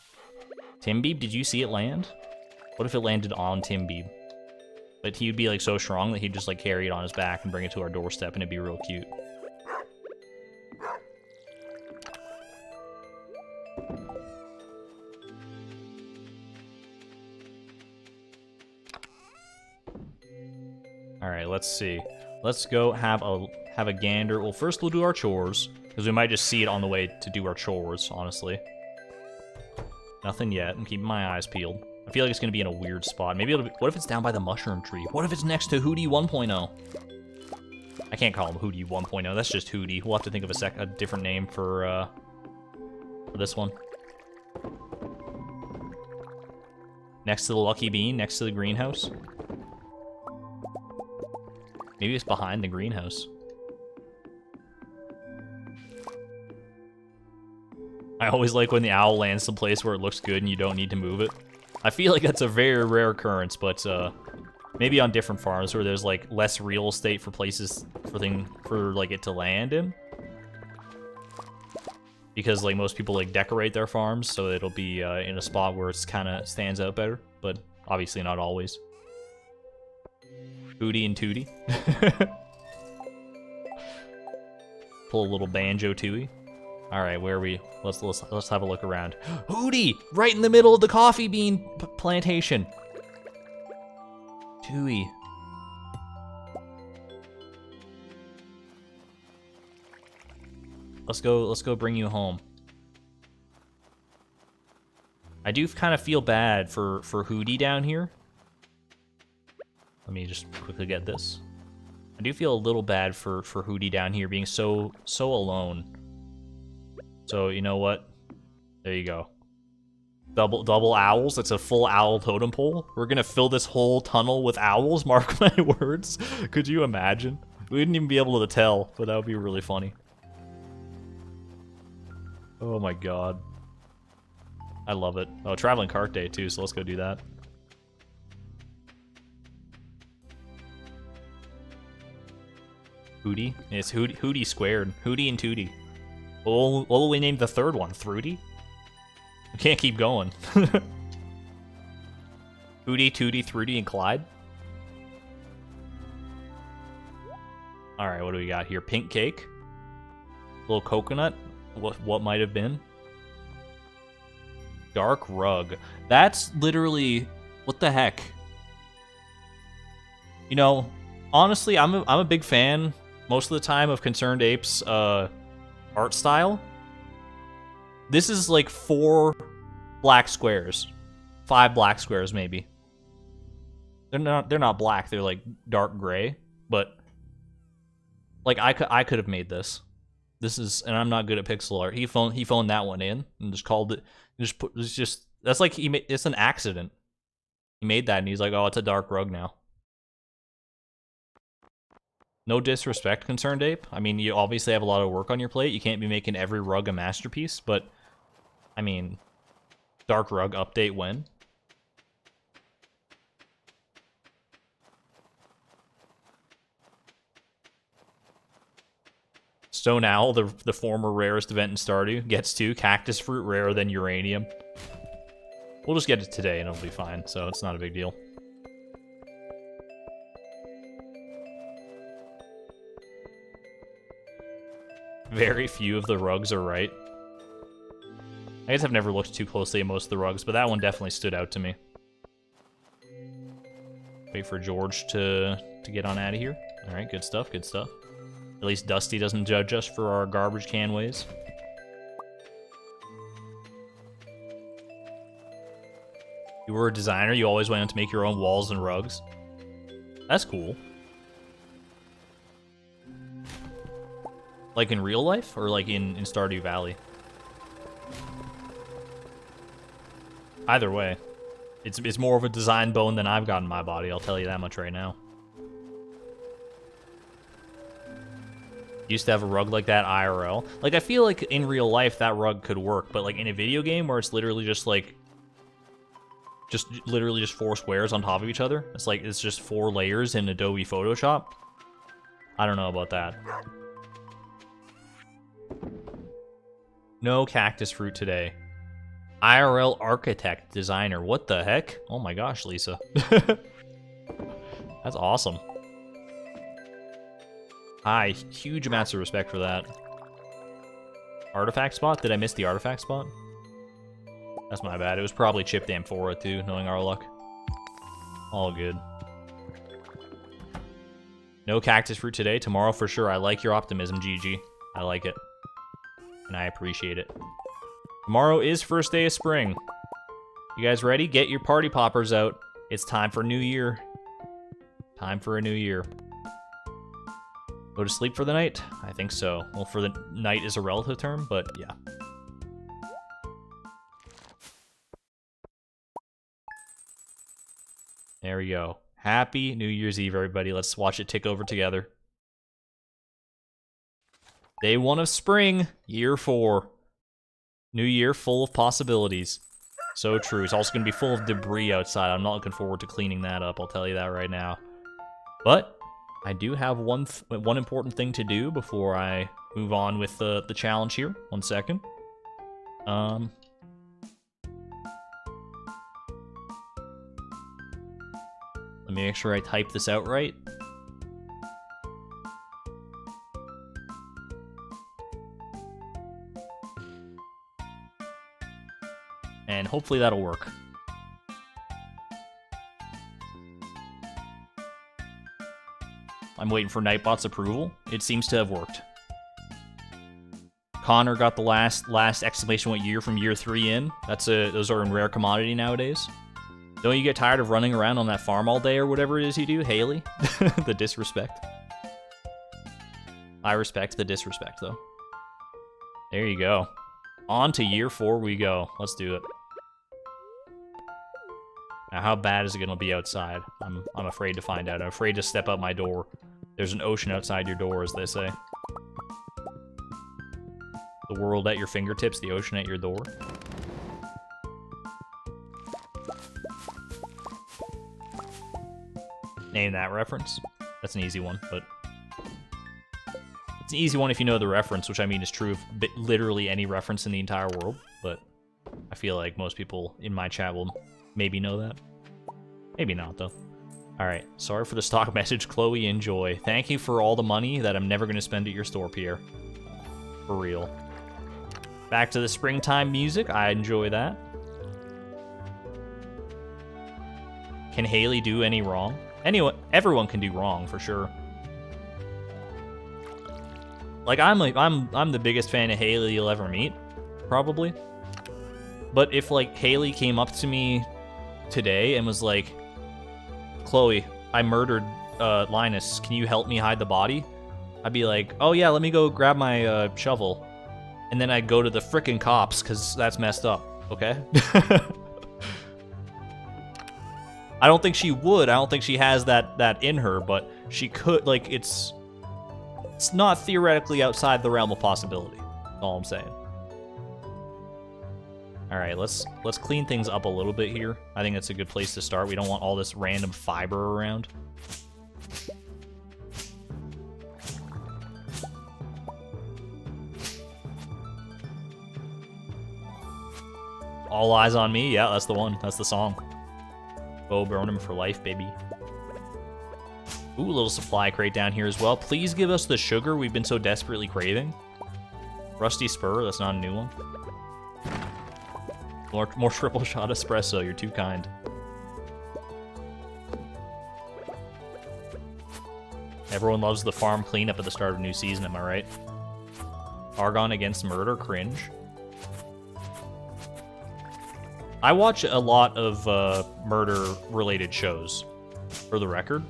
Timbeeb, did you see it land? What if it landed on Timbeeb? But he'd be, like, so strong that he'd just, like, carry it on his back and bring it to our doorstep, and it'd be real cute. Alright, let's see. Let's go have a gander. Well, first we'll do our chores, because we might just see it on the way to do our chores, honestly. Nothing yet. I'm keeping my eyes peeled. I feel like it's going to be in a weird spot. Maybe it'll be... What if it's down by the mushroom tree? What if it's next to Hootie 1.0? I can't call him Hootie 1.0. That's just Hootie. We'll have to think of a different name for this one. Next to the Lucky Bean, next to the greenhouse. Maybe it's behind the greenhouse. I always like when the owl lands someplace where it looks good and you don't need to move it. I feel like that's a very rare occurrence, but maybe on different farms where there's like less real estate for places for like it to land in. Because like most people like decorate their farms so it'll be in a spot where it's kind of stands out better, but obviously not always. Hootie and Tootie. Pull a little banjo Tooie. All right, where are we? Let's have a look around. Hootie, right in the middle of the coffee bean plantation. Tooie. Let's go bring you home. I do kind of feel bad for Hootie down here. Let me just quickly get this. I do feel a little bad for Hootie down here being so alone. So, you know what? There you go. Double owls. It's a full owl totem pole. We're gonna fill this whole tunnel with owls, mark my words. Could you imagine? We wouldn't even be able to tell, but that would be really funny. Oh my god. I love it. Oh, traveling cart day too, so let's go do that. Hootie? It's Hootie squared. Hootie and Tootie. What will we name the third one? Throotie? We can't keep going. Hootie, Tootie, Throotie, and Clyde? Alright, what do we got here? Pink cake? Little coconut? What might have been? Dark rug. That's literally... What the heck? You know, honestly, I'm a big fan, most of the time, of Concerned Ape's, art style. This is like 4 black squares. 5 black squares, maybe. They're not black, they're like dark gray, but like I could have made this. This is, and I'm not good at pixel art. He phoned that one in and just called it. That's like it's an accident. He made that and he's like, oh, it's a dark rug now. No disrespect, Concerned Ape. I mean, you obviously have a lot of work on your plate. You can't be making every rug a masterpiece, but I mean, dark rug update when? Stone Owl, the former rarest event in Stardew, gets 2. Cactus fruit rarer than uranium. We'll just get it today and it'll be fine, so it's not a big deal. Very few of the rugs are right. I guess I've never looked too closely at most of the rugs, but that one definitely stood out to me. Wait for George to get on out of here. Alright, good stuff, good stuff. At least Dusty doesn't judge us for our garbage can ways. were a designer, you always went on to make your own walls and rugs. That's cool. Like in real life, or like in Stardew Valley? Either way, it's more of a design bone than I've got in my body, I'll tell you that much right now. Used to have a rug like that IRL. Like, I feel like in real life that rug could work, but like in a video game where it's literally just like... literally just 4 squares on top of each other. It's like, it's just 4 layers in Adobe Photoshop. I don't know about that. No cactus fruit today. IRL architect designer. What the heck? Oh my gosh, Lisa. That's awesome. Hi, huge amounts of respect for that. Artifact spot? Did I miss the artifact spot? That's my bad. It was probably chipped amphora too, knowing our luck. All good. No cactus fruit today. Tomorrow for sure. I like your optimism, GG. I like it. And I appreciate it. Tomorrow is first day of spring. You guys ready? Get your party poppers out. It's time for New Year. Time for a new year. Go to sleep for the night? I think so. Well, for the night is a relative term, but yeah. There we go. Happy New Year's Eve, everybody. Let's watch it tick over together. Day 1 of spring, year 4. New year full of possibilities. So true. It's also going to be full of debris outside. I'm not looking forward to cleaning that up, I'll tell you that right now. But I do have one important thing to do before I move on with the challenge here. 1 second. Let me make sure I type this out right. And hopefully that'll work. I'm waiting for Nightbot's approval. It seems to have worked. Connor got the last exclamation point year from year 3 in. Those are in rare commodity nowadays. Don't you get tired of running around on that farm all day or whatever it is you do, Haley? The disrespect. I respect the disrespect, though. There you go. On to year 4 we go. Let's do it. Now, how bad is it going to be outside? I'm afraid to find out. I'm afraid to step out my door. There's an ocean outside your door, as they say. The world at your fingertips, the ocean at your door. Name that reference. That's an easy one, but... It's an easy one if you know the reference, which I mean is true of literally any reference in the entire world, but I feel like most people in my chat will maybe know that. Maybe not, though. Alright, sorry for the stock message, Chloe, enjoy. Thank you for all the money that I'm never going to spend at your store, Pierre. For real. Back to the springtime music, I enjoy that. Can Haley do any wrong? Everyone can do wrong, for sure. Like, I'm the biggest fan of Haley you'll ever meet, probably. But if, like, Haley came up to me today and was like, Chloe, I murdered Linus, can you help me hide the body? I'd be like, oh yeah, let me go grab my shovel. And then I'd go to the frickin' cops, because that's messed up, okay? I don't think she would. I don't think she has that in her, but she could. Like, it's not theoretically outside the realm of possibility. That's all I'm saying. All right, let's clean things up a little bit here. I think that's a good place to start. We don't want all this random fiber around. All eyes on me. Yeah, that's the one. That's the song. Bo Burnham for life, baby. Ooh, a little supply crate down here as well. Please give us the sugar we've been so desperately craving. Rusty Spur, that's not a new one. More triple shot espresso, you're too kind. Everyone loves the farm cleanup at the start of a new season, am I right? Argon against murder, cringe. I watch a lot of murder-related shows, for the record.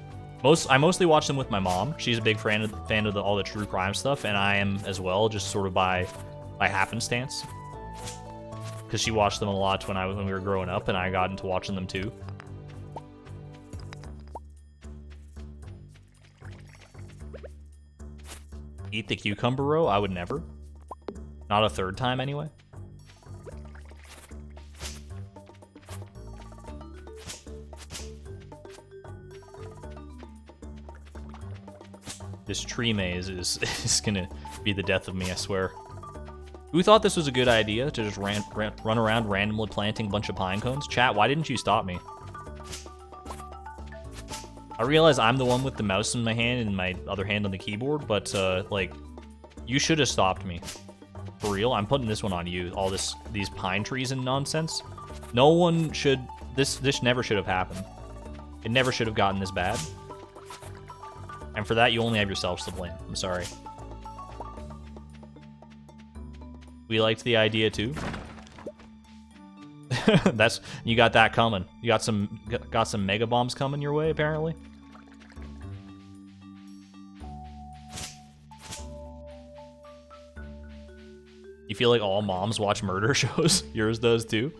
I mostly watch them with my mom. She's a big fan of all the true crime stuff, and I am as well, just sort of by happenstance. Because she watched them a lot when we were growing up, and I got into watching them too. Eat the cucumber row? I would never. Not a third time, anyway. This tree maze is gonna be the death of me, I swear. Who thought this was a good idea to just run around randomly planting a bunch of pine cones? Chat, why didn't you stop me? I realize I'm the one with the mouse in my hand and my other hand on the keyboard, but like, you should have stopped me. For real, I'm putting this one on you. All these pine trees and nonsense. No one should. This never should have happened. It never should have gotten this bad. And for that, you only have yourselves to blame. I'm sorry. We liked the idea too. You got that coming. You got some mega bombs coming your way, apparently. You feel like all moms watch murder shows? Yours does too?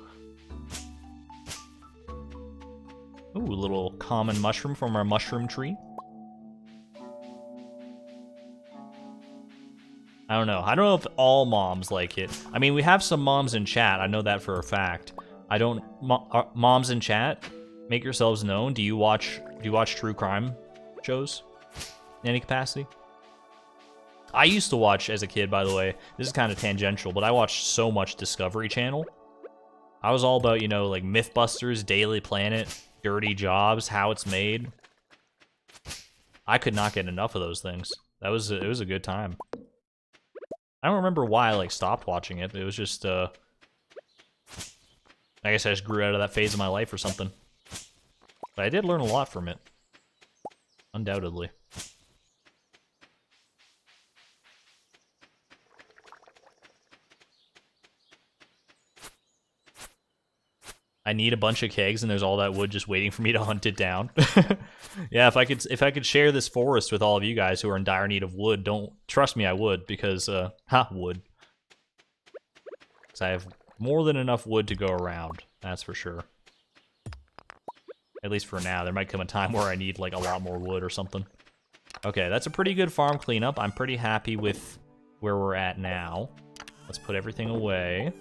Ooh, a little common mushroom from our mushroom tree. I don't know. I don't know if all moms like it. I mean, we have some moms in chat. I know that for a fact. Moms in chat, make yourselves known. Do you watch true crime shows in any capacity? I used to watch as a kid, by the way. This is kind of tangential, but I watched so much Discovery Channel. I was all about, you know, like Mythbusters, Daily Planet, Dirty Jobs, How It's Made. I could not get enough of those things. It was a good time. I don't remember why I like stopped watching it. It was just I guess I just grew out of that phase of my life or something. But I did learn a lot from it. Undoubtedly. I need a bunch of kegs and there's all that wood just waiting for me to hunt it down. Yeah, if I could share this forest with all of you guys who are in dire need of wood, don't trust me, I would, because wood. Because I have more than enough wood to go around, that's for sure. At least for now. There might come a time where I need like a lot more wood or something. Okay, that's a pretty good farm cleanup. I'm pretty happy with where we're at now. Let's put everything away.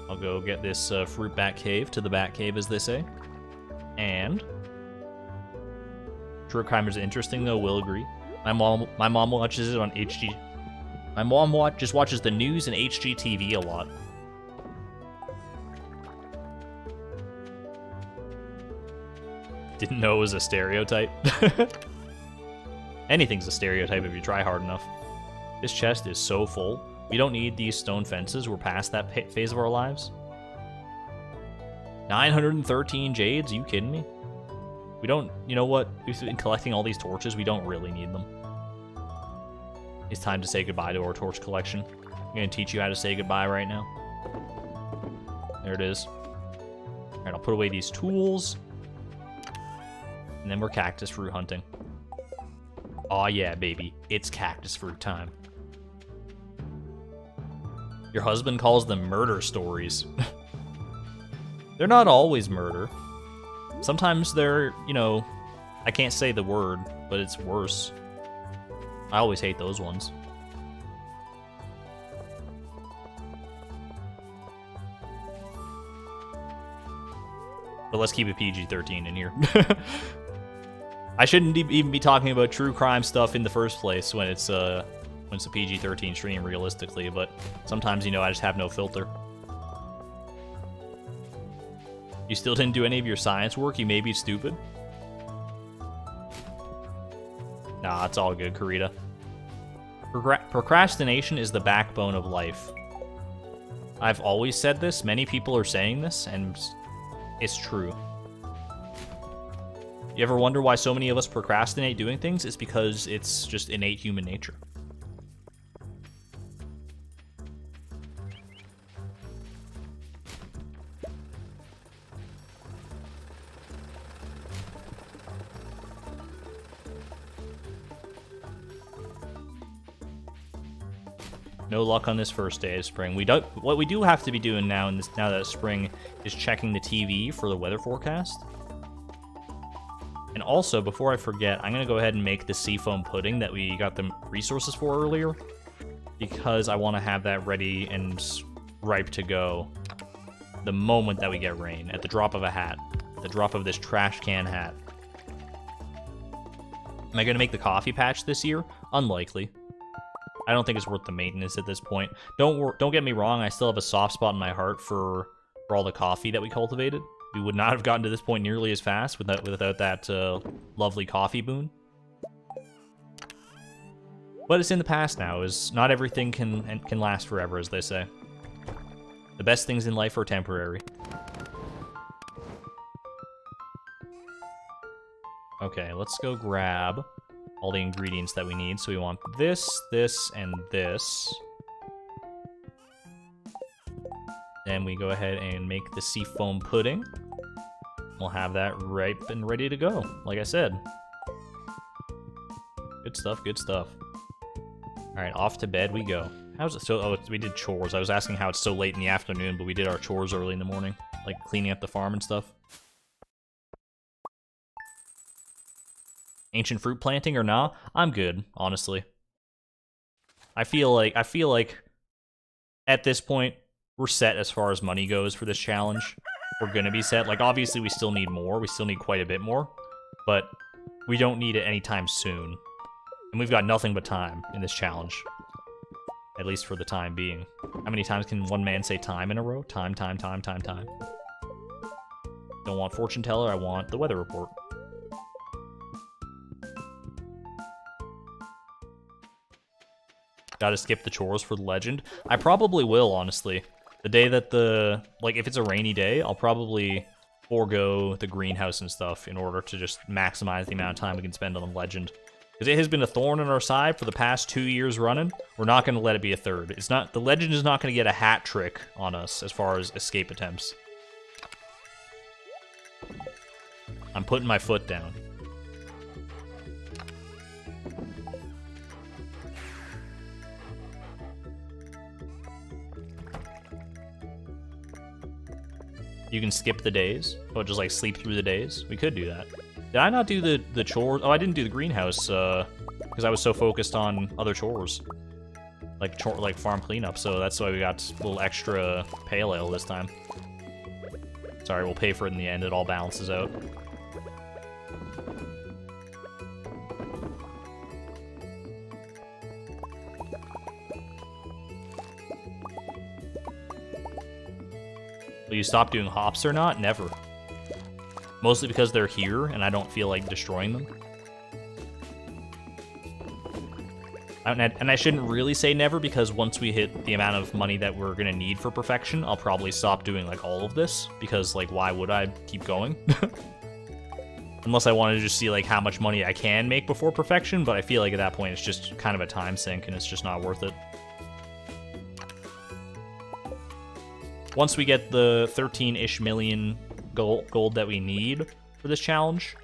I'll go get this fruit bat cave to the bat cave, as they say. And true crime is interesting, though. Will agree. My mom watches it on HG. My mom just watches the news and HGTV a lot. Didn't know it was a stereotype. Anything's a stereotype if you try hard enough. This chest is so full. We don't need these stone fences. We're past that phase of our lives. 913 jades? Are you kidding me? We don't... You know what? We've been collecting all these torches. We don't really need them. It's time to say goodbye to our torch collection. I'm going to teach you how to say goodbye right now. There it is. Alright, I'll put away these tools. And then we're cactus fruit hunting. Aw yeah, baby. It's cactus fruit time. Your husband calls them murder stories. They're not always murder. Sometimes they're, you know, I can't say the word, but it's worse. I always hate those ones. But let's keep it PG-13 in here. I shouldn't even be talking about true crime stuff in the first place when it's a PG-13 stream, realistically, but sometimes, you know, I just have no filter. You still didn't do any of your science work? You may be stupid? Nah, it's all good, Karita. Procrastination is the backbone of life. I've always said this, many people are saying this, and it's true. You ever wonder why so many of us procrastinate doing things? It's because it's just innate human nature. No luck on this first day of spring. What we do have to be doing now now that it's spring is checking the TV for the weather forecast. And also, before I forget, I'm gonna go ahead and make the seafoam pudding that we got the resources for earlier, because I want to have that ready and ripe to go the moment that we get rain, at the drop of a hat, the drop of this trash can hat. Am I gonna make the coffee patch this year? Unlikely. I don't think it's worth the maintenance at this point. Don't get me wrong, I still have a soft spot in my heart for all the coffee that we cultivated. We would not have gotten to this point nearly as fast without that lovely coffee boon. But it's in the past now, as not everything can last forever, as they say. The best things in life are temporary. Okay, let's go grab all the ingredients that we need. So we want this, this, and this. Then we go ahead and make the seafoam pudding. We'll have that ripe and ready to go, like I said. Good stuff, good stuff. Alright, off to bed we go. How's it so? Oh, we did chores. I was asking how it's so late in the afternoon, but we did our chores early in the morning. Like cleaning up the farm and stuff. Ancient fruit planting or nah? I'm good, honestly. I feel like at this point, we're set as far as money goes for this challenge. We're gonna be set. Like, obviously, we still need more. We still need quite a bit more. But we don't need it anytime soon. And we've got nothing but time in this challenge. At least for the time being. How many times can one man say time in a row? Time, time, time, time, time. Don't want fortune teller, I want the weather report. Gotta skip the chores for the legend. I probably will, honestly. The day that if it's a rainy day, I'll probably forego the greenhouse and stuff in order to just maximize the amount of time we can spend on the legend. Because it has been a thorn in our side for the past 2 years running. We're not going to let it be a third. The legend is not going to get a hat trick on us as far as escape attempts. I'm putting my foot down. You can skip the days. Oh, just like sleep through the days. We could do that. Did I not do the chores? Oh, I didn't do the greenhouse because I was so focused on other chores, like farm cleanup. So that's why we got a little extra pale ale this time. Sorry, we'll pay for it in the end. It all balances out. Will you stop doing hops or not? Never. Mostly because they're here, and I don't feel like destroying them. And I shouldn't really say never, because once we hit the amount of money that we're gonna need for perfection, I'll probably stop doing, like, all of this. Because, like, why would I keep going? Unless I wanted to just see, like, how much money I can make before perfection, but I feel like at that point it's just kind of a time sink, and it's just not worth it. Once we get the 13-ish million gold that we need for this challenge,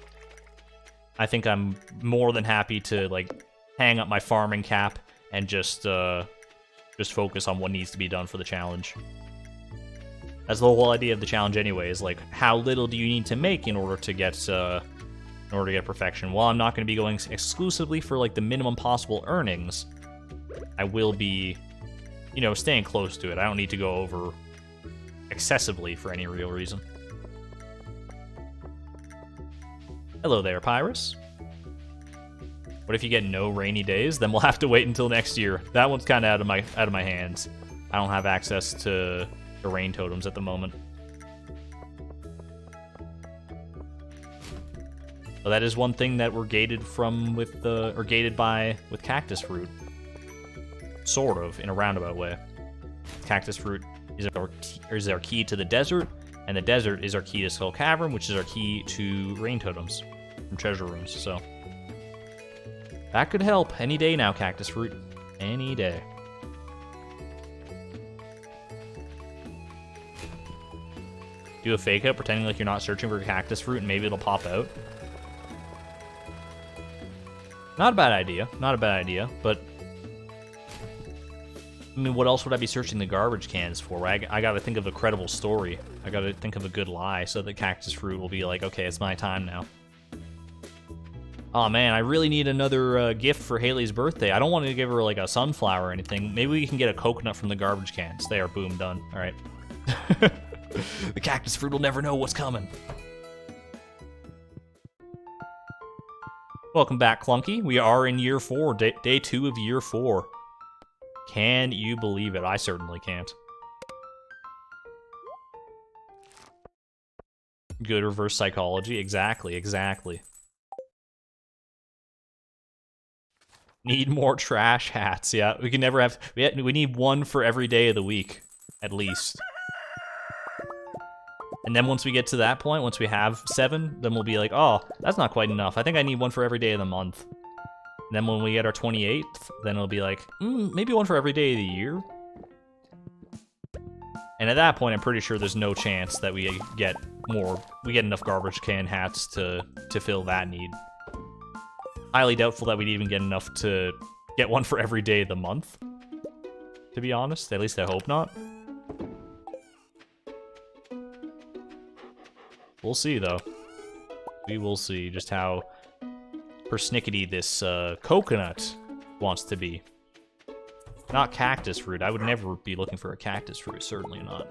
I think I'm more than happy to like hang up my farming cap and just focus on what needs to be done for the challenge. That's the whole idea of the challenge anyway, is like how little do you need to make in order to get perfection. While I'm not going to be going exclusively for like the minimum possible earnings, I will be, staying close to it. I don't need to go over excessively for any real reason. Hello there, Pyrus. What if you get no rainy days? Then we'll have to wait until next year. That one's kind of out of my hands. I don't have access to the rain totems at the moment. Well, that is one thing that we're gated from with cactus fruit. Sort of, in a roundabout way. Cactus fruit is our key to the desert, and the desert is our key to Skull Cavern, which is our key to rain totems from treasure rooms, so. That could help any day now, cactus fruit. Any day. Do a fake out, pretending like you're not searching for cactus fruit, and maybe it'll pop out. Not a bad idea. Not a bad idea, but I mean, what else would I be searching the garbage cans for? I gotta think of a credible story. I gotta think of a good lie so that cactus fruit will be like, okay, it's my time now. Oh man, I really need another gift for Haley's birthday. I don't want to give her like a sunflower or anything. Maybe we can get a coconut from the garbage cans. They are boom, done. All right. The cactus fruit will never know what's coming. Welcome back, Clunky. We are in year 4, day 2 of year 4. Can you believe it? I certainly can't. Good reverse psychology. Exactly, exactly. Need more trash hats. Yeah, we can never have... We need one for every day of the week, at least. And then once we get to that point, once we have 7, then we'll be like, oh, that's not quite enough. I think I need one for every day of the month. And then when we get our 28th, then it'll be like, maybe one for every day of the year. And at that point, I'm pretty sure there's no chance that we get enough garbage can hats to fill that need. Highly doubtful that we'd even get enough to get one for every day of the month. To be honest, at least I hope not. We'll see, though. We will see just how persnickety this coconut wants to be. Not cactus fruit. I would never be looking for a cactus fruit. Certainly not.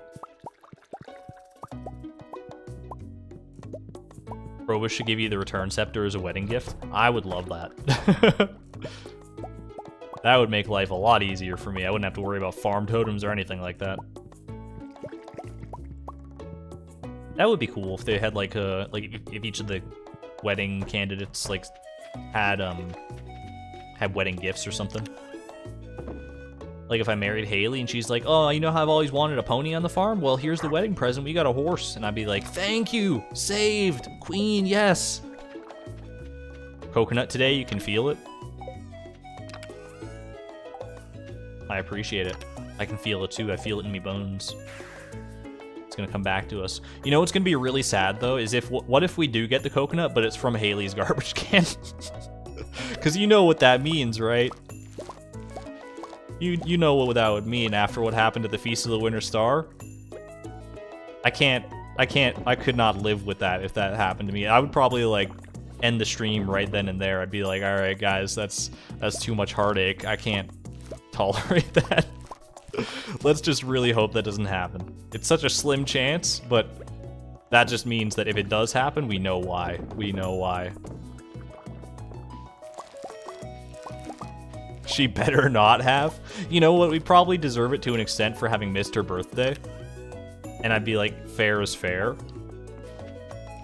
Probish should give you the return scepter as a wedding gift. I would love that. That would make life a lot easier for me. I wouldn't have to worry about farm totems or anything like that. That would be cool if they had like if each of the wedding candidates like had wedding gifts or something. Like if I married Haley and she's like, oh, you know how I've always wanted a pony on the farm? Well, here's the wedding present. We got a horse. And I'd be like, thank you. Saved. Queen, yes. Coconut today, you can feel it. I appreciate it. I can feel it too. I feel it in me bones. It's gonna come back to us. You know what's gonna be really sad though is what if we do get the coconut, but it's from Haley's garbage can? Because you know what that means, right? You know what that would mean after what happened at the Feast of the Winter Star. I could not live with that if that happened to me. I would probably like end the stream right then and there. I'd be like, all right, guys, that's too much heartache. I can't tolerate that. Let's just really hope that doesn't happen. It's such a slim chance, but that just means that if it does happen, we know why. We know why. She better not have. You know what? We probably deserve it to an extent for having missed her birthday. And I'd be like, fair is fair.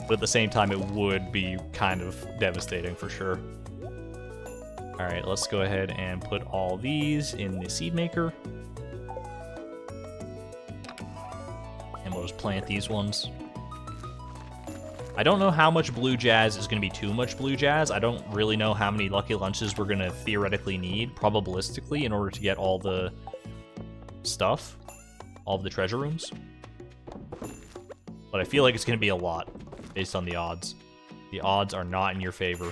But at the same time, it would be kind of devastating for sure. Alright, let's go ahead and put all these in the seed maker. And we'll just plant these ones. I don't know how much blue jazz is going to be too much blue jazz. I don't really know how many lucky lunches we're going to theoretically need, probabilistically, in order to get all the stuff, all of the treasure rooms. But I feel like it's going to be a lot, based on the odds. The odds are not in your favor,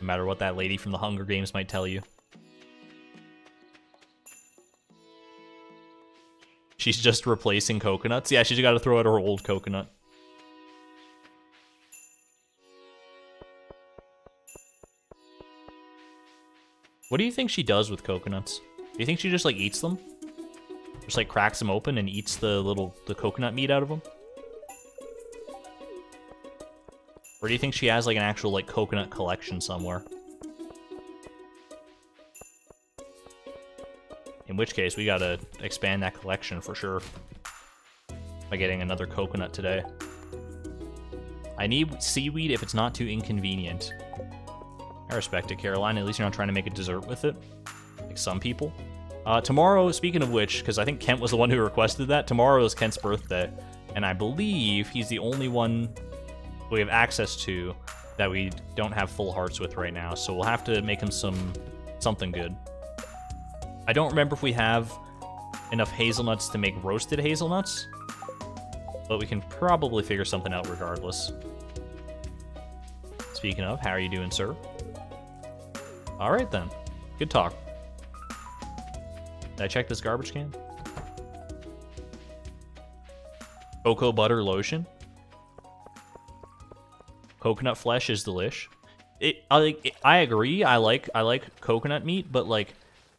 no matter what that lady from the Hunger Games might tell you. She's just replacing coconuts? Yeah, she's got to throw out her old coconut. What do you think she does with coconuts? Do you think she just, like, eats them? Just, like, cracks them open and eats the coconut meat out of them? Or do you think she has, like, an actual, like, coconut collection somewhere? In which case, we gotta expand that collection for sure. By getting another coconut today. I need seaweed if it's not too inconvenient. I respect it, Caroline. At least you're not trying to make a dessert with it. Like some people. Tomorrow, speaking of which, because I think Kent was the one who requested that, tomorrow is Kent's birthday. And I believe he's the only one we have access to that we don't have full hearts with right now. So we'll have to make him something good. I don't remember if we have enough hazelnuts to make roasted hazelnuts. But we can probably figure something out regardless. Speaking of, how are you doing, sir? Alright then. Good talk. Did I check this garbage can? Cocoa butter lotion. Coconut flesh is delish. I agree. I like coconut meat, but like,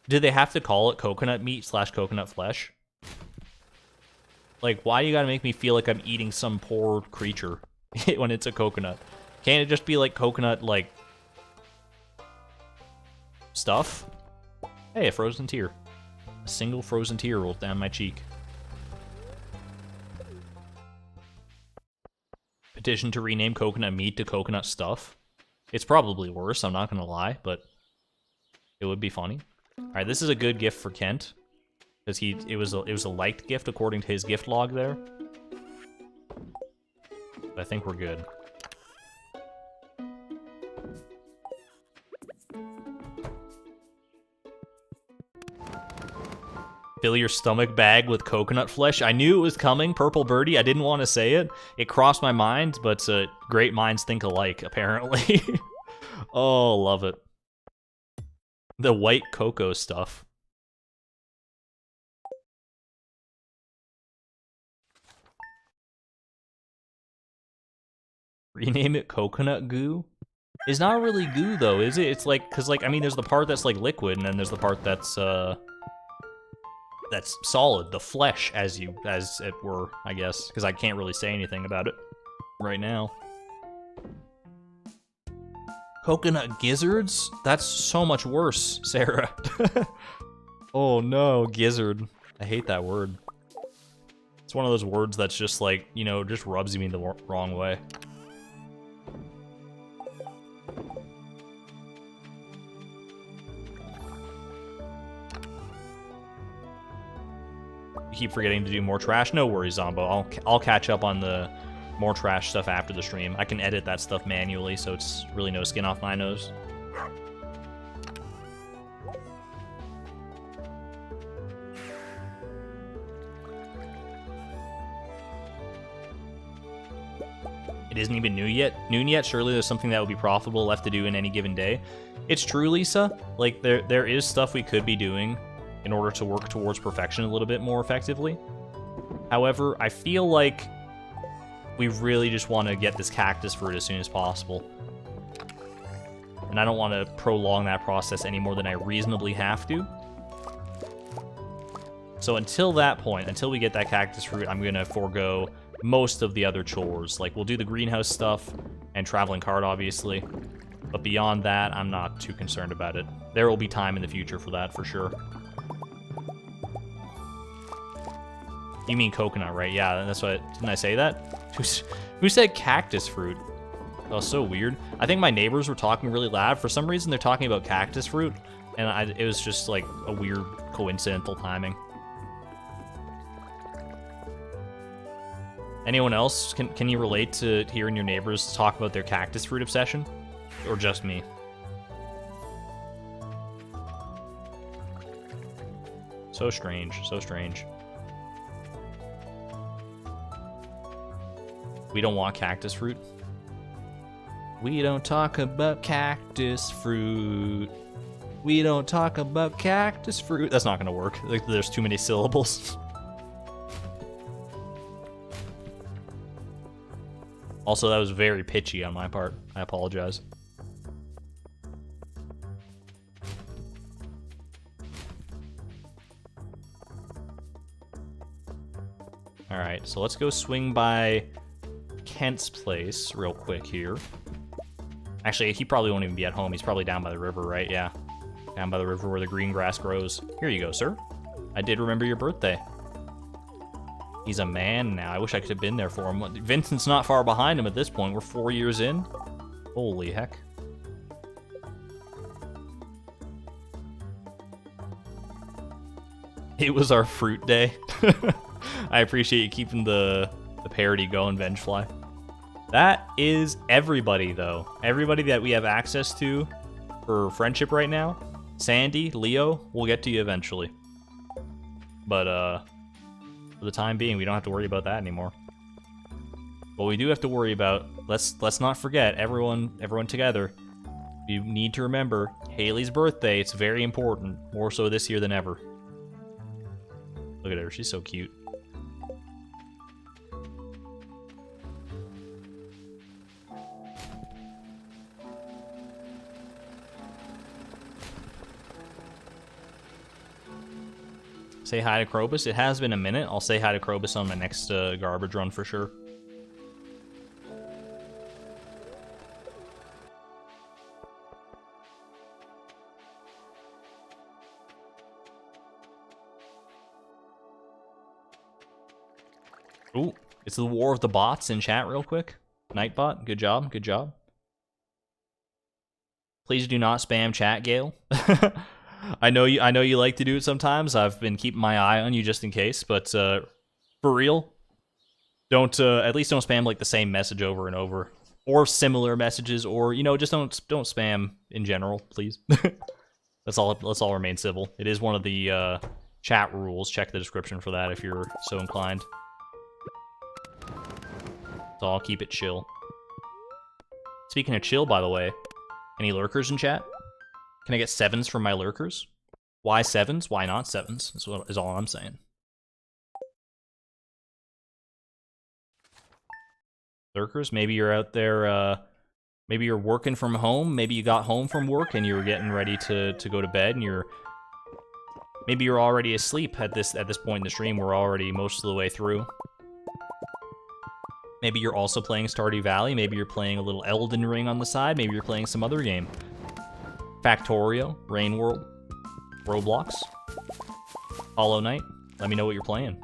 do they have to call it coconut meat / coconut flesh? Like, why you gotta make me feel like I'm eating some poor creature when it's a coconut? Can't it just be like coconut, like, stuff? Hey, a frozen tear. A single frozen tear rolls down my cheek. Petition to rename coconut meat to coconut stuff. It's probably worse, I'm not gonna lie, but it would be funny. Alright, this is a good gift for Kent. Because it was a liked gift according to his gift log there. But I think we're good. Fill your stomach bag with coconut flesh. I knew it was coming, Purple Birdie. I didn't want to say it. It crossed my mind, but great minds think alike, apparently. Oh, love it. The white cocoa stuff. Rename it coconut goo? It's not really goo, though, is it? It's like, because, like, I mean, there's the part that's, like, liquid, and then there's the part that's solid, the flesh, as it were, I guess, because I can't really say anything about it right now. Coconut gizzards? That's so much worse, Sarah. Oh no, gizzard. I hate that word. It's one of those words that's just like, you know, just rubs me the wrong way. Keep forgetting to do more trash. No worries, Zombo. I'll catch up on the more trash stuff after the stream. I can edit that stuff manually, so it's really no skin off my nose. It isn't even noon yet. Surely there's something that would be profitable left to do in any given day. It's true, Lisa. Like, there is stuff we could be doing in order to work towards perfection a little bit more effectively. However, I feel like we really just want to get this cactus fruit as soon as possible. And I don't want to prolong that process any more than I reasonably have to. So until that point, until we get that cactus fruit, I'm going to forego most of the other chores. Like, we'll do the greenhouse stuff and traveling cart, obviously. But beyond that, I'm not too concerned about it. There will be time in the future for that, for sure. You mean coconut, right? Yeah, that's what. Didn't I say that? Who said cactus fruit? Oh, so weird. I think my neighbors were talking really loud. For some reason, they're talking about cactus fruit, and it was just like a weird coincidental timing. Anyone else? Can you relate to hearing your neighbors talk about their cactus fruit obsession? Or just me? So strange, so strange. We don't want cactus fruit. We don't talk about cactus fruit. We don't talk about cactus fruit. That's not gonna work. Like, there's too many syllables. Also, that was very pitchy on my part. I apologize. Alright, so let's go swing by Kent's place real quick here. Actually, he probably won't even be at home. He's probably down by the river, right? Yeah. Down by the river where the green grass grows. Here you go, sir. I did remember your birthday. He's a man now. I wish I could have been there for him. Vincent's not far behind him at this point. We're 4 years in. Holy heck. It was our fruit day. I appreciate you keeping the parody going, Vengefly. That is everybody, though. Everybody that we have access to for friendship right now. Sandy, Leo, we'll get to you eventually. But, for the time being, we don't have to worry about that anymore. But we do have to worry about, let's not forget, everyone together. You need to remember Haley's birthday. It's very important, more so this year than ever. Look at her, she's so cute. Say hi to Krobus. It has been a minute. I'll say hi to Krobus on my next garbage run for sure. Ooh, it's the war of the bots in chat real quick. Nightbot, good job, good job. Please do not spam chat, Gale. I know you like to do it sometimes. I've been keeping my eye on you just in case, but for real, don't at least don't spam like the same message over and over, or similar messages, or just don't spam in general, please. Let's all remain civil. It is one of the chat rules. Check the description for that if you're so inclined. So I'll keep it chill. Speaking of chill, by the way, any lurkers in chat? Can I get 7s from my lurkers? Why 7s? Why not 7s? Is all I'm saying. Lurkers, maybe you're out there, maybe you're working from home, maybe you got home from work and you were getting ready to go to bed, and maybe you're already asleep at this point in the stream. We're already most of the way through. Maybe you're also playing Stardew Valley, maybe you're playing a little Elden Ring on the side, maybe you're playing some other game. Factorio, Rain World, Roblox, Hollow Knight. Let me know what you're playing.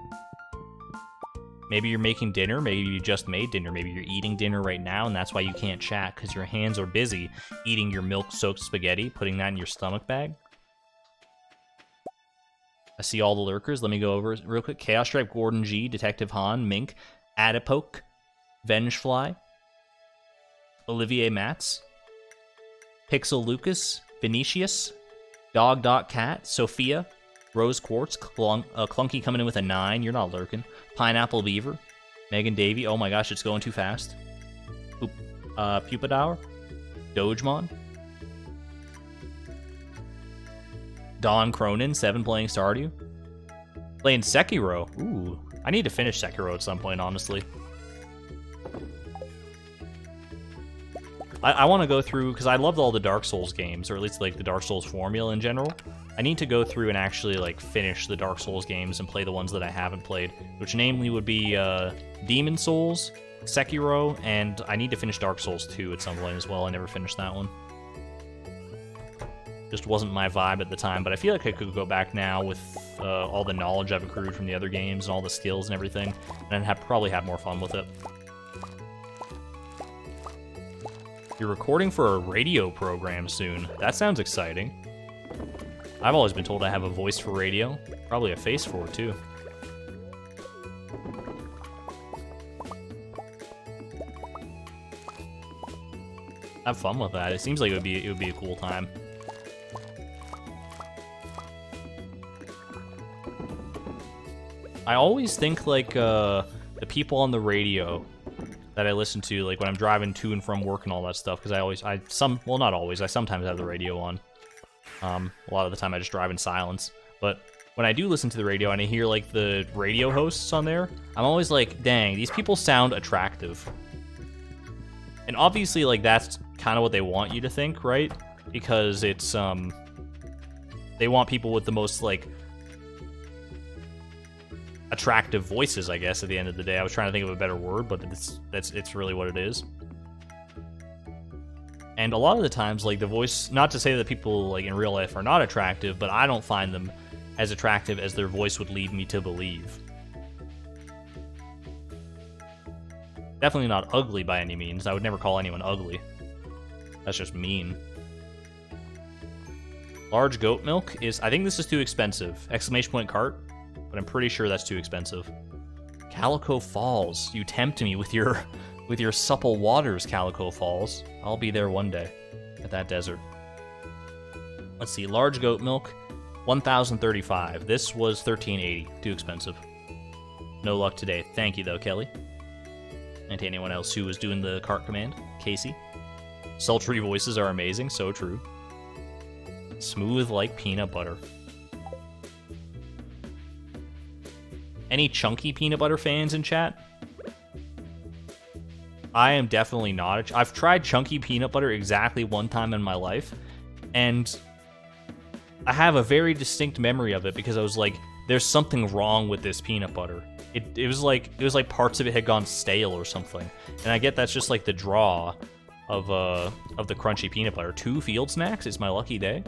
Maybe you're making dinner, maybe you just made dinner, maybe you're eating dinner right now and that's why you can't chat, because your hands are busy eating your milk-soaked spaghetti, putting that in your stomach bag. I see all the lurkers. Let me go over real quick. Chaos Stripe, Gordon G, Detective Han, Mink, Adipoke, Vengefly, Olivier Matz, Pixel Lucas, Vinicius, Dog.Cat, Sophia, Rose Quartz, Clunky coming in with a 9. You're not lurking. Pineapple Beaver, Megan Davey. Oh my gosh, it's going too fast. Pupadour, Dogemon, Don Cronin, 7 playing Stardew. Playing Sekiro. Ooh, I need to finish Sekiro at some point, honestly. I want to go through, because I loved all the Dark Souls games, or at least like the Dark Souls formula in general. I need to go through and actually like finish the Dark Souls games and play the ones that I haven't played, which namely would be Demon Souls, Sekiro, and I need to finish Dark Souls 2 at some point as well. I never finished that one. Just wasn't my vibe at the time, but I feel like I could go back now with all the knowledge I've accrued from the other games and all the skills and everything, and probably have more fun with it. You're recording for a radio program soon. That sounds exciting. I've always been told I have a voice for radio. Probably a face for it, too. Have fun with that. It seems like it would be a cool time. I always think, like, the people on the radio that I listen to, like, when I'm driving to and from work and all that stuff, because well, not always, I sometimes have the radio on. A lot of the time I just drive in silence. But when I do listen to the radio and I hear, like, the radio hosts on there, I'm always like, dang, these people sound attractive. And obviously, like, that's kind of what they want you to think, right? Because it's, they want people with the most, like, attractive voices, I guess, at the end of the day. I was trying to think of a better word, but it's really what it is. And a lot of the times, like, the voice, not to say that people, like, in real life are not attractive, but I don't find them as attractive as their voice would lead me to believe. Definitely not ugly by any means. I would never call anyone ugly. That's just mean. Large goat milk is, I think this is too expensive. Exclamation point cart. But I'm pretty sure that's too expensive. Calico Falls. You tempt me with your supple waters, Calico Falls. I'll be there one day at that desert. Let's see. Large goat milk, 1,035. This was 1,380. Too expensive. No luck today. Thank you, though, Kelly. And to anyone else who was doing the cart command. Casey. Sultry voices are amazing. So true. Smooth like peanut butter. Any chunky peanut butter fans in chat? I am definitely not. I've tried chunky peanut butter exactly one time in my life, and I have a very distinct memory of it because I was like, there's something wrong with this peanut butter. It was like parts of it had gone stale or something. And I get that's just like the draw of the crunchy peanut butter. 2 field snacks is my lucky day.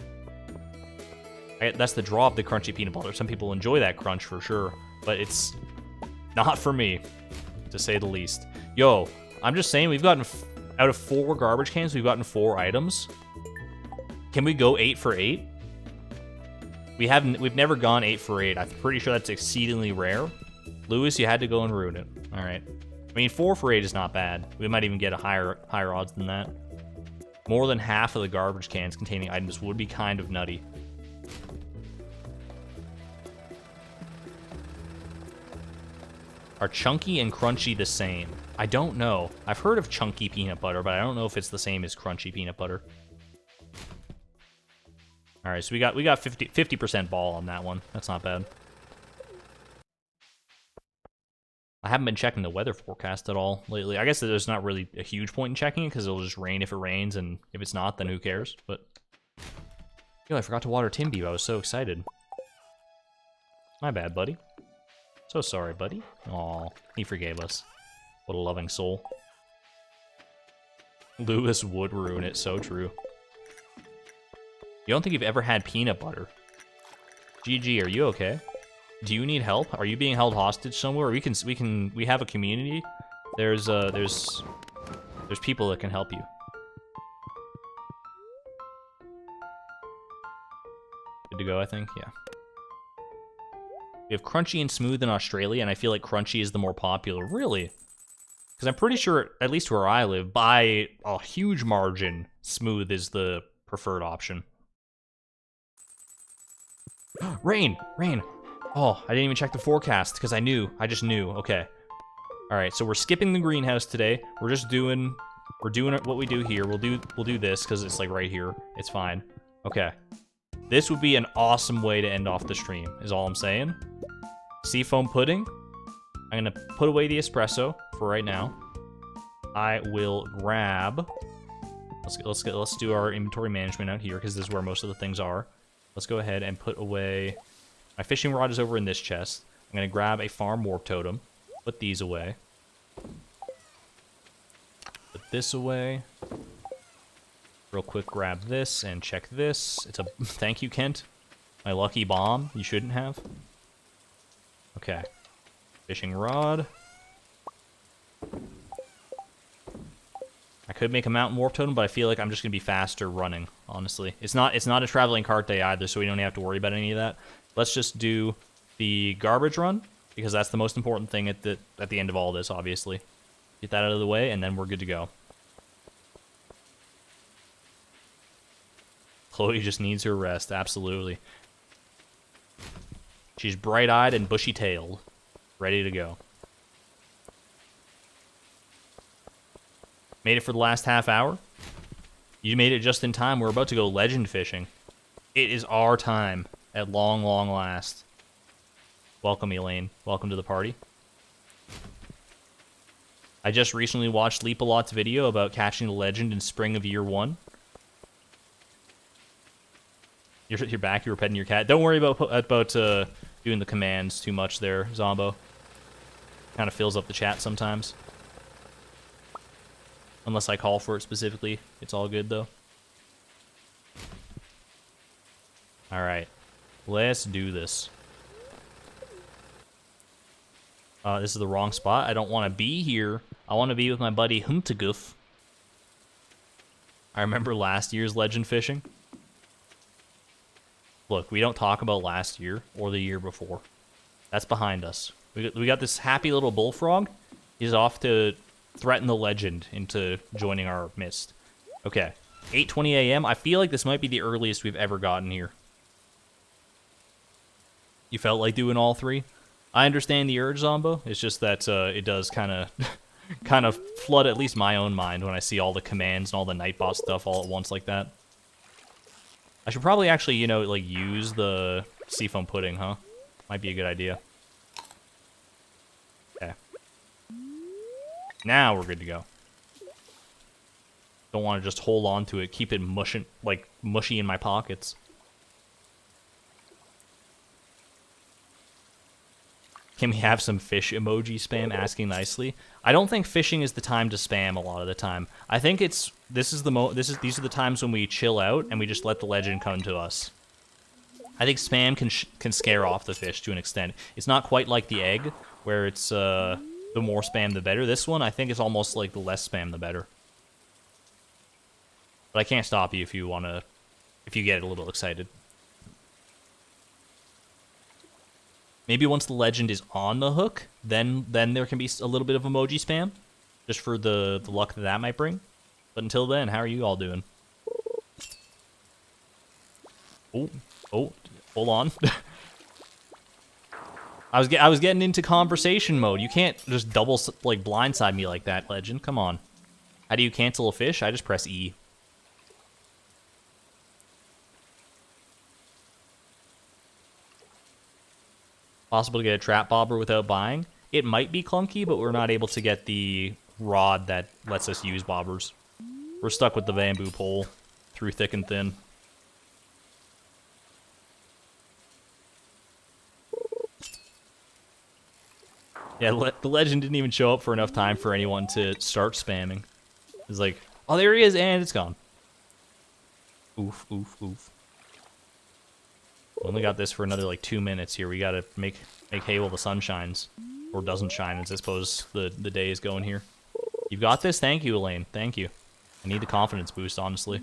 That's the draw of the crunchy peanut butter. Some people enjoy that crunch for sure, but it's not for me, to say the least. Yo, I'm just saying, we've gotten out of 4 garbage cans, we've gotten 4 items. Can we go 8 for 8? We've never gone 8 for 8. I'm pretty sure that's exceedingly rare. Lewis, you had to go and ruin it. All right. I mean, 4 for 8 is not bad. We might even get a higher odds than that. More than half of the garbage cans containing items would be kind of nutty. Are chunky and crunchy the same? I don't know. I've heard of chunky peanut butter, but I don't know if it's the same as crunchy peanut butter. All right, so we got 50% ball on that one. That's not bad. I haven't been checking the weather forecast at all lately. I guess there's not really a huge point in checking it because it'll just rain if it rains, and if it's not, then who cares? But yo, I forgot to water Timby. I was so excited. My bad, buddy. So sorry, buddy. Aw, he forgave us. What a loving soul. Lewis would ruin it. So true. You don't think you've ever had peanut butter? GG, are you okay? Do you need help? Are you being held hostage somewhere? We have a community. There's people that can help you. Good to go, I think. Yeah. We have crunchy and smooth in Australia, and I feel like crunchy is the more popular. Really? Because I'm pretty sure, at least where I live, by a huge margin, smooth is the preferred option. Rain! Rain! Oh, I didn't even check the forecast because I knew. I just knew. Okay. All right, so we're skipping the greenhouse today. We're doing what we do here. We'll do this because it's like right here. It's fine. Okay. This would be an awesome way to end off the stream, is all I'm saying. Seafoam pudding. I'm gonna put away the espresso for right now. I will grab. Let's do our inventory management out here because this is where most of the things are. Let's go ahead and put away. My fishing rod is over in this chest. I'm gonna grab a farm warp totem. Put these away. Put this away. Real quick, grab this and check this. It's a thank you, Kent. My lucky bomb. You shouldn't have. Okay. Fishing rod. I could make a mountain warp totem, but I feel like I'm just gonna be faster running. Honestly, it's not a traveling cart day either, so we don't have to worry about any of that. Let's just do the garbage run because that's the most important thing at the end of all this. Obviously, get that out of the way, and then we're good to go. Chloe just needs her rest. Absolutely. She's bright-eyed and bushy-tailed, ready to go. Made it for the last half hour. You made it just in time. We're about to go legend fishing. It is our time at long, long last. Welcome, Elaine. Welcome to the party. I just recently watched Leap a Lot's video about catching the legend in spring of year 1. You're back. You were petting your cat. Don't worry about doing the commands too much there, Zombo. Kind of fills up the chat sometimes. Unless I call for it specifically. It's all good, though. Alright. Let's do this. This is the wrong spot. I don't want to be here. I want to be with my buddy Huntagoof. I remember last year's legend fishing. Look, we don't talk about last year or the year before. That's behind us. We got this happy little bullfrog. He's off to threaten the legend into joining our midst. Okay, 8:20 a.m. I feel like this might be the earliest we've ever gotten here. You felt like doing all 3? I understand the urge, Zombo. It's just that it does kind of flood at least my own mind when I see all the commands and all the Nightbot stuff all at once like that. I should probably actually, like use the seafoam pudding, huh? Might be a good idea. Now we're good to go. Don't want to just hold on to it, keep it mushy in my pockets. Can we have some fish emoji spam asking nicely? I don't think fishing is the time to spam a lot of the time. I think these are the times when we chill out and we just let the legend come to us. I think spam can scare off the fish to an extent. It's not quite like the egg, where it's the more spam the better. This one, I think, is almost like the less spam the better. But I can't stop you if you get a little excited. Maybe once the legend is on the hook, then there can be a little bit of emoji spam, just for the luck that might bring. But until then, how are you all doing? Oh, hold on. I was getting into conversation mode. You can't just double blindside me like that, legend. Come on. How do you cancel a fish? I just press E. Possible to get a trap bobber without buying? It might be clunky, but we're not able to get the rod that lets us use bobbers. We're stuck with the bamboo pole through thick and thin. Yeah, the legend didn't even show up for enough time for anyone to start spamming. It's like, oh, there he is, and it's gone. Oof, oof, oof. Only got this for another, 2 minutes here. We gotta make hay while the sun shines. Or doesn't shine, as I suppose the day is going here. You've got this? Thank you, Elaine. Thank you. I need the confidence boost, honestly.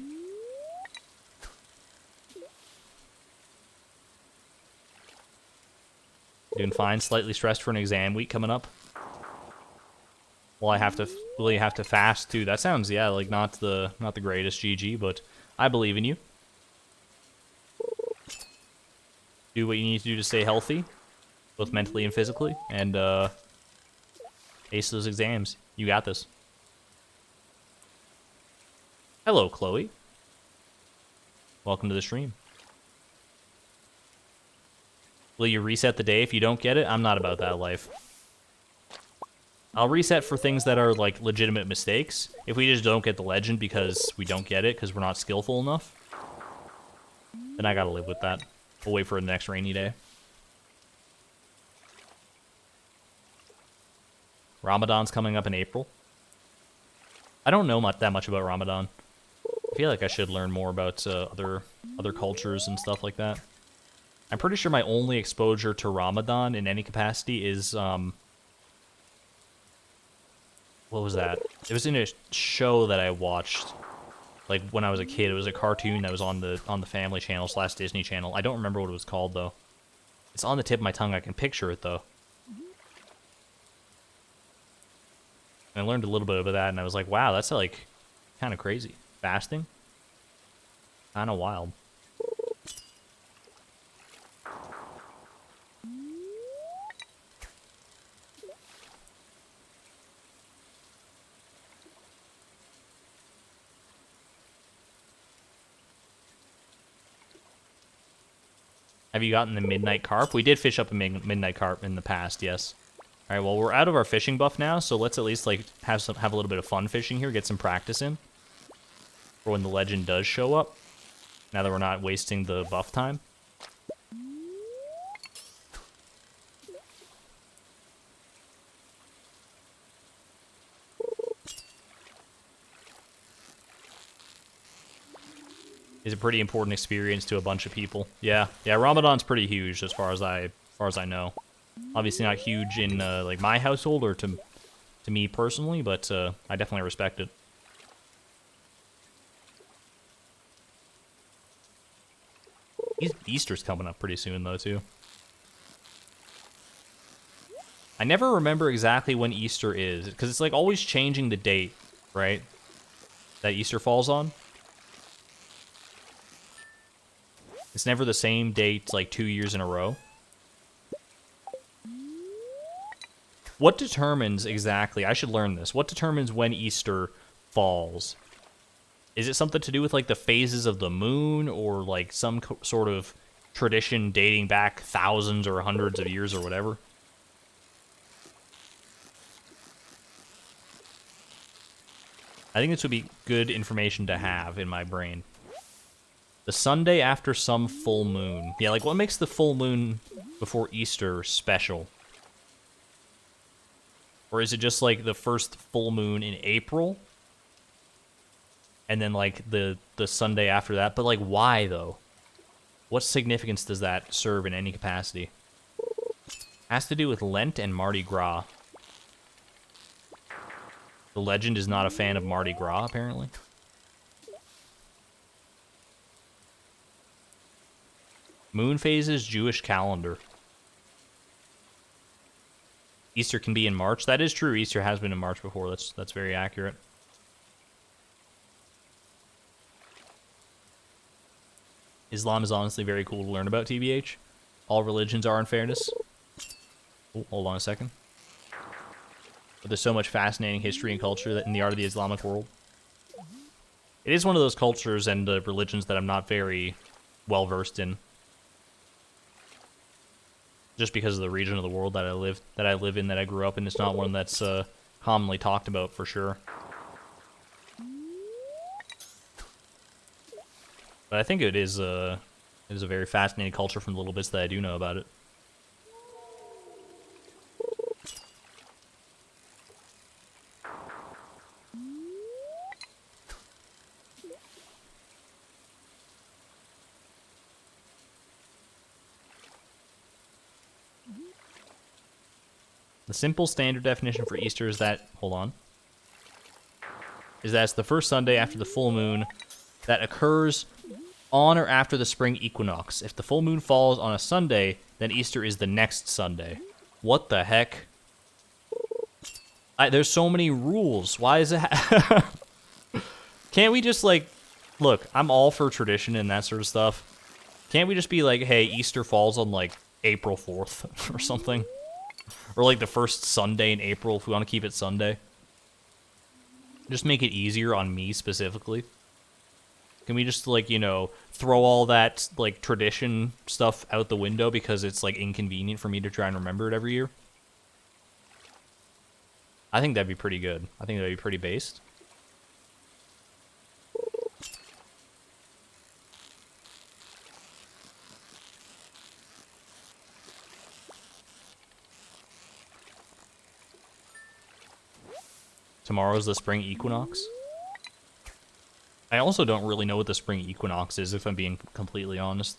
Doing fine. Slightly stressed for an exam week coming up. Will you have to fast too? That sounds, yeah, not the greatest, GG, but I believe in you. Do what you need to do to stay healthy, both mentally and physically, and ace those exams. You got this. Hello, Chloe. Welcome to the stream. Will you reset the day if you don't get it? I'm not about that life. I'll reset for things that are, legitimate mistakes. If we just don't get the legend because we don't get it, because we're not skillful enough, then I gotta live with that. We'll wait for the next rainy day. Ramadan's coming up in April. I don't know that much about Ramadan. I feel like I should learn more about other cultures and stuff like that. I'm pretty sure my only exposure to Ramadan in any capacity is, what was that? It was in a show that I watched, when I was a kid. It was a cartoon that was on the Family Channel / Disney Channel. I don't remember what it was called, though. It's on the tip of my tongue. I can picture it, though. And I learned a little bit about that, and I was like, wow, that's, kind of crazy. Fasting? Kind of wild. Have you gotten the midnight carp? We did fish up a midnight carp in the past, yes. All right, well, we're out of our fishing buff now, so let's at least have a little bit of fun fishing here, get some practice in for when the legend does show up. Now that we're not wasting the buff time. Is a pretty important experience to a bunch of people. Yeah, Ramadan's pretty huge as far as I know. Obviously not huge in my household or to me personally, but I definitely respect it. Easter's coming up pretty soon though too. I never remember exactly when Easter is, because it's always changing the date, right? That Easter falls on. It's never the same date, 2 years in a row. What determines exactly, I should learn this, what determines when Easter falls? Is it something to do with, the phases of the moon, or, some sort of tradition dating back thousands or hundreds of years or whatever? I think this would be good information to have in my brain. The Sunday after some full moon. Yeah, like, what makes the full moon before Easter special? Or is it just, like, the first full moon in April? And then, like, the Sunday after that? But, like, why, though? What significance does that serve in any capacity? Has to do with Lent and Mardi Gras. The legend is not a fan of Mardi Gras, apparently. Moon phases, Jewish calendar. Easter can be in March. That is true. Easter has been in March before. That's very accurate. Islam is honestly very cool to learn about, TBH. All religions are, in fairness. Oh, hold on a second. But there's so much fascinating history and culture that in the art of the Islamic world. It is one of those cultures and religions that I'm not very well versed in. Just because of the region of the world that I live in, that I grew up in, it's not one that's commonly talked about for sure. But I think it is a very fascinating culture from the little bits that I do know about it. The simple standard definition for Easter is that, hold on, is that it's the first Sunday after the full moon that occurs on or after the spring equinox. If the full moon falls on a Sunday, then Easter is the next Sunday. What the heck? There's so many rules. Why is it? Can't we just, like, look, I'm all for tradition and that sort of stuff. Can't we just be like, hey, Easter falls on, like, April 4th or something? Or, like, the first Sunday in April, if we want to keep it Sunday. Just make it easier on me, specifically. Can we just, like, you know, throw all that, like, tradition stuff out the window because it's, like, inconvenient for me to try and remember it every year? I think that'd be pretty good. I think that'd be pretty based. Tomorrow's the spring equinox. I also don't really know what the spring equinox is, if I'm being completely honest.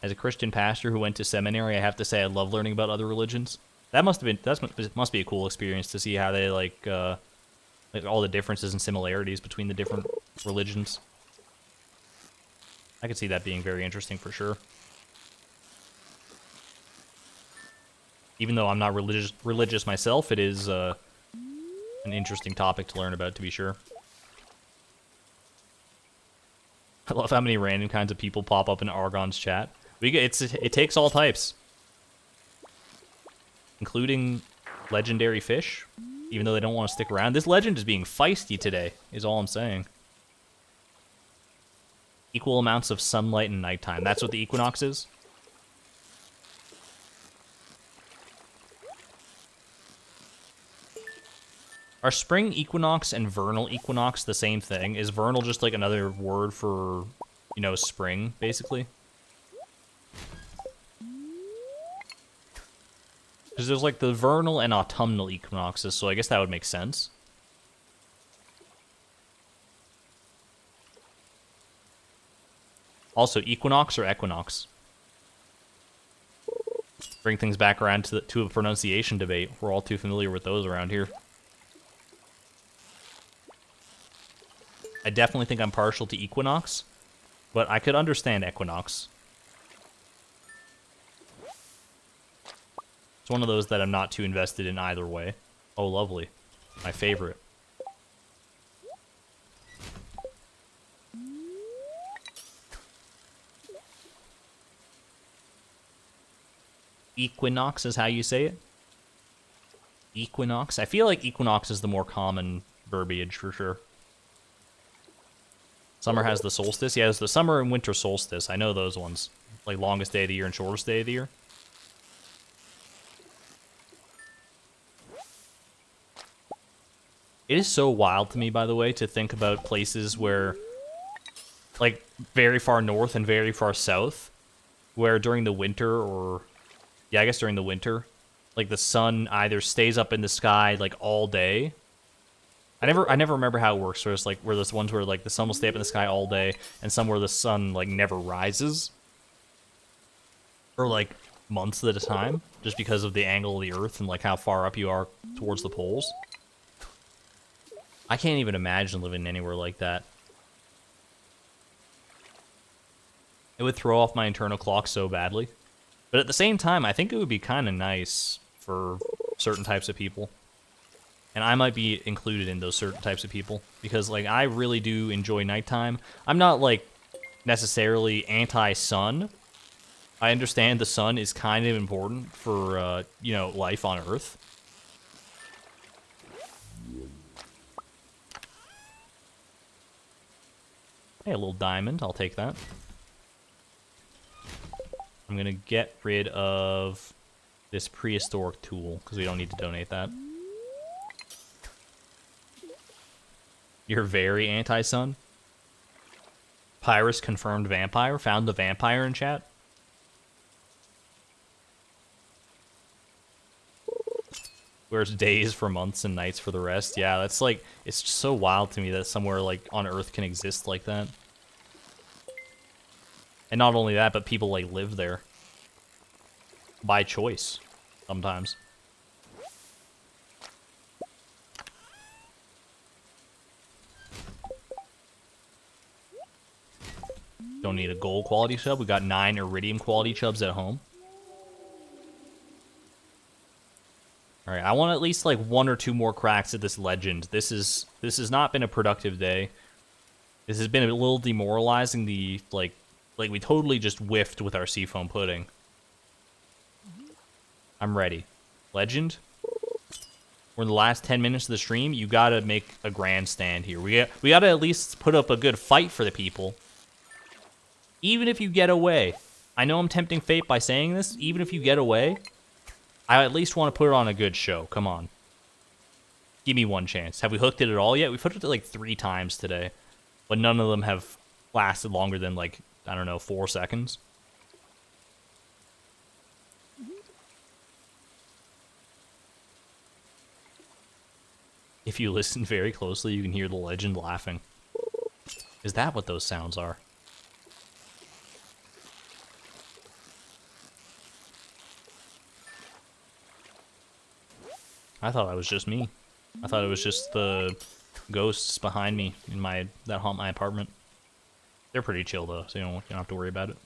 As a Christian pastor who went to seminary, I have to say I love learning about other religions. That must be a cool experience to see how they like all the differences and similarities between the different religions. I could see that being very interesting for sure. Even though I'm not religious myself, it is an interesting topic to learn about, to be sure. I love how many random kinds of people pop up in Argon's chat. It takes all types, including legendary fish, even though they don't want to stick around. This legend is being feisty today, is all I'm saying. Equal amounts of sunlight and nighttime. That's what the equinox is? Are spring equinox and vernal equinox the same thing? Is vernal just like another word for, you know, spring, basically? Because there's like the vernal and autumnal equinoxes, so I guess that would make sense. Also, equinox or equinox? Bring things back around to a pronunciation debate. We're all too familiar with those around here. I definitely think I'm partial to equinox, but I could understand equinox. It's one of those that I'm not too invested in either way. Oh, lovely. My favorite. Equinox is how you say it? Equinox? I feel like equinox is the more common verbiage for sure. Summer has the solstice. Yeah, there's the summer and winter solstice. I know those ones. Like longest day of the year and shortest day of the year. It is so wild to me, by the way, to think about places where, like, very far north and very far south, where during the winter, or, yeah, I guess during the winter, like, the sun either stays up in the sky, like, all day. I never remember how it works, where it's, like, where there's ones where, like, the sun will stay up in the sky all day, and some where the sun, like, never rises. For, like, months at a time, just because of the angle of the Earth and, like, how far up you are towards the poles. I can't even imagine living anywhere like that. It would throw off my internal clock so badly. But at the same time, I think it would be kind of nice for certain types of people. And I might be included in those certain types of people. Because, like, I really do enjoy nighttime. I'm not, like, necessarily anti-sun. I understand the sun is kind of important for, you know, life on Earth. Hey, a little diamond. I'll take that. I'm going to get rid of this prehistoric tool, because we don't need to donate that. You're very anti-sun? Pyrus confirmed vampire? Found the vampire in chat? Where's days for months and nights for the rest? Yeah, that's like, it's just so wild to me that somewhere like on Earth can exist like that. And not only that, but people like live there. By choice, sometimes. Don't need a gold quality chub. We got 9 iridium quality chubs at home. Alright, I want at least like 1 or 2 more cracks at this legend. This has not been a productive day. This has been a little demoralizing. The like we totally just whiffed with our seafoam pudding. I'm ready. Legend? We're in the last 10 minutes of the stream. You gotta make a grandstand here. We gotta at least put up a good fight for the people. Even if you get away. I know I'm tempting fate by saying this. Even if you get away, I at least want to put it on a good show. Come on. Give me one chance. Have we hooked it at all yet? We've hooked it like 3 times today. But none of them have lasted longer than like, I don't know, 4 seconds. If you listen very closely, you can hear the legend laughing. Is that what those sounds are? I thought that was just me. I thought it was just the ghosts behind me in that haunt my apartment. They're pretty chill though, so you don't have to worry about it.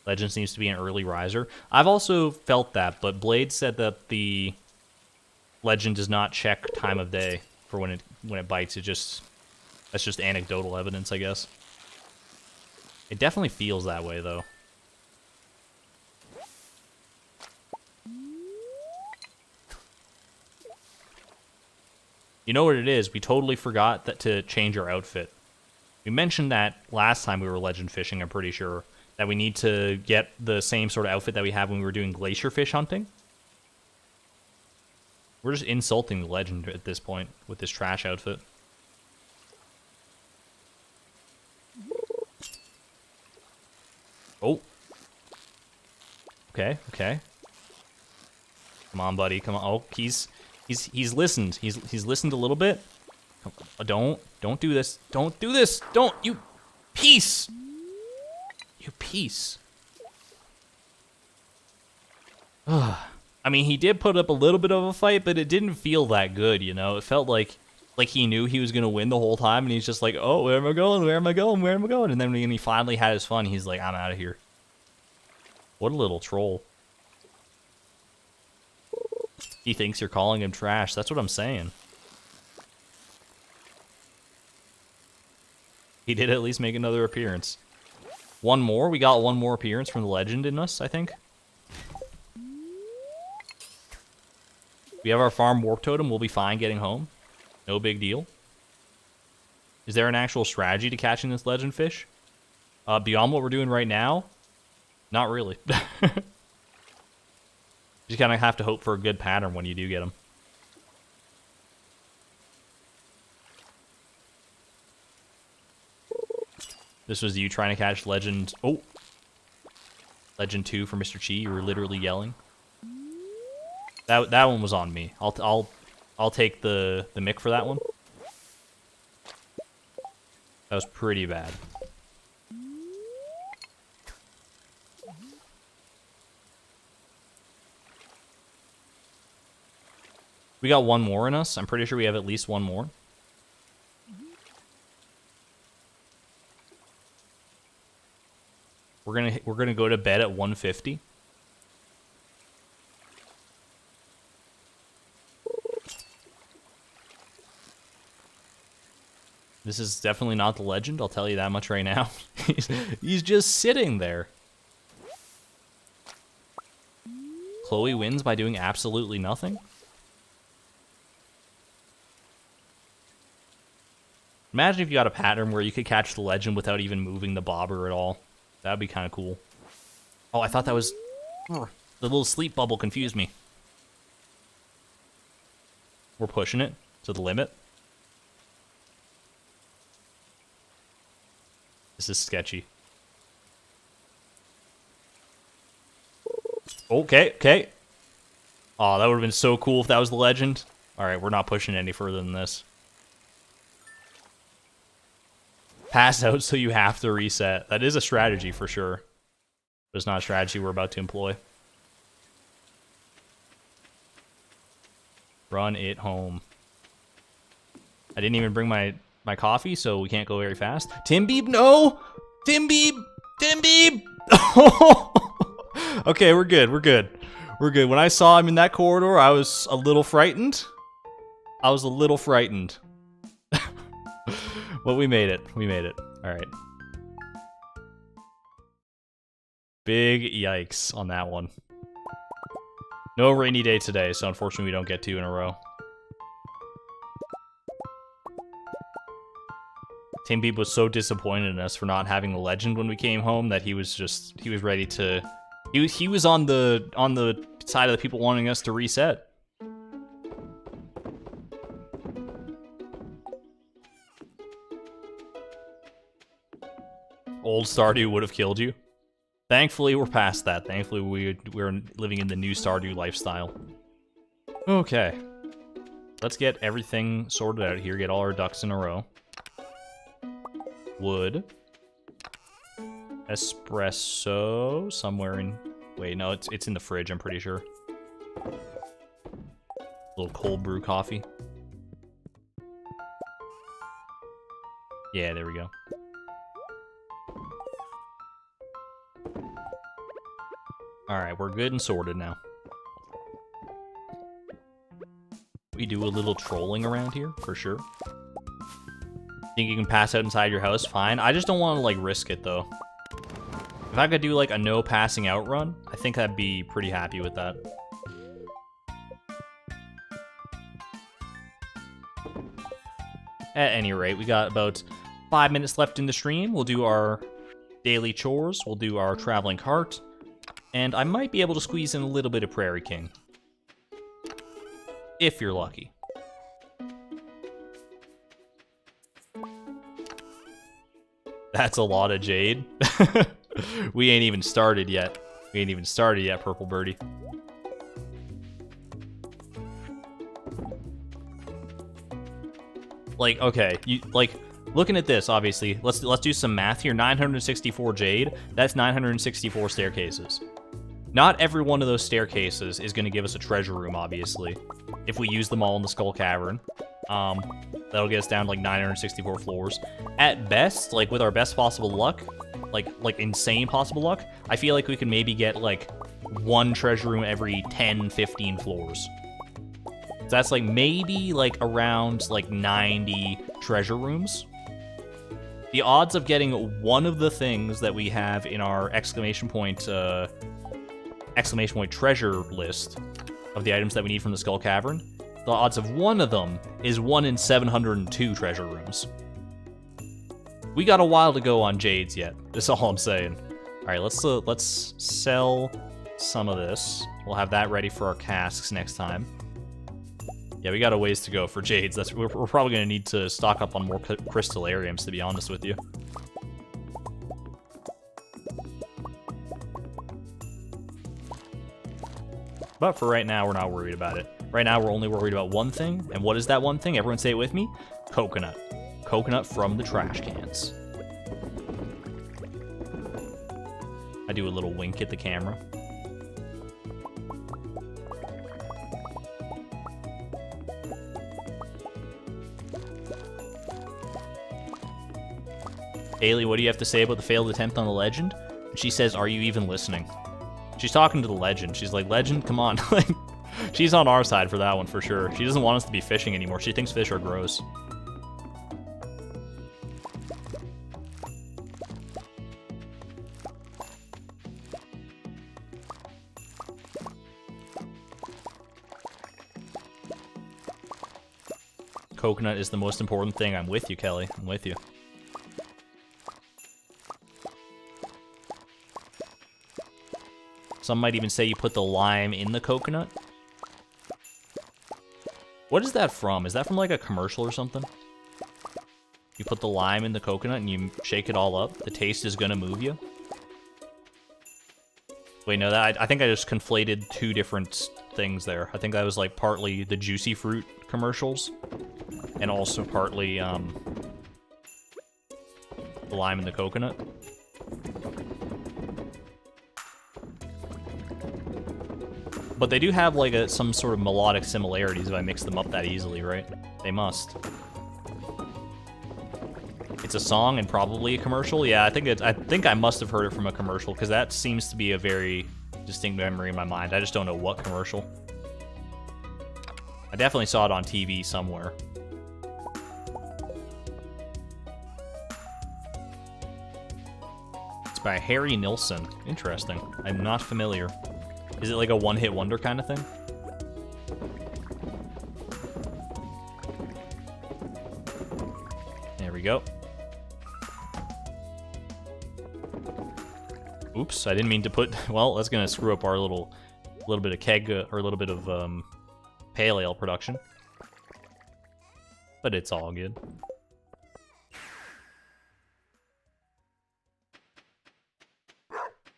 Legend seems to be an early riser. I've also felt that, but Blade said that the legend does not check time of day for when it bites. That's just anecdotal evidence, I guess. It definitely feels that way though. You know what it is? We totally forgot to change our outfit. We mentioned that last time we were legend fishing, I'm pretty sure. That we need to get the same sort of outfit that we had when we were doing glacier fish hunting. We're just insulting the legend at this point with this trash outfit. Oh. Okay, okay. Come on, buddy. Come on. Oh, he's listened. He's listened a little bit. Don't do this. Don't do this. Don't, you piece. You piece. I mean, he did put up a little bit of a fight, but it didn't feel that good, you know? It felt like he knew he was going to win the whole time, and he's just like, oh, where am I going? Where am I going? Where am I going? And then when he finally had his fun, he's like, I'm out of here. What a little troll. He thinks you're calling him trash. That's what I'm saying. He did at least make another appearance. One more? We got one more appearance from the legend in us, I think. We have our farm warp totem. We'll be fine getting home. No big deal. Is there an actual strategy to catching this legend fish? Beyond what we're doing right now? Not really. You kind of have to hope for a good pattern when you do get them. This was you trying to catch Legend. Oh, Legend 2 for Mr. Chi. You were literally yelling. That one was on me. I'll take the mick for that one. That was pretty bad. We got one more in us. I'm pretty sure we have at least one more. We're gonna go to bed at 1:50. This is definitely not the Legend, I'll tell you that much right now. He's just sitting there. Chloe wins by doing absolutely nothing? Imagine if you got a pattern where you could catch the Legend without even moving the bobber at all. That would be kind of cool. Oh, I thought that was... The little sleep bubble confused me. We're pushing it to the limit. This is sketchy. Okay, okay. Oh, that would have been so cool if that was the Legend. Alright, we're not pushing any further than this. Pass out so you have to reset. That is a strategy for sure. But it's not a strategy we're about to employ. Run it home. I didn't even bring my coffee, so we can't go very fast. Tim Beeb, no! Tim Beeb! Tim Beeb! Okay, we're good, we're good. We're good. When I saw him in that corridor, I was a little frightened. But we made it. We made it. Alright. Big yikes on that one. No rainy day today, so unfortunately we don't get 2 in a row. Tim Beeb was so disappointed in us for not having the Legend when we came home that he was ready to... He was on the side of the people wanting us to reset. Old Stardew would have killed you. Thankfully, we're past that. Thankfully, we're living in the new Stardew lifestyle. Okay. Let's get everything sorted out here. Get all our ducks in a row. Wood. Espresso. Somewhere in... Wait, no, it's in the fridge, I'm pretty sure. A little cold brew coffee. Yeah, there we go. Alright, we're good and sorted now. We do a little trolling around here, for sure. Think you can pass out inside your house? Fine. I just don't want to, like, risk it, though. If I could do, like, a no passing out run, I think I'd be pretty happy with that. At any rate, we got about 5 minutes left in the stream. We'll do our daily chores. We'll do our traveling cart. And I might be able to squeeze in a little bit of Prairie King. If you're lucky. That's a lot of jade. We ain't even started yet. We ain't even started yet, Purple Birdie. Like, okay, looking at this, obviously, let's do some math here. 964 jade, that's 964 staircases. Not every one of those staircases is going to give us a treasure room, obviously. If we use them all in the Skull Cavern. That'll get us down to, like, 964 floors. At best, like, with our best possible luck, like insane possible luck, I feel like we could maybe get, like, one treasure room every 10, 15 floors. So that's, like, maybe, like, around, like, 90 treasure rooms. The odds of getting one of the things that we have in our exclamation point treasure list of the items that we need from the Skull Cavern, the odds of one of them is 1 in 702 treasure rooms. We got a while to go on jades yet. That's all I'm saying. All right, let's sell some of this. We'll have that ready for our casks next time. Yeah, we got a ways to go for jades. We're probably going to need to stock up on more crystallariums, to be honest with you. But for right now, we're not worried about it. Right now, we're only worried about one thing. And what is that one thing? Everyone say it with me. Coconut. Coconut from the trash cans. I do a little wink at the camera. Haley, what do you have to say about the failed attempt on the legend? She says, are you even listening? She's talking to the legend. She's like, legend, come on. Like, she's on our side for that one for sure. She doesn't want us to be fishing anymore. She thinks fish are gross. Coconut is the most important thing. I'm with you, Kelly. I'm with you. Some might even say you put the lime in the coconut. What is that from? Is that from like a commercial or something? You put the lime in the coconut and you shake it all up. The taste is gonna move you. Wait, no, I think I just conflated two different things there. I think that was like partly the juicy fruit commercials and also partly the lime in the coconut. But they do have like some sort of melodic similarities if I mix them up that easily, right? They must. It's a song and probably a commercial. Yeah, I think I must have heard it from a commercial because that seems to be a very distinct memory in my mind. I just don't know what commercial. I definitely saw it on TV somewhere. It's by Harry Nilsson. Interesting. I'm not familiar. Is it like a one-hit wonder kind of thing? There we go. Oops, I didn't mean to put... Well, that's going to screw up our little bit of keg, or a little bit of pale ale production. But it's all good.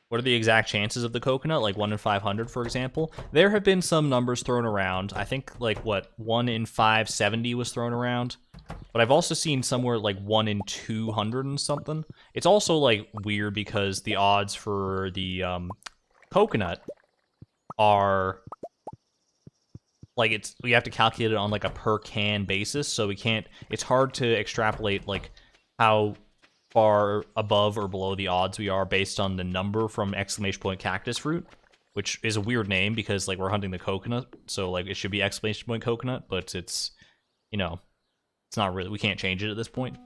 What are the exact chances of the coconut? Like 1 in 500, for example? There have been some numbers thrown around. I think, like, what, 1 in 570 was thrown around? But I've also seen somewhere, like, 1 in 200 and something. It's also, like, weird because the odds for the coconut are... Like, we have to calculate it on, like, a per-can basis, so we can't... It's hard to extrapolate, like, how far above or below the odds we are based on the number from exclamation point cactus fruit, which is a weird name because like we're hunting the coconut, so like it should be exclamation point coconut, but it's, you know, it's not really, we can't change it at this point.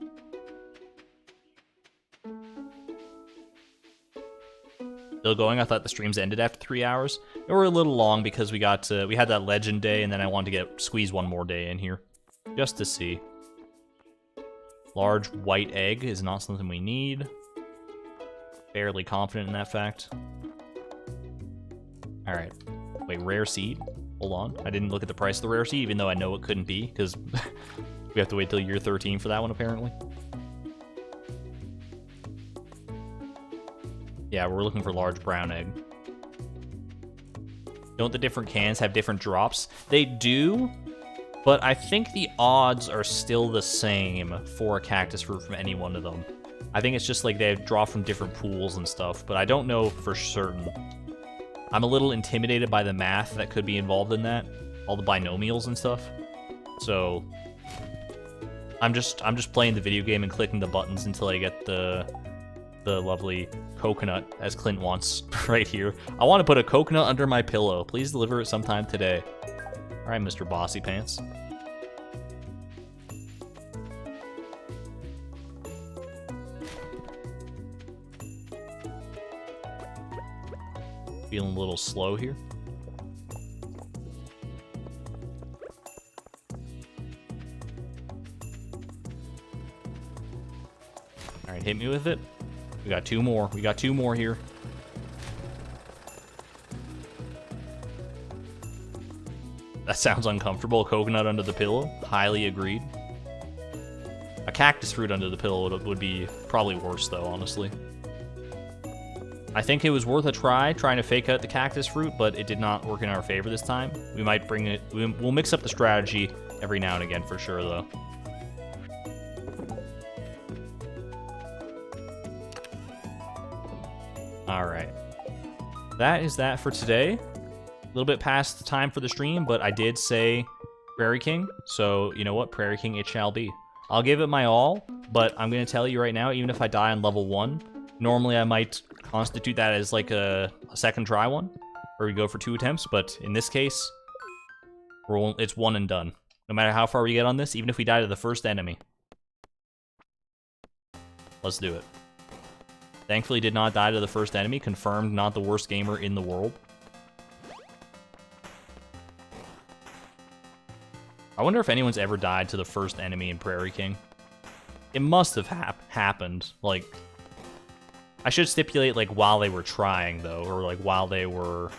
Still going? I thought the streams ended after 3 hours. They were a little long because we had that legend day and then I wanted to squeeze one more day in here just to see. Large white egg is not something we need. Fairly confident in that fact. Alright. Wait, rare seed? Hold on. I didn't look at the price of the rare seed, even though I know it couldn't be, because we have to wait till year 13 for that one, apparently. Yeah, we're looking for large brown egg. Don't the different cans have different drops? They do. But I think the odds are still the same for a cactus fruit from any one of them. I think it's just like they draw from different pools and stuff, but I don't know for certain. I'm a little intimidated by the math that could be involved in that, all the binomials and stuff. So I'm just playing the video game and clicking the buttons until I get the lovely coconut, as Clint wants right here. I want to put a coconut under my pillow. Please deliver it sometime today. All right, Mr. Bossy Pants. Feeling a little slow here. All right, hit me with it. We got 2 more. We got 2 more here. That sounds uncomfortable. A coconut under the pillow? Highly agreed. A cactus fruit under the pillow would be probably worse, though, honestly. I think it was worth a try, trying to fake out the cactus fruit, but it did not work in our favor this time. We might bring it... We'll mix up the strategy every now and again for sure, though. Alright. That is that for today. A little bit past the time for the stream, but I did say Prairie King, so you know what? Prairie King it shall be. I'll give it my all, but I'm going to tell you right now, even if I die on level 1, normally I might constitute that as like a second try one, where we go for 2 attempts, but in this case, it's one and done. No matter how far we get on this, even if we die to the first enemy. Let's do it. Thankfully did not die to the first enemy, confirmed not the worst gamer in the world. I wonder if anyone's ever died to the first enemy in Prairie King. It must have happened, like... I should stipulate, like, while they were trying, though, or, like, while they were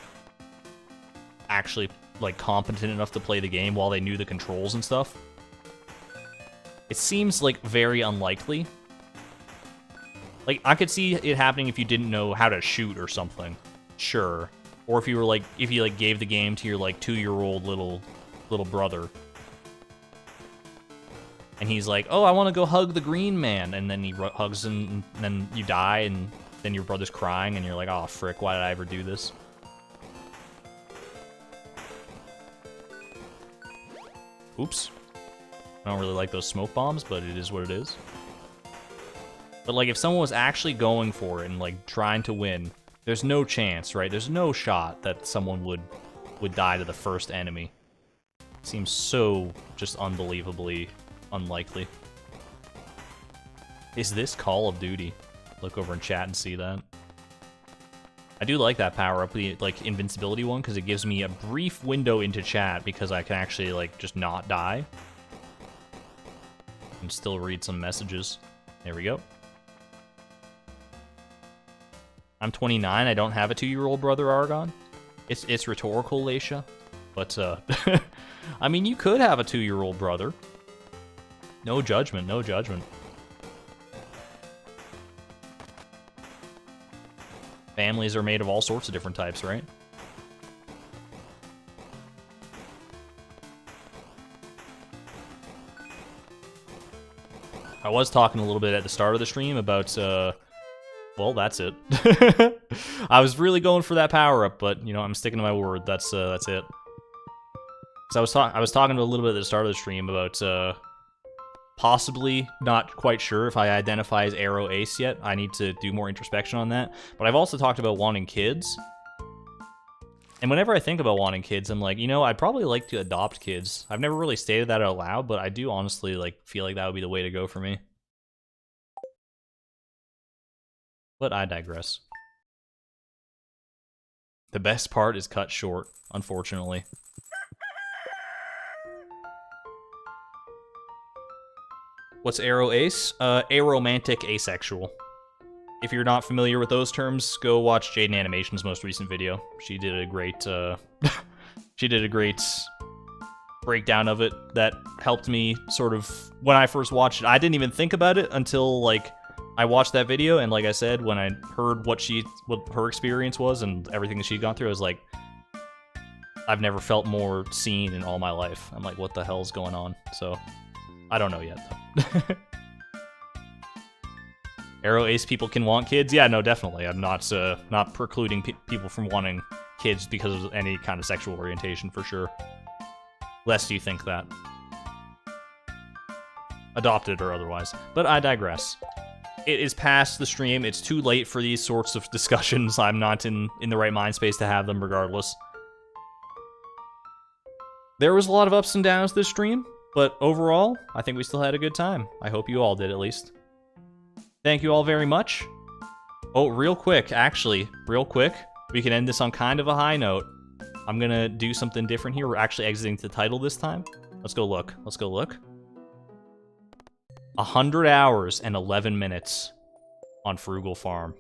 actually, like, competent enough to play the game, while they knew the controls and stuff. It seems, like, very unlikely. Like, I could see it happening if you didn't know how to shoot or something. Sure. Or if you were, like, gave the game to your, like, 2-year-old little brother. And he's like, oh, I want to go hug the green man. And then he hugs him, and then you die, and then your brother's crying, and you're like, oh, frick, why did I ever do this? Oops. I don't really like those smoke bombs, but it is what it is. But, like, if someone was actually going for it and, like, trying to win, there's no chance, right? There's no shot that someone would die to the first enemy. Seems so just unbelievably unlikely. Is this Call of Duty? Look over in chat and see that. I do like that power-up, the, like, invincibility one, because it gives me a brief window into chat, because I can actually, like, just not die. And still read some messages. There we go. I'm 29, I don't have a 2-year-old brother, Argon. It's rhetorical, Laisha. But, I mean, you could have a 2-year-old brother. No judgment, no judgment. Families are made of all sorts of different types, right? I was talking a little bit at the start of the stream about, well, that's it. I was really going for that power-up, but, you know, I'm sticking to my word. That's it. So I was talking a little bit at the start of the stream about, possibly, not quite sure if I identify as Arrow Ace yet. I need to do more introspection on that. But I've also talked about wanting kids. And whenever I think about wanting kids, I'm like, you know, I'd probably like to adopt kids. I've never really stated that out loud, but I do honestly, like, feel like that would be the way to go for me. But I digress. The best part is cut short, unfortunately. What's Arrow Ace? Aromantic asexual. If you're not familiar with those terms, go watch Jaden Animation's most recent video. She did a great, she did a great breakdown of it that helped me sort of, when I first watched it, I didn't even think about it until, like, I watched that video, and like I said, when I heard what her experience was and everything that she'd gone through, I was like, I've never felt more seen in all my life. I'm like, what the hell's going on? So, I don't know yet, though. Arrow Ace people can want kids? Yeah, no, definitely. I'm not not precluding people from wanting kids because of any kind of sexual orientation, for sure. Lest you think that. Adopted or otherwise. But I digress. It is past the stream. It's too late for these sorts of discussions. I'm not in the right mind space to have them regardless. There was a lot of ups and downs this stream. But overall, I think we still had a good time. I hope you all did, at least. Thank you all very much. Oh, real quick, actually, real quick. We can end this on kind of a high note. I'm gonna do something different here. We're actually exiting the title this time. Let's go look. Let's go look. 100 hours and 11 minutes on Frugal Farm.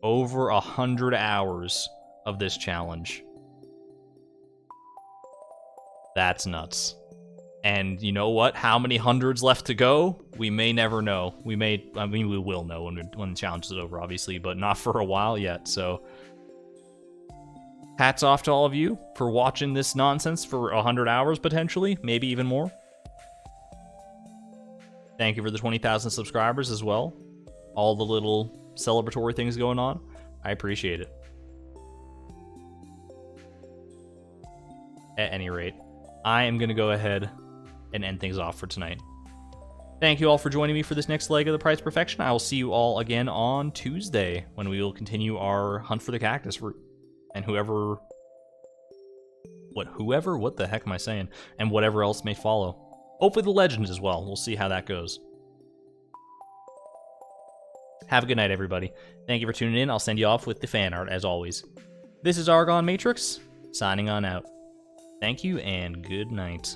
Over 100 hours of this challenge. That's nuts. And you know what? How many hundreds left to go? We may never know. We will know when the challenge is over, obviously, but not for a while yet. So, hats off to all of you for watching this nonsense for 100 hours, potentially, maybe even more. Thank you for the 20,000 subscribers as well. All the little celebratory things going on. I appreciate it. At any rate, I am going to go ahead and end things off for tonight. Thank you all for joining me for this next leg of the Price Perfection. I will see you all again on Tuesday when we will continue our hunt for the cactus route. And whoever, what the heck am I saying? And whatever else may follow. Hopefully the legends as well. We'll see how that goes. Have a good night, everybody. Thank you for tuning in. I'll send you off with the fan art, as always. This is Argon Matrix, signing on out. Thank you, and good night.